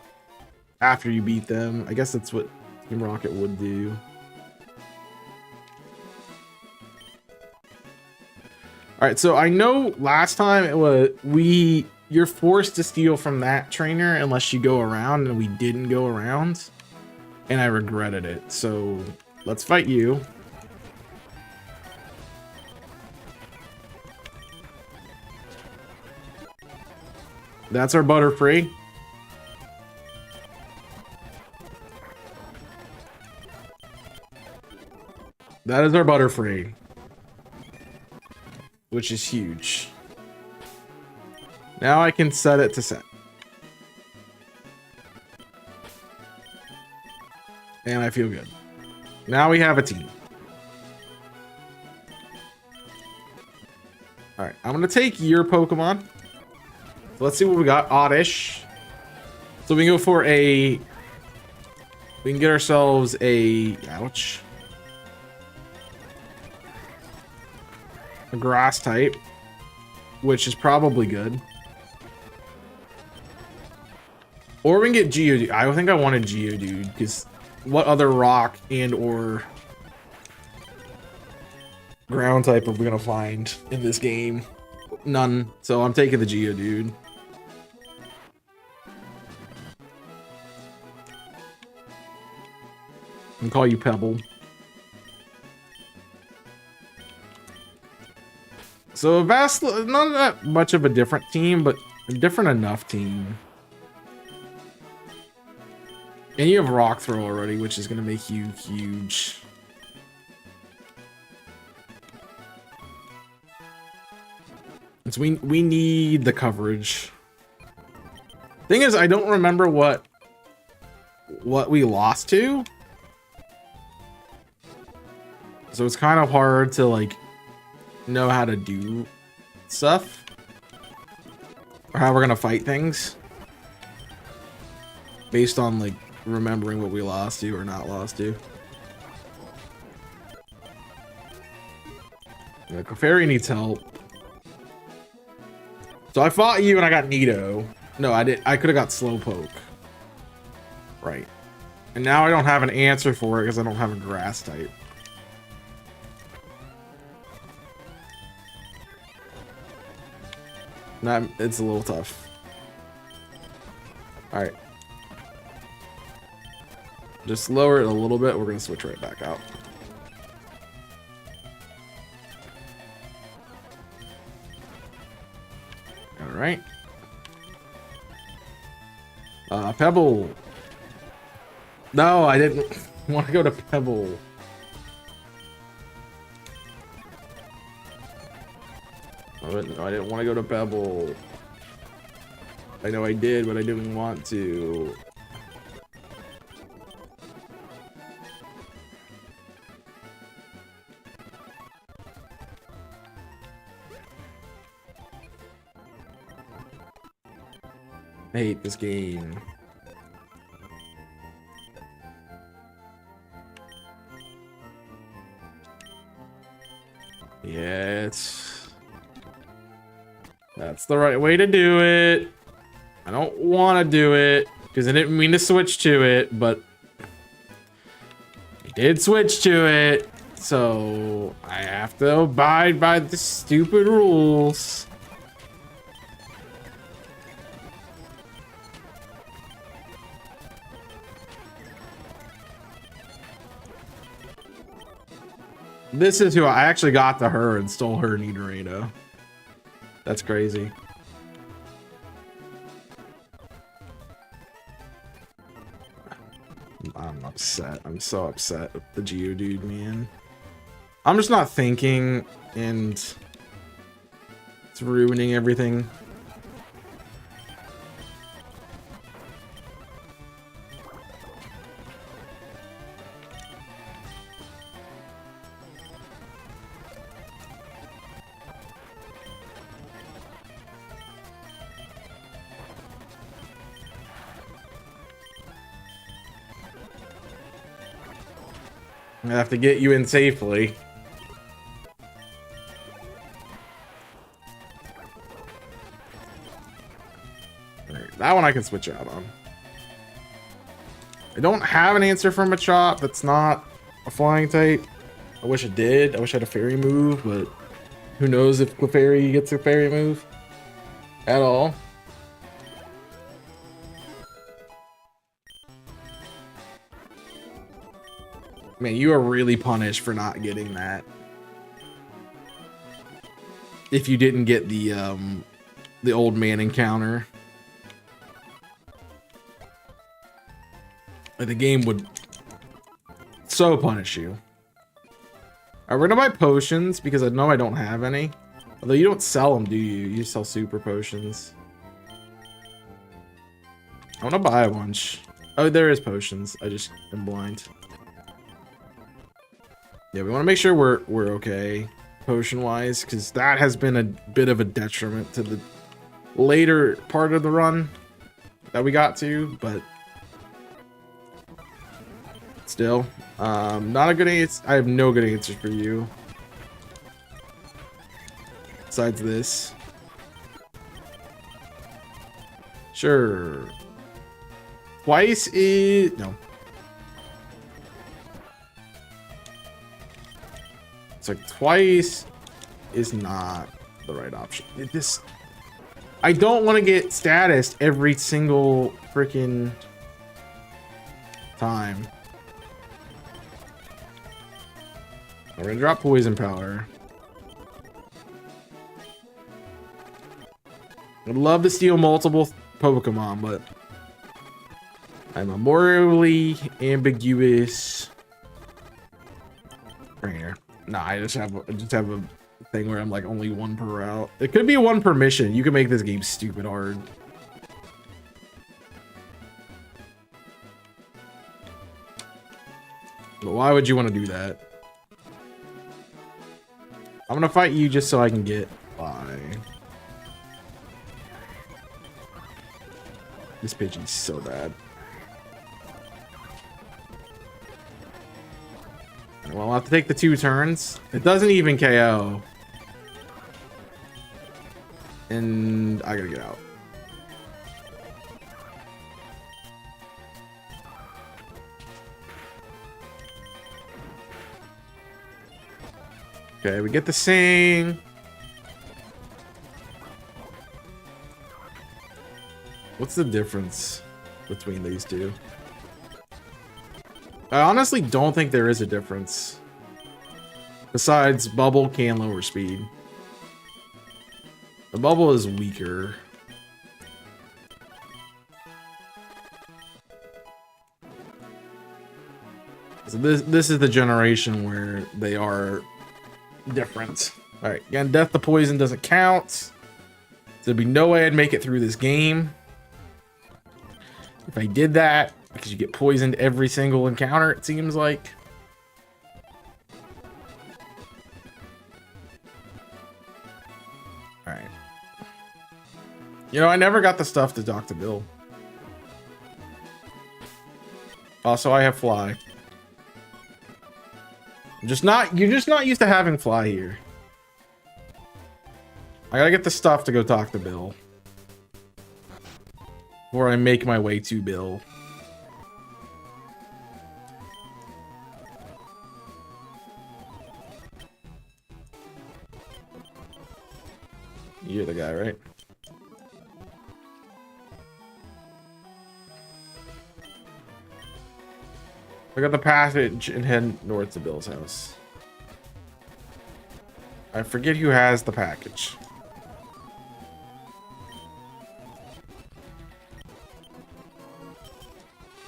[SPEAKER 1] after you beat them. I guess that's what Team Rocket would do. All right, so I know last time it was you're forced to steal from that trainer unless you go around, and we didn't go around, and I regretted it. So let's fight you. That's our Butterfree. That is our Butterfree, which is huge. Now I can set it to set. And I feel good. Now we have a team. All right, I'm gonna take your Pokemon. So let's see what we got. Oddish. So we can go for a... We can get ourselves a... Ouch. A grass type, which is probably good. Or we can get Geodude. I think I wanted Geodude, because what other rock and or ground type are we gonna find in this game? None. So I'm taking the Geodude. And call you Pebble. So not that much of a different team, but a different enough team. And you have Rock Throw already, which is going to make you huge. So we need the coverage. Thing is, I don't remember what we lost to. So it's kind of hard to like know how to do stuff or how we're gonna fight things based on like remembering what we lost to or not lost to. Yeah, Clefairy needs help. So I fought you and I got Nido. No, I didn't. I could have got Slowpoke. Right. And now I don't have an answer for it because I don't have a grass type. It's a little tough. All right. Just lower it a little bit. We're going to switch right back out. All right. Pebble. No, I didn't want to go to Pebble. I didn't want to go to Pebble. I know I did, but I didn't want to. I hate this game. Yeah, that's the right way to do it. I don't want to do it because I didn't mean to switch to it, but I did switch to it, so I have to abide by the stupid rules. This is who I actually got to her and stole her Nidorino. That's crazy. I'm upset. I'm so upset with the Geodude, man. I'm just not thinking, and it's ruining everything. I have to get you in safely. Right, that one I can switch out on. I don't have an answer for Machop that's not a flying type. I wish it did. I wish I had a fairy move, but who knows if Clefairy gets a fairy move at all. Man, you are really punished for not getting that. If you didn't get the old man encounter. Like, the game would so punish you. Alright, we're gonna buy potions because I know I don't have any. Although you don't sell them, do you? You sell super potions. I wanna buy a bunch. Oh, there is potions. I just am blind. Yeah, we wanna make sure we're okay potion wise, because that has been a bit of a detriment to the later part of the run that we got to, but still, not a good answer. I have no good answer for you besides this. Sure. Twice is no. It's like twice is not the right option. I don't want to get status every single freaking time. We're gonna drop poison power. I'd love to steal multiple Pokémon, but I'm a morally ambiguous trainer. Nah, I just have a thing where I'm like only one per route. It could be one per mission. You can make this game stupid hard. But why would you want to do that? I'm gonna fight you just so I can get by. This Pidgey's so bad. Well, I'll have to take the 2 turns. It doesn't even KO. And I gotta get out. Okay, we get the sing. What's the difference between these two? I honestly don't think there is a difference. Besides, Bubble can lower speed. The Bubble is weaker. So this is the generation where they are different. Alright, again, Death to Poison doesn't count. There'd be no way I'd make it through this game if I did that, because you get poisoned every single encounter, it seems like. Alright. You know, I never got the stuff to talk to Bill. Also, I have Fly. You're just not used to having Fly here. I gotta get the stuff to go talk to Bill before I make my way to Bill. You're the guy, right? Look at the passage and head north to Bill's house. I forget who has the package.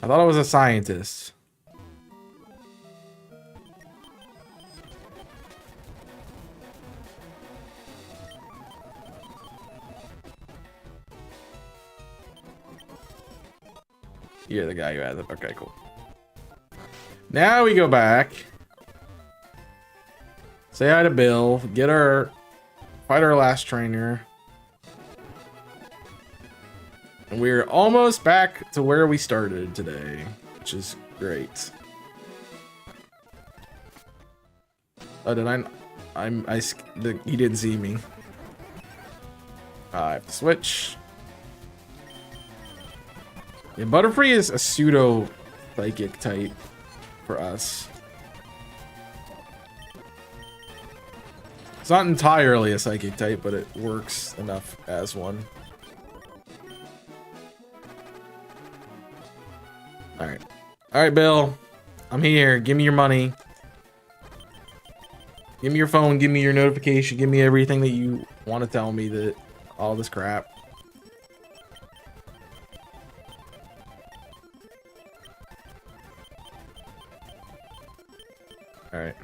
[SPEAKER 1] I thought it was a scientist. You're the guy who has it. Okay, cool. Now we go back. Say hi to Bill. Fight our last trainer. And we're almost back to where we started today, which is great. Oh, did he didn't see me. I have to switch. Yeah, Butterfree is a pseudo psychic type for us. It's not entirely a psychic type, but it works enough as one. Alright. Alright, Bill. I'm here. Give me your money. Give me your phone. Give me your notification. Give me everything that you want to tell me that all this crap. Alright.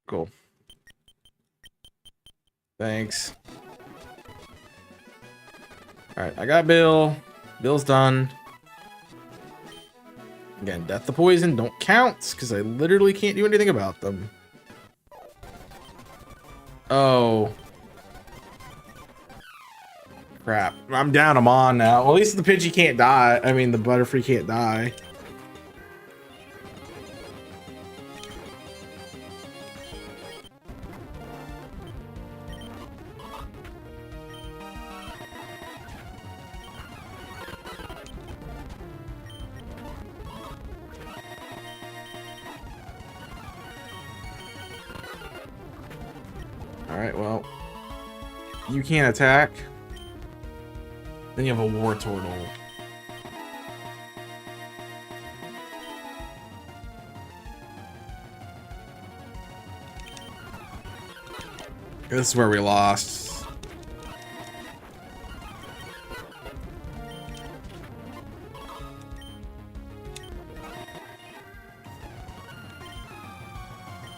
[SPEAKER 1] Cool. Thanks. Alright, I got Bill. Bill's done. Again, death to poison don't count because I literally can't do anything about them. Oh. Crap. I'm down him on now. Well, at least the Pidgey can't die. I mean, the Butterfree can't die. Alright, well. You can't attack. Then you have a War Turtle. This is where we lost.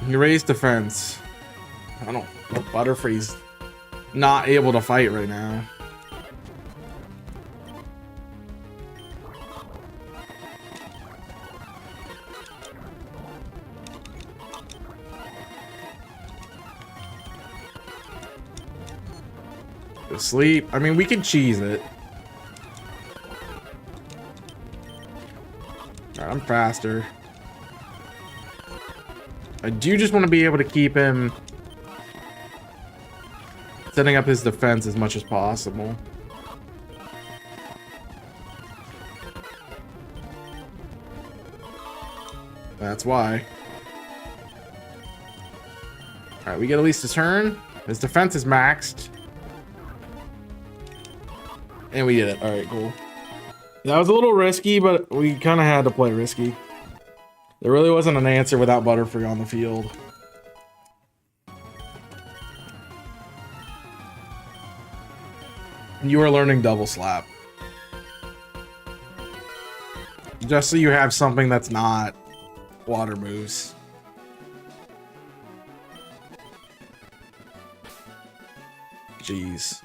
[SPEAKER 1] You raise defense. I don't know. Butterfree's not able to fight right now. Sleep. I mean, we can cheese it. Alright, I'm faster. I do just want to be able to keep him setting up his defense as much as possible. That's why. Alright, we get at least a turn. His defense is maxed. And we did it. Alright, cool. That was a little risky, but we kind of had to play risky. There really wasn't an answer without Butterfree on the field. You are learning Double Slap. Just so you have something that's not water moves. Jeez.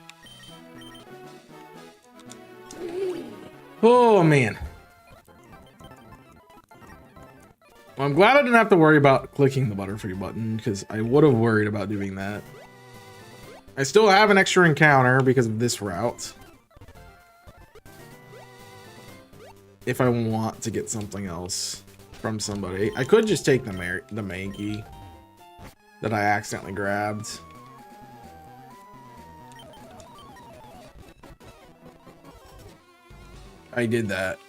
[SPEAKER 1] Oh, man. Well, I'm glad I didn't have to worry about clicking the Butterfree button, because I would have worried about doing that. I still have an extra encounter because of this route. If I want to get something else from somebody. I could just take the Mankey that I accidentally grabbed. I did that.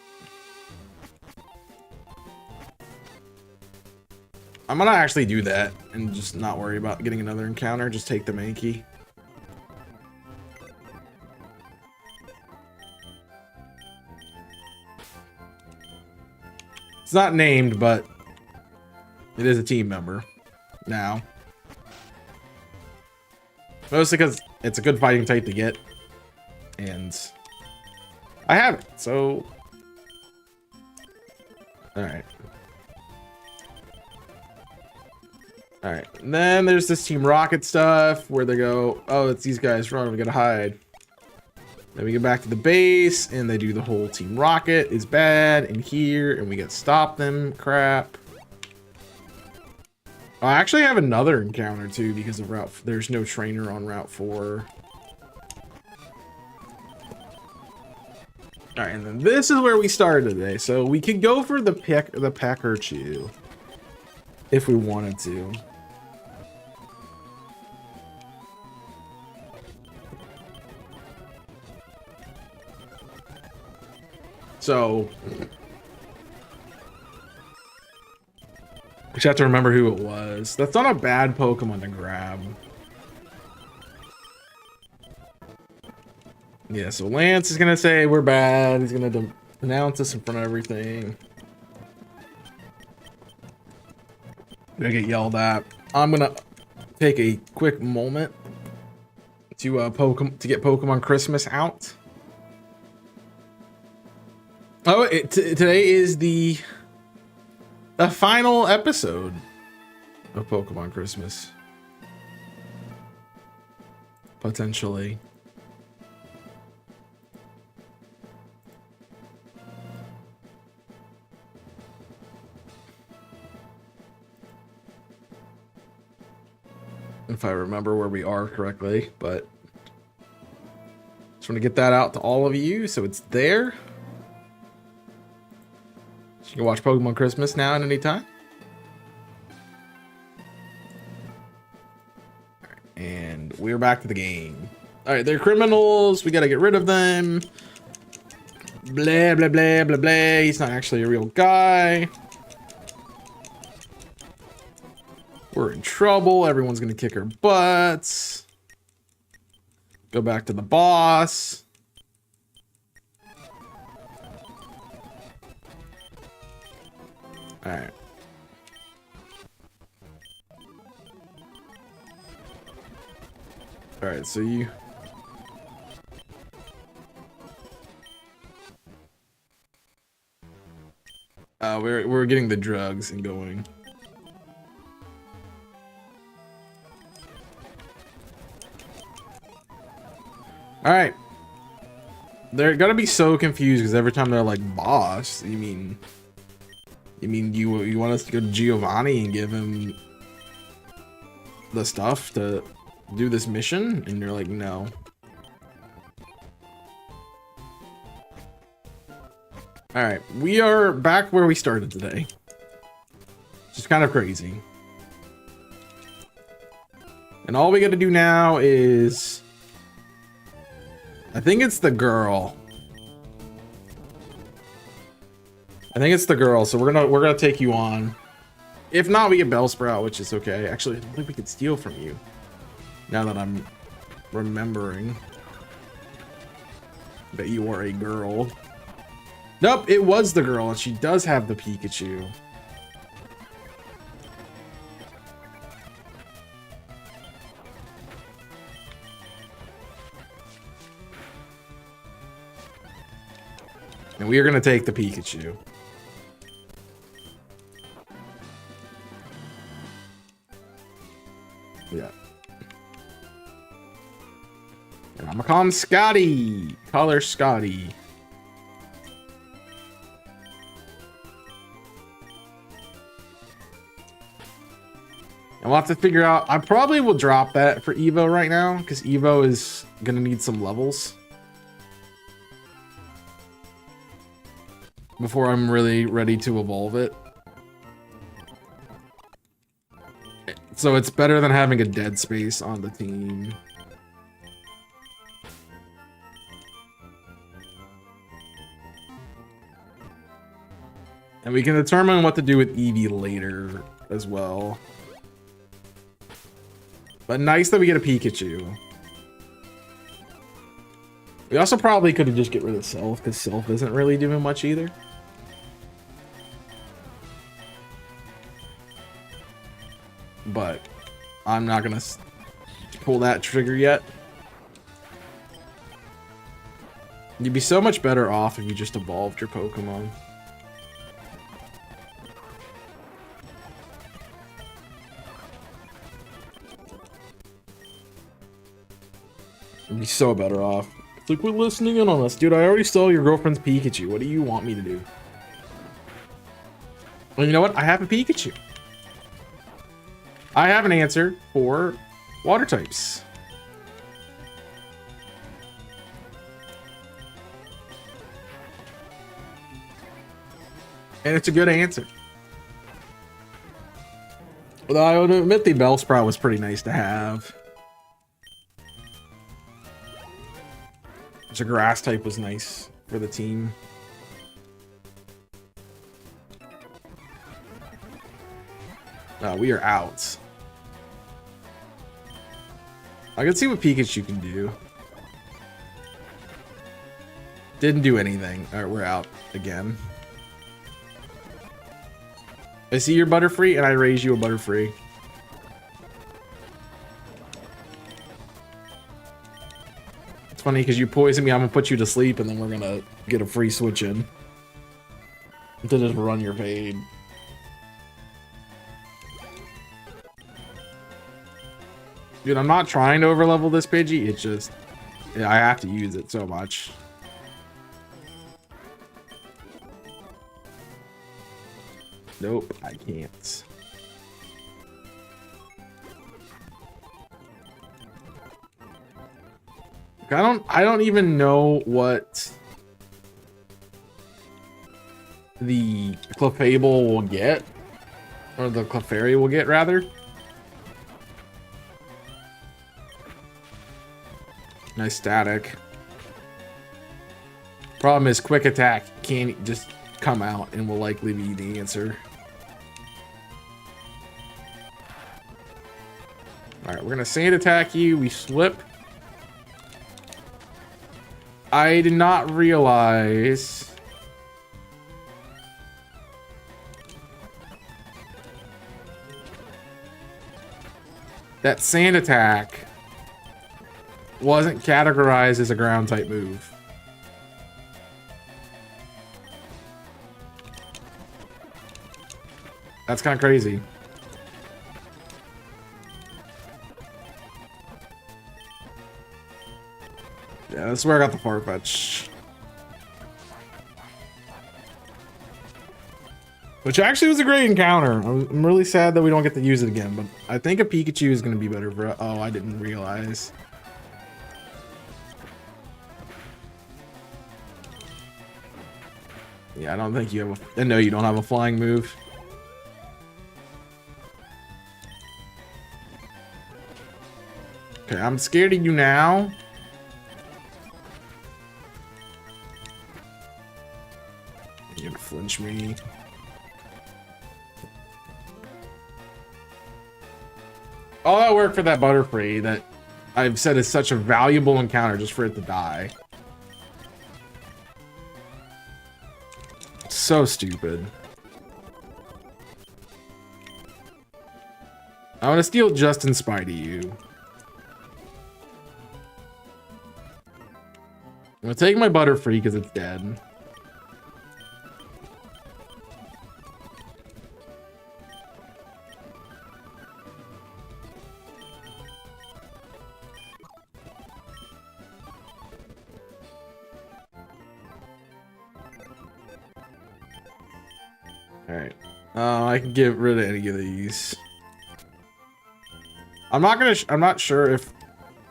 [SPEAKER 1] I'm gonna actually do that and just not worry about getting another encounter. Just take the Mankey. It's not named, but it is a team member now. Mostly because it's a good fighting type to get. And I have it, so... Alright. Alright, and then there's this Team Rocket stuff where they go, oh, it's these guys, run, we gotta hide. Then we get back to the base, and they do the whole Team Rocket is bad, and here, and we get stop them, crap. I actually have another encounter, too, because of there's no trainer on Route 4. Alright, and then this is where we started today. So we could go for the Pikachu if we wanted to. So we have to remember who it was. That's not a bad Pokemon to grab. Yeah, so Lance is gonna say we're bad. He's gonna announce us in front of everything. Gonna get yelled at. I'm gonna take a quick moment to get Pokemon Christmas out. Oh, today is the final episode of Pokemon Christmas. Potentially. If I remember where we are correctly, but just want to get that out to all of you so it's there. So you can watch Pokemon Christmas now at any time. And we're back to the game. Alright, they're criminals. We gotta get rid of them. Blah, blah, blah, blah, blah. He's not actually a real guy. We're in trouble. Everyone's gonna kick our butts. Go back to the boss. Alright. Alright, so you... we're getting the drugs and going. Alright. They're gonna be so confused because every time they're like, boss, you mean you want us to go to Giovanni and give him the stuff to do this mission? And you're like, no. Alright, we are back where we started today. Which is kind of crazy. And all we gotta do now is... I think it's the girl. I think it's the girl, so we're gonna take you on. If not, we get Bellsprout, which is okay. Actually, I don't think we could steal from you. Now that I'm remembering that you are a girl. Nope, it was the girl, and she does have the Pikachu. And we are gonna take the Pikachu. Yeah. And I'm gonna call him Scotty. Call her Scotty. And we'll have to figure out. I probably will drop that for Evo right now because Evo is gonna need some levels before I'm really ready to evolve it. So it's better than having a dead space on the team. And we can determine what to do with Eevee later as well. But nice that we get a Pikachu. We also probably could have just get rid of Self, because Self isn't really doing much either. But I'm not gonna pull that trigger yet. You'd be so much better off if you just evolved your Pokemon. You'd be so better off. It's like, we're listening in on us. Dude, I already stole your girlfriend's Pikachu. What do you want me to do? Well, you know what? I have a Pikachu. I have an answer for water types. And it's a good answer. Although I would admit the Bellsprout was pretty nice to have. So grass type was nice for the team. We are out. I can see what Pikachu can do. Didn't do anything. All right, we're out again. I see your Butterfree, and I raise you a Butterfree. It's funny because you poison me, I'm gonna put you to sleep, and then we're gonna get a free switch in. To just run your fade. Dude, I'm not trying to overlevel this Pidgey, it's just... yeah, I have to use it so much. Nope, I can't. I don't even know what the Clefable will get, or the Clefairy will get rather. Nice static. Problem is, quick attack can't just come out and will likely be the answer. Alright, we're gonna sand attack you. We slip. I did not realize that sand attack wasn't categorized as a ground type move. That's kind of crazy. Yeah, that's where I got the Farfetch. Which actually was a great encounter. I'm really sad that we don't get to use it again, but I think a Pikachu is going to be better for... oh, I didn't realize. Yeah, I don't think you have a... no, you don't have a flying move. Okay, I'm scared of you now. You're gonna flinch me. All that work for that Butterfree that I've said is such a valuable encounter just for it to die. So stupid. I want to steal just in spite of you. I'm gonna take my Butterfree because it's dead. Alright. I can get rid of any of these. I'm not sure if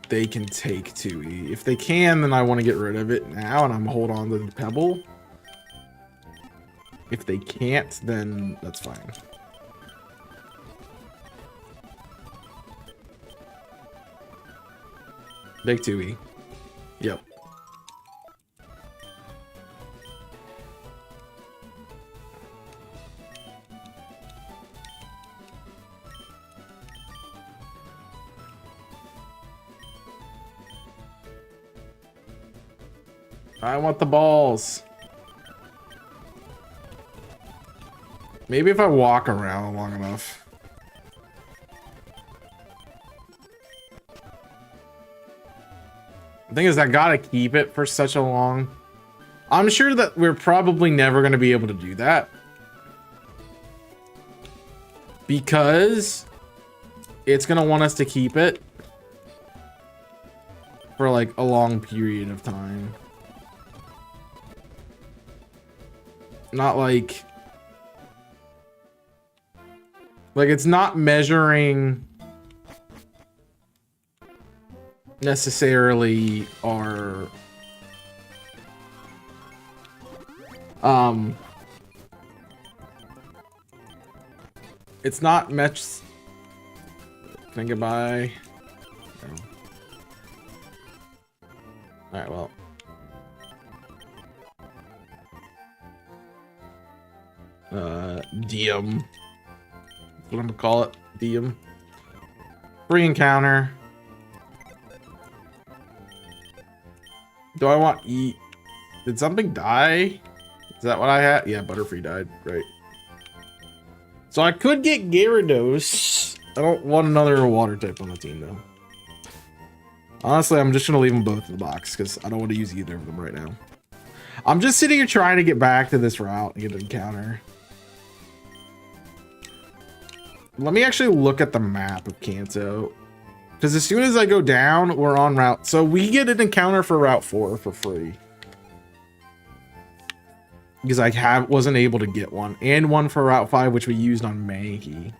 [SPEAKER 1] they can take 2E. If they can, then I want to get rid of it now and I'm hold on to the Pebble. If they can't, then that's fine. Big 2E. Yep. I want the balls. Maybe if I walk around long enough. The thing is, I gotta keep it for such a long... I'm sure that we're probably never gonna be able to do that. Because it's gonna want us to keep it for like a long period of time. Not like it's not measuring necessarily our it's not much. Think goodbye. No. All right, well. DM. That's what I'm gonna call it. DM. Free encounter. Do I want eat? Did something die? Is that what I had? Yeah, Butterfree died. Right. So I could get Gyarados. I don't want another water type on the team though. Honestly, I'm just gonna leave them both in the box because I don't want to use either of them right now. I'm just sitting here trying to get back to this route and get an encounter. Let me actually look at the map of Kanto. Because as soon as I go down, we're on route. So we get an encounter for Route 4 for free. Because I wasn't able to get one. And one for Route 5, which we used on Mankey.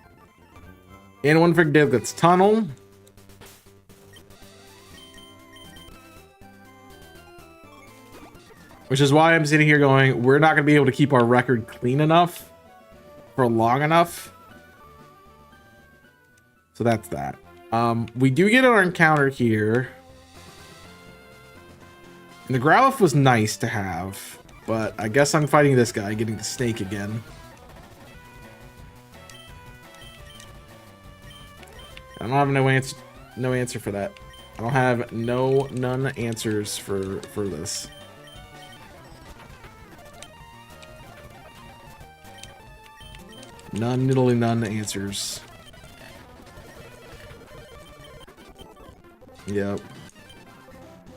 [SPEAKER 1] And one for Diglett's Tunnel. Which is why I'm sitting here going, we're not going to be able to keep our record clean enough for long enough. So that's that. We do get our encounter here. And the Growlithe was nice to have, but I guess I'm fighting this guy, getting the snake again. I don't have no answer for that. I don't have none answers for this. Literally none answers. Yep.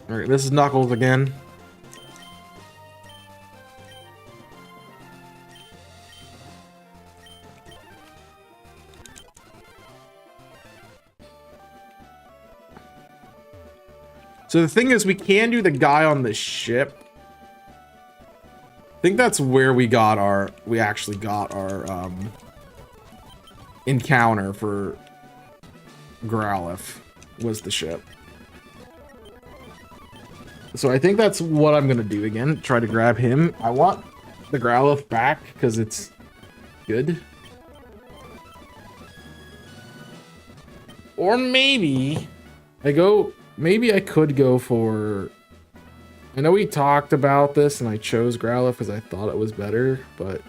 [SPEAKER 1] Alright, this is Knuckles again. So the thing is, we can do the guy on the ship. I think that's where we actually got our encounter for Growlithe, was the ship. So I think that's what I'm gonna do again. Try to grab him. I want the Growlithe back because it's good. Or maybe I could go for... I know we talked about this and I chose Growlithe because I thought it was better, but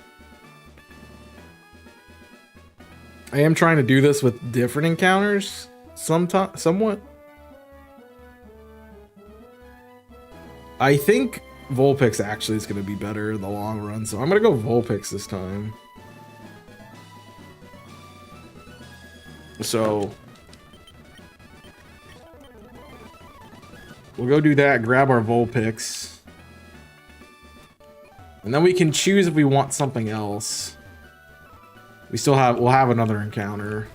[SPEAKER 1] I am trying to do this with different encounters somewhat. I think Vulpix actually is going to be better in the long run, so I'm going to go Vulpix this time. So we'll go do that, grab our Vulpix. And then we can choose if we want something else. We'll have another encounter.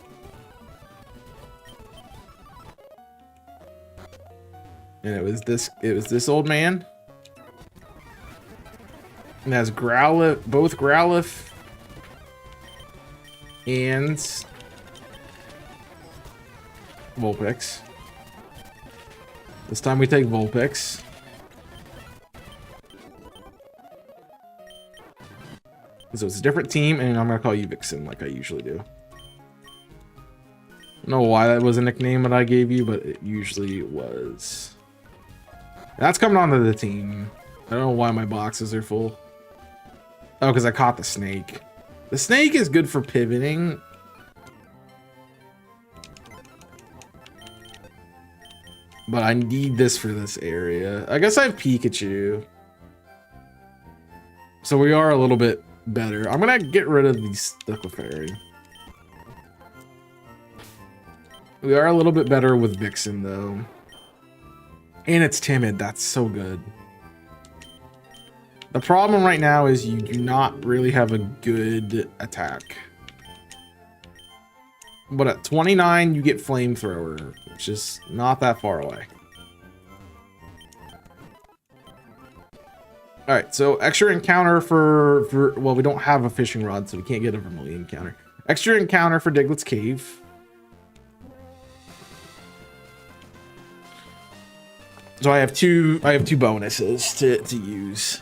[SPEAKER 1] And it was this old man. And it has Growlithe, both Growlithe and Vulpix. This time we take Vulpix. So it's a different team, and I'm gonna call you Vixen like I usually do. I don't know why that was a nickname that I gave you, but it usually was. That's coming onto the team. I don't know why my boxes are full. Oh, because I caught the snake. The snake is good for pivoting. But I need this for this area. I guess I have Pikachu. So we are a little bit better. I'm gonna get rid of the Stickle Fairy. We are a little bit better with Vixen though. And it's timid. That's so good. The problem right now is you do not really have a good attack. But at 29, you get Flamethrower, which is not that far away. Alright, so extra encounter for... Well, we don't have a fishing rod, so we can't get a Vermilion encounter. Extra encounter for Diglett's Cave. So I have two bonuses to use.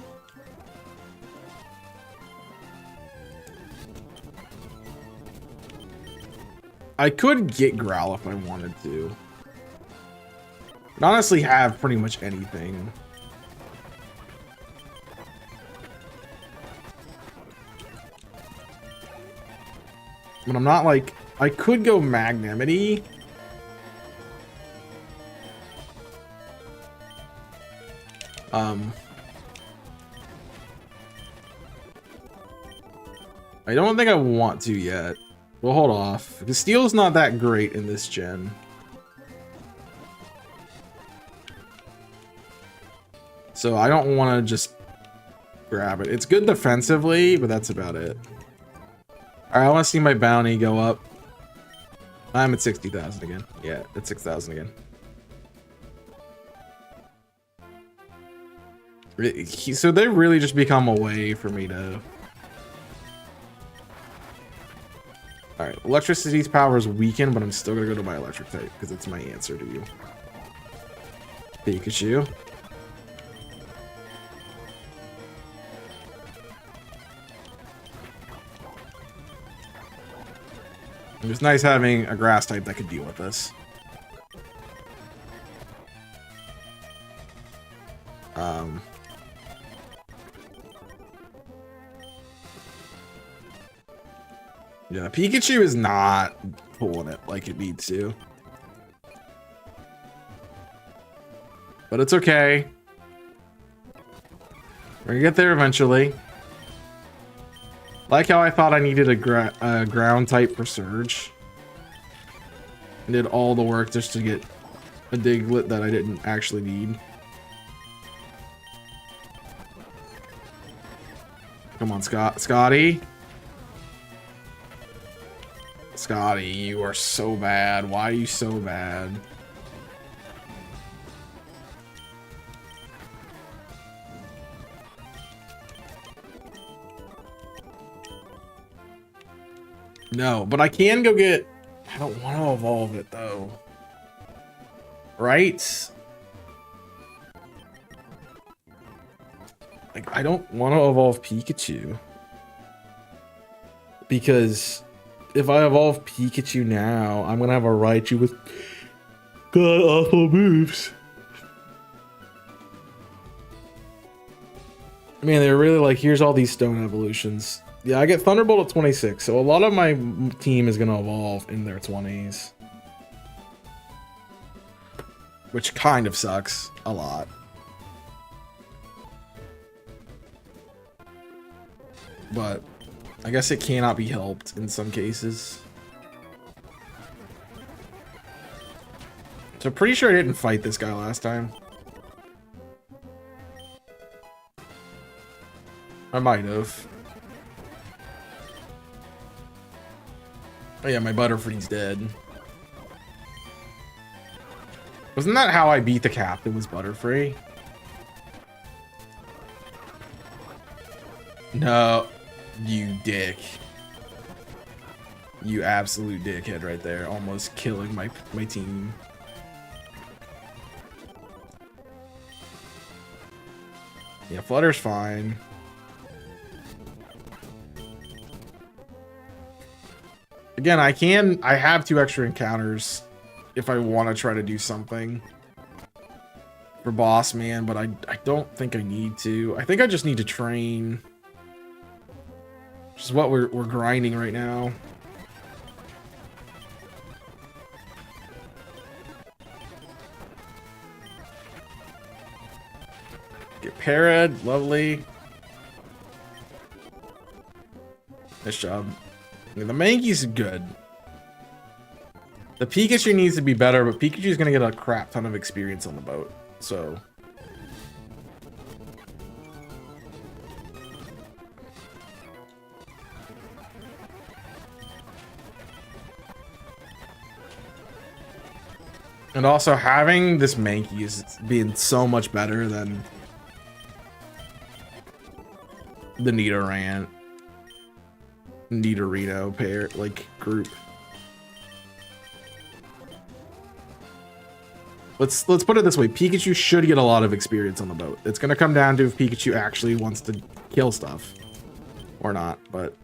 [SPEAKER 1] I could get Growl if I wanted to. I'd honestly have pretty much anything. But I'm not like, I could go Magnanimity. I don't think I want to yet. We'll hold off, because Steel's not that great in this gen. So I don't want to just grab it. It's good defensively, but that's about it. Alright, I want to see my bounty go up. I'm at 60,000 again. Yeah, at 6,000 again. So they really just become a way for me to... Alright, electricity's power is weakened, but I'm still gonna go to my electric type, because it's my answer to you. Pikachu. It was nice having a grass type that could deal with this. Yeah, Pikachu is not pulling it like it needs to. But it's okay. We're gonna get there eventually. Like how I thought I needed a ground type for Surge. I did all the work just to get a Diglett that I didn't actually need. Come on, Scotty. Scotty, you are so bad. Why are you so bad? No, but I can go get... I don't want to evolve it, though. Right? Like, I don't want to evolve Pikachu. Because if I evolve Pikachu now, I'm going to have a Raichu with god-awful moves. Man, they're really like, here's all these stone evolutions. Yeah, I get Thunderbolt at 26, so a lot of my team is going to evolve in their 20s. Which kind of sucks a lot. But I guess it cannot be helped in some cases. So pretty sure I didn't fight this guy last time. I might have. Oh yeah, my Butterfree's dead. Wasn't that how I beat the captain, was Butterfree? No, you dick. You absolute dickhead right there, almost killing my team. Yeah, Flutter's fine. Again, I have 2 extra encounters if I want to try to do something for Boss Man, but I don't think I need to. I think I just need to train. Which is what we're grinding right now. Get FireRed, lovely. Nice job. I mean, the Mankey's good. The Pikachu needs to be better, but Pikachu's gonna get a crap ton of experience on the boat, so. And also having this Mankey is being so much better than the Nidorino pair, like, group. Let's put it this way. Pikachu should get a lot of experience on the boat. It's gonna come down to if Pikachu actually wants to kill stuff or not, but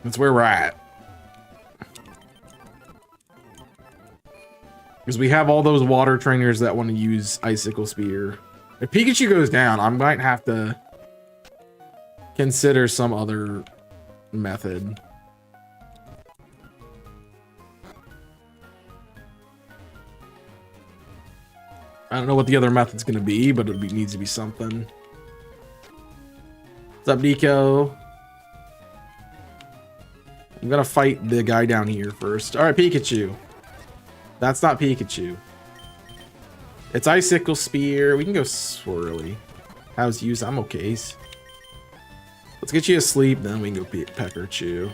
[SPEAKER 1] that's where we're at. Because we have all those water trainers that want to use Icicle Spear. If Pikachu goes down, I might have to consider some other method. I don't know what the other method's gonna be, but needs to be something. What's up, Nico? I'm gonna fight the guy down here first. All right, Pikachu. That's not Pikachu. It's Icicle Spear. We can go Swirly. How's use? I'm okay. Let's get you asleep, then we can go Pecker Chew.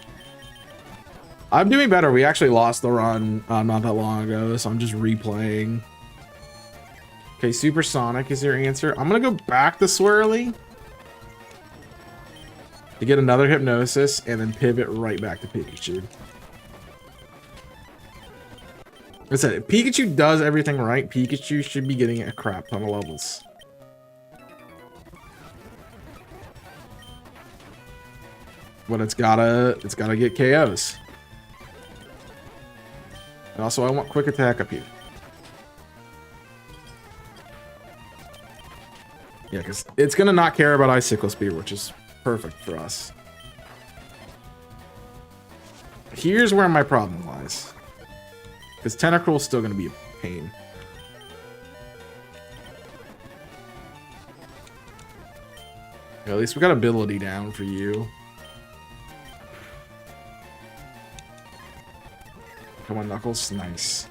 [SPEAKER 1] I'm doing better. We actually lost the run not that long ago, so I'm just replaying. Okay, Supersonic is your answer. I'm gonna go back to Swirly to get another Hypnosis and then pivot right back to Pikachu. Like I said, if Pikachu does everything right, Pikachu should be getting a crap ton of levels. But it's gotta get KOs. And also I want quick attack up here. Yeah, because it's gonna not care about Icicle Spear, which is perfect for us. Here's where my problem lies. Because Tentacruel is still gonna be a pain. Yeah, at least we got ability down for you. Come on, Knuckles. Nice.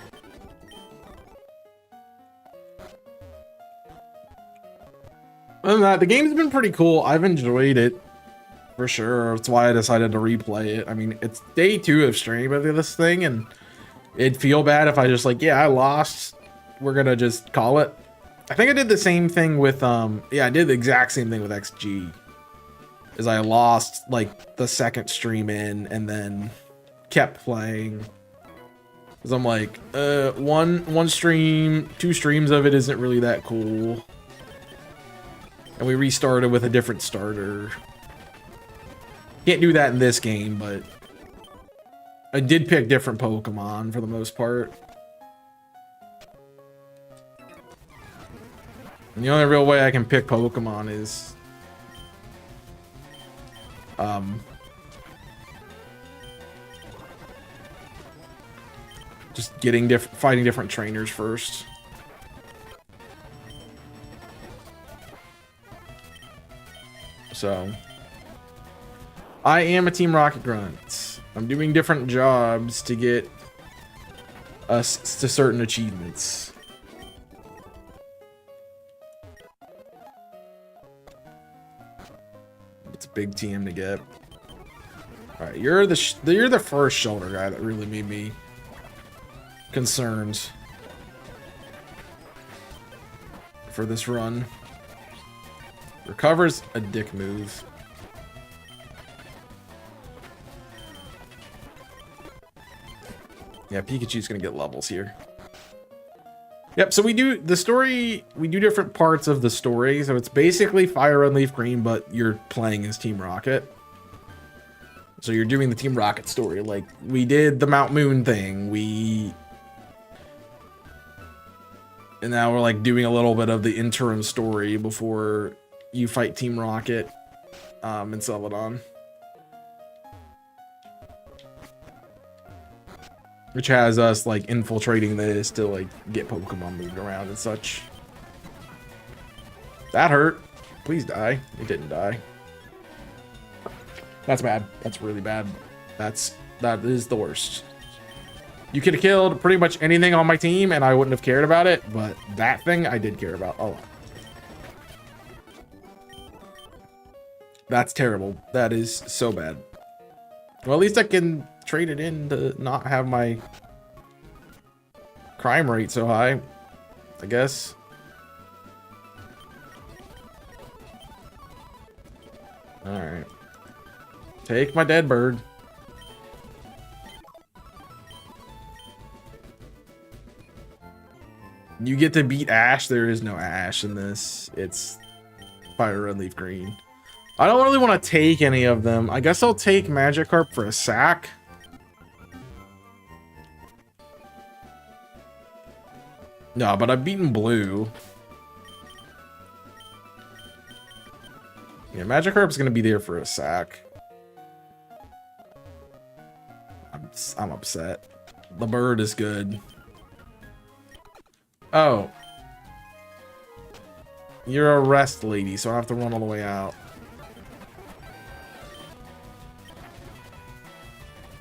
[SPEAKER 1] Other than that, the game's been pretty cool. I've enjoyed it for sure. That's why I decided to replay it. I mean, it's day 2 of stream of this thing, and it'd feel bad if I just like, yeah, I lost. We're gonna just call it. I think I did the same thing with yeah, I did the exact same thing with XG. Is I lost like the second stream in and then kept playing. Cause I'm like, one stream, 2 streams of it isn't really that cool. And we restarted with a different starter. Can't do that in this game, but I did pick different Pokemon for the most part. And the only real way I can pick Pokemon is just fighting different trainers first. So I am a Team Rocket grunt. I'm doing different jobs to get us to certain achievements. It's a big team to get. All right, you're the first shoulder guy that really made me concerned for this run. Recover's a dick move. Yeah, Pikachu's gonna get levels here. Yep, so we do different parts of the story. So it's basically Fire Red, Leaf Green, but you're playing as Team Rocket. So you're doing the Team Rocket story. Like, we did the Mount Moon thing. And now we're like doing a little bit of the interim story before you fight Team Rocket in Celadon. Which has us like infiltrating this to like get Pokemon moved around and such. That hurt. Please die. It didn't die. That's bad. That's really bad. That is the worst. You could have killed pretty much anything on my team and I wouldn't have cared about it, but that thing I did care about a lot. That's terrible. That is so bad. Well, at least I can trade it in to not have my crime rate so high, I guess. All right. Take my dead bird. You get to beat Ash. There is no Ash in this. It's Fire Red, Leaf Green. I don't really want to take any of them. I guess I'll take Magikarp for a sack. No, but I've beaten Blue. Yeah, Magikarp's gonna be there for a sack. I'm upset. The bird is good. Oh. You're a rest lady, so I have to run all the way out.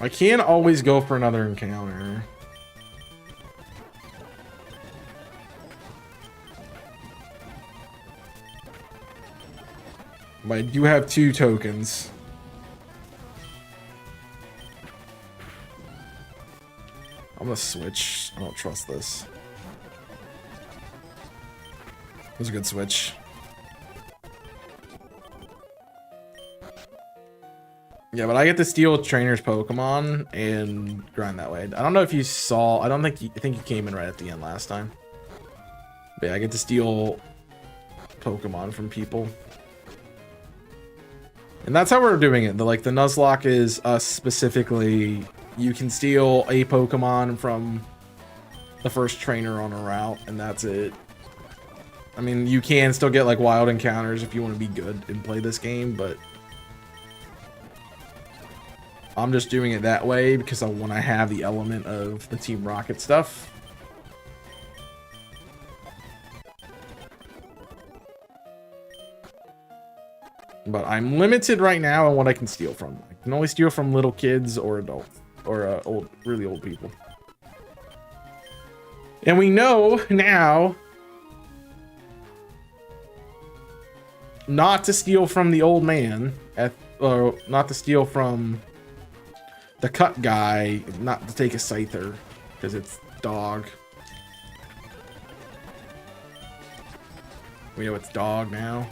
[SPEAKER 1] I can't always go for another encounter. But I do have 2 tokens. I'm gonna switch. I don't trust this. It was a good switch. Yeah, but I get to steal trainer's Pokemon and grind that way. I don't know if you saw. I think you came in right at the end last time. But yeah, I get to steal Pokemon from people. And that's how we're doing it. The Nuzlocke is us specifically. You can steal a Pokemon from the first trainer on a route, and that's it. I mean, you can still get like wild encounters if you want to be good and play this game, but I'm just doing it that way because I want to have the element of the Team Rocket stuff. But I'm limited right now on what I can steal from. I can only steal from little kids or adults or really old people. And we know now not to steal from the old man, or not to steal from the cut guy, not to take a Scyther, because it's dog. We know it's dog now.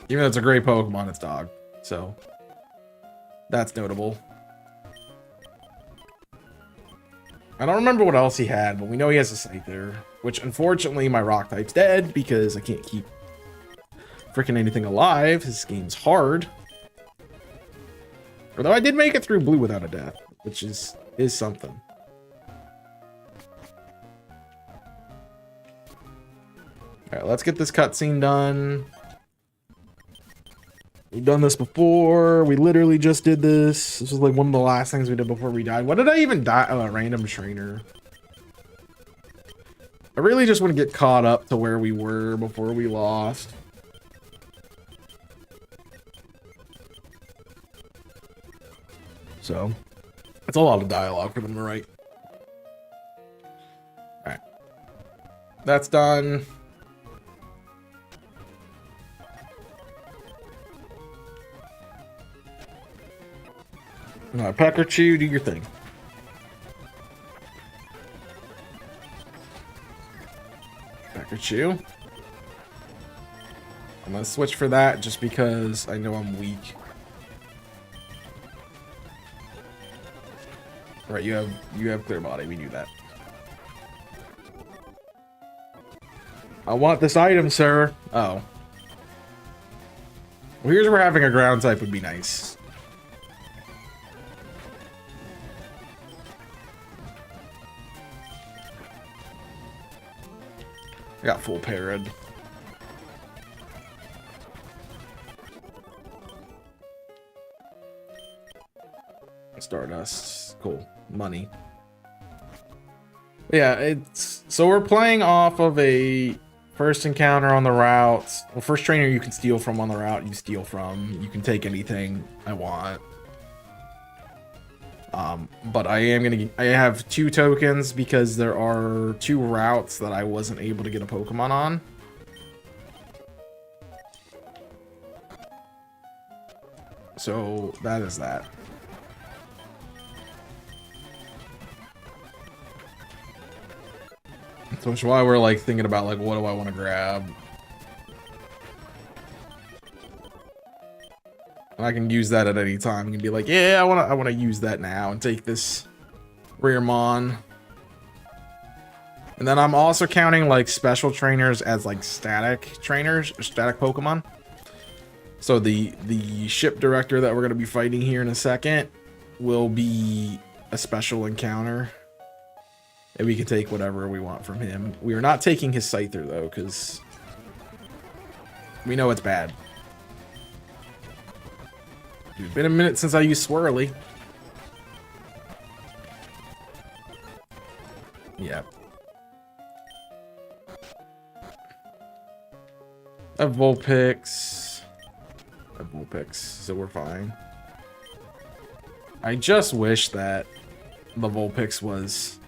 [SPEAKER 1] Even though it's a great Pokemon, it's dog. So, that's notable. I don't remember what else he had, but we know he has a Scyther. Which, unfortunately, my rock type's dead because I can't keep freaking anything alive. This game's hard. Although I did make it through blue without a death, which is something. Alright, let's get this cutscene done. We've done this before. We literally just did this. This was like one of the last things we did before we died. What did I even die? Oh, a random trainer. I really just want to get caught up to where we were before we lost. So, it's a lot of dialogue for them to write. Alright. That's done. Pikachu, do your thing. Pikachu. I'm gonna switch for that just because I know I'm weak. Right, you have clear body. We knew that. I want this item, sir. Oh. Well, here's where having a ground type would be nice. I got full FireRed. Stardust. Cool. Money. Yeah, it's so we're playing off of a first encounter on the route. Well, first trainer you can steal from on the route, you steal from. You can take anything I want. But I have 2 tokens because there are 2 routes that I wasn't able to get a Pokemon on. So that is that. So that's why we're like thinking about like what do I want to grab. And I can use that at any time. You can be like, yeah, I want to use that now and take this Rearmon. And then I'm also counting like special trainers as like static trainers or static Pokemon. So the ship director that we're going to be fighting here in a second will be a special encounter. And we can take whatever we want from him. We are not taking his Scyther though, because we know it's bad. It's been a minute since I used Swirly. Yeah. I have Vulpix. So we're fine. I just wish that the Vulpix was...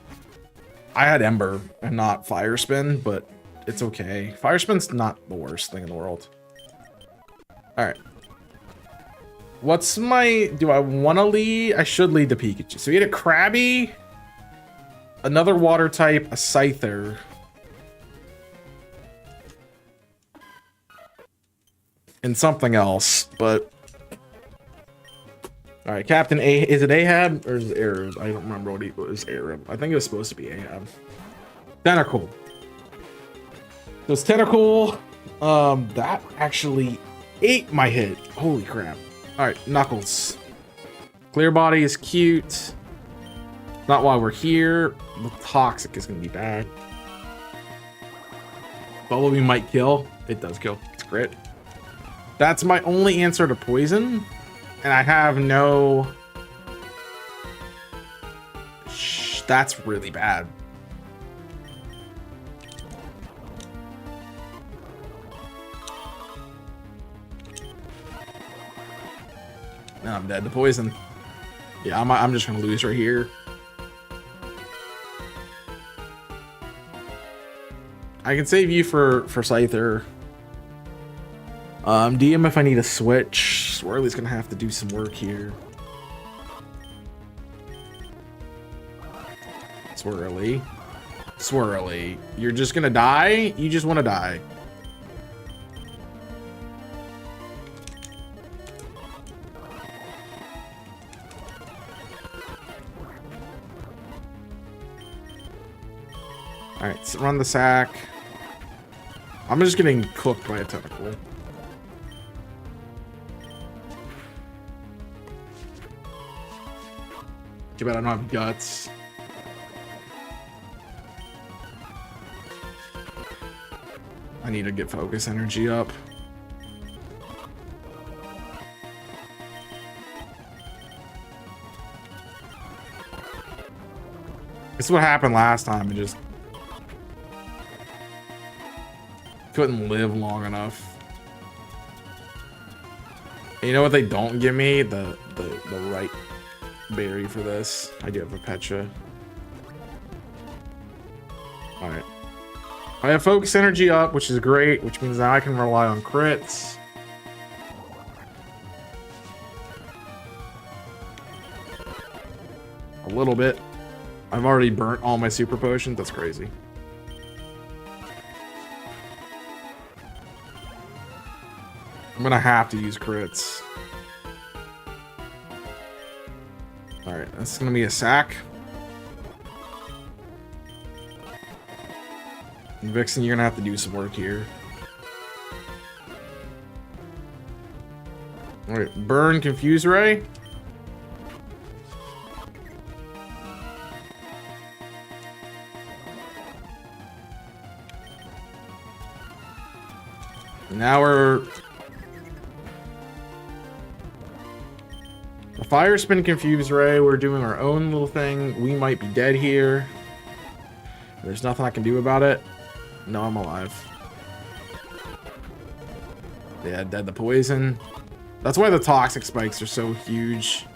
[SPEAKER 1] I had Ember and not Fire Spin, but it's okay. Fire Spin's not the worst thing in the world. Alright. What's my... Do I want to lead? I should lead the Pikachu. So we had a Krabby, another Water type, a Scyther, and something else, but... Alright, Captain A... Is it Ahab or is it Arab? I don't remember what it was. Arab. I think it was supposed to be Ahab. Tentacle. So it's Tentacle. That actually ate my hit. Holy crap. Alright, Knuckles. Clear Body is cute. Not why we're here. The Toxic is going to be bad. Bubble Beam might kill. It does kill. It's crit. That's my only answer to Poison. And I have no... That's really bad. No, I'm dead to Poison. Yeah, I'm just gonna lose right here. I can save you for Scyther. DM if I need a switch. Swirly's gonna have to do some work here. Swirly. You're just gonna die? You just wanna die. Alright, so run the sack. I'm just getting cooked by a tentacle. Too bad I don't have guts. I need to get focus energy up. This is what happened last time. I just couldn't live long enough. And you know what they don't give me? The right berry for this. I do have a Petra. Alright. I have focus energy up, which is great, which means now I can rely on crits. A little bit. I've already burnt all my super potions. That's crazy. I'm gonna have to use crits. Alright, that's gonna be a sack. And Vixen, you're gonna have to do some work here. Alright, burn Confuse Ray. Now we're... A Fire Spin Confuse Ray. We're doing our own little thing. We might be dead here. There's nothing I can do about it. No, I'm alive. Yeah, dead to Poison. That's why the Toxic spikes are so huge.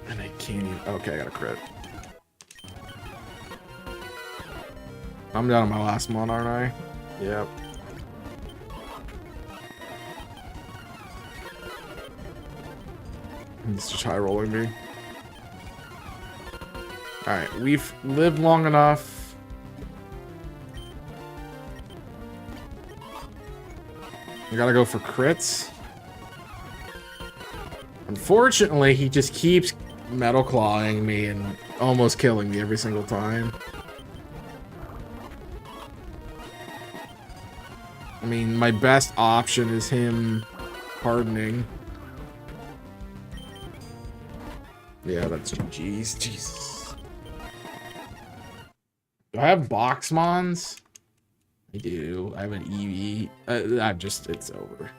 [SPEAKER 1] And I can't even... Okay, I got a crit. I'm down on my last one, aren't I? Yep. He's just high rolling me. Alright, we've lived long enough. I gotta go for crits. Unfortunately, he just keeps metal clawing me and almost killing me every single time. I mean, my best option is him hardening. Yeah, that's GG's. Jesus. Do I have Boxmons? I do. I have an Eevee. It's over.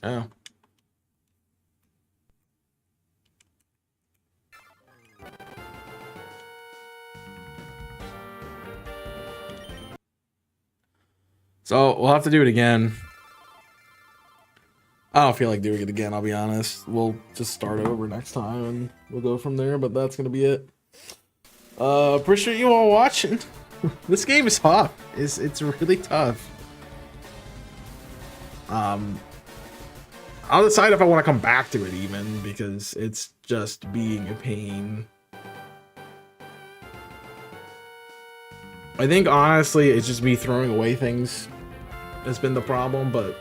[SPEAKER 1] Oh. So we'll have to do it again. I don't feel like doing it again, I'll be honest. We'll just start over next time and we'll go from there, but that's gonna be it. Appreciate you all watching. This game is tough. It's really tough. I'll decide if I want to come back to it even, because it's just being a pain. I think honestly it's just me throwing away things that's been the problem, but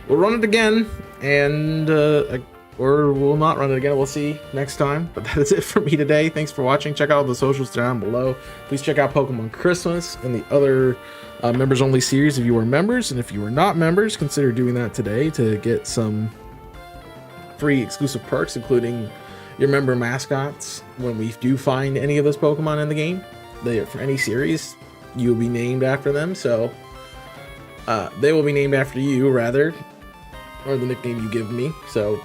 [SPEAKER 1] we'll run it again, and or we'll not run it again. We'll see next time. But that's it for me today. Thanks for watching. Check out the socials down below. Please check out Pokemon Christmas and the other members only series if you are members, and if you are not members, consider doing that today to get some free exclusive perks, including your member mascots. When we do find any of those Pokemon in the game, for any series, you'll be named after them. So they will be named after you, rather, or the nickname you give me. So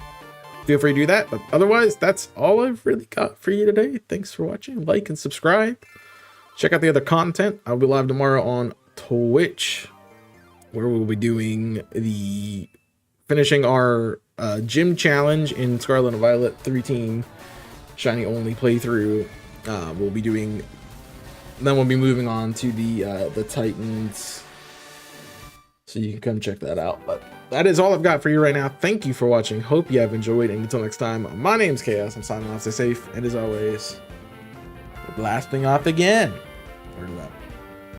[SPEAKER 1] feel free to do that. But otherwise, that's all I've really got for you today. Thanks for watching. Like and subscribe. Check out the other content. I'll be live tomorrow on Twitch, where we'll be doing finishing our gym challenge in Scarlet and Violet 3-team shiny only playthrough. We'll be doing, then we'll be moving on to the Titans, so you can come check that out. But that is all I've got for you right now. Thank you for watching. Hope you have enjoyed, and until next time, my name's Chaos. I'm signing off. Stay safe, and as always, we're blasting off again. Word up.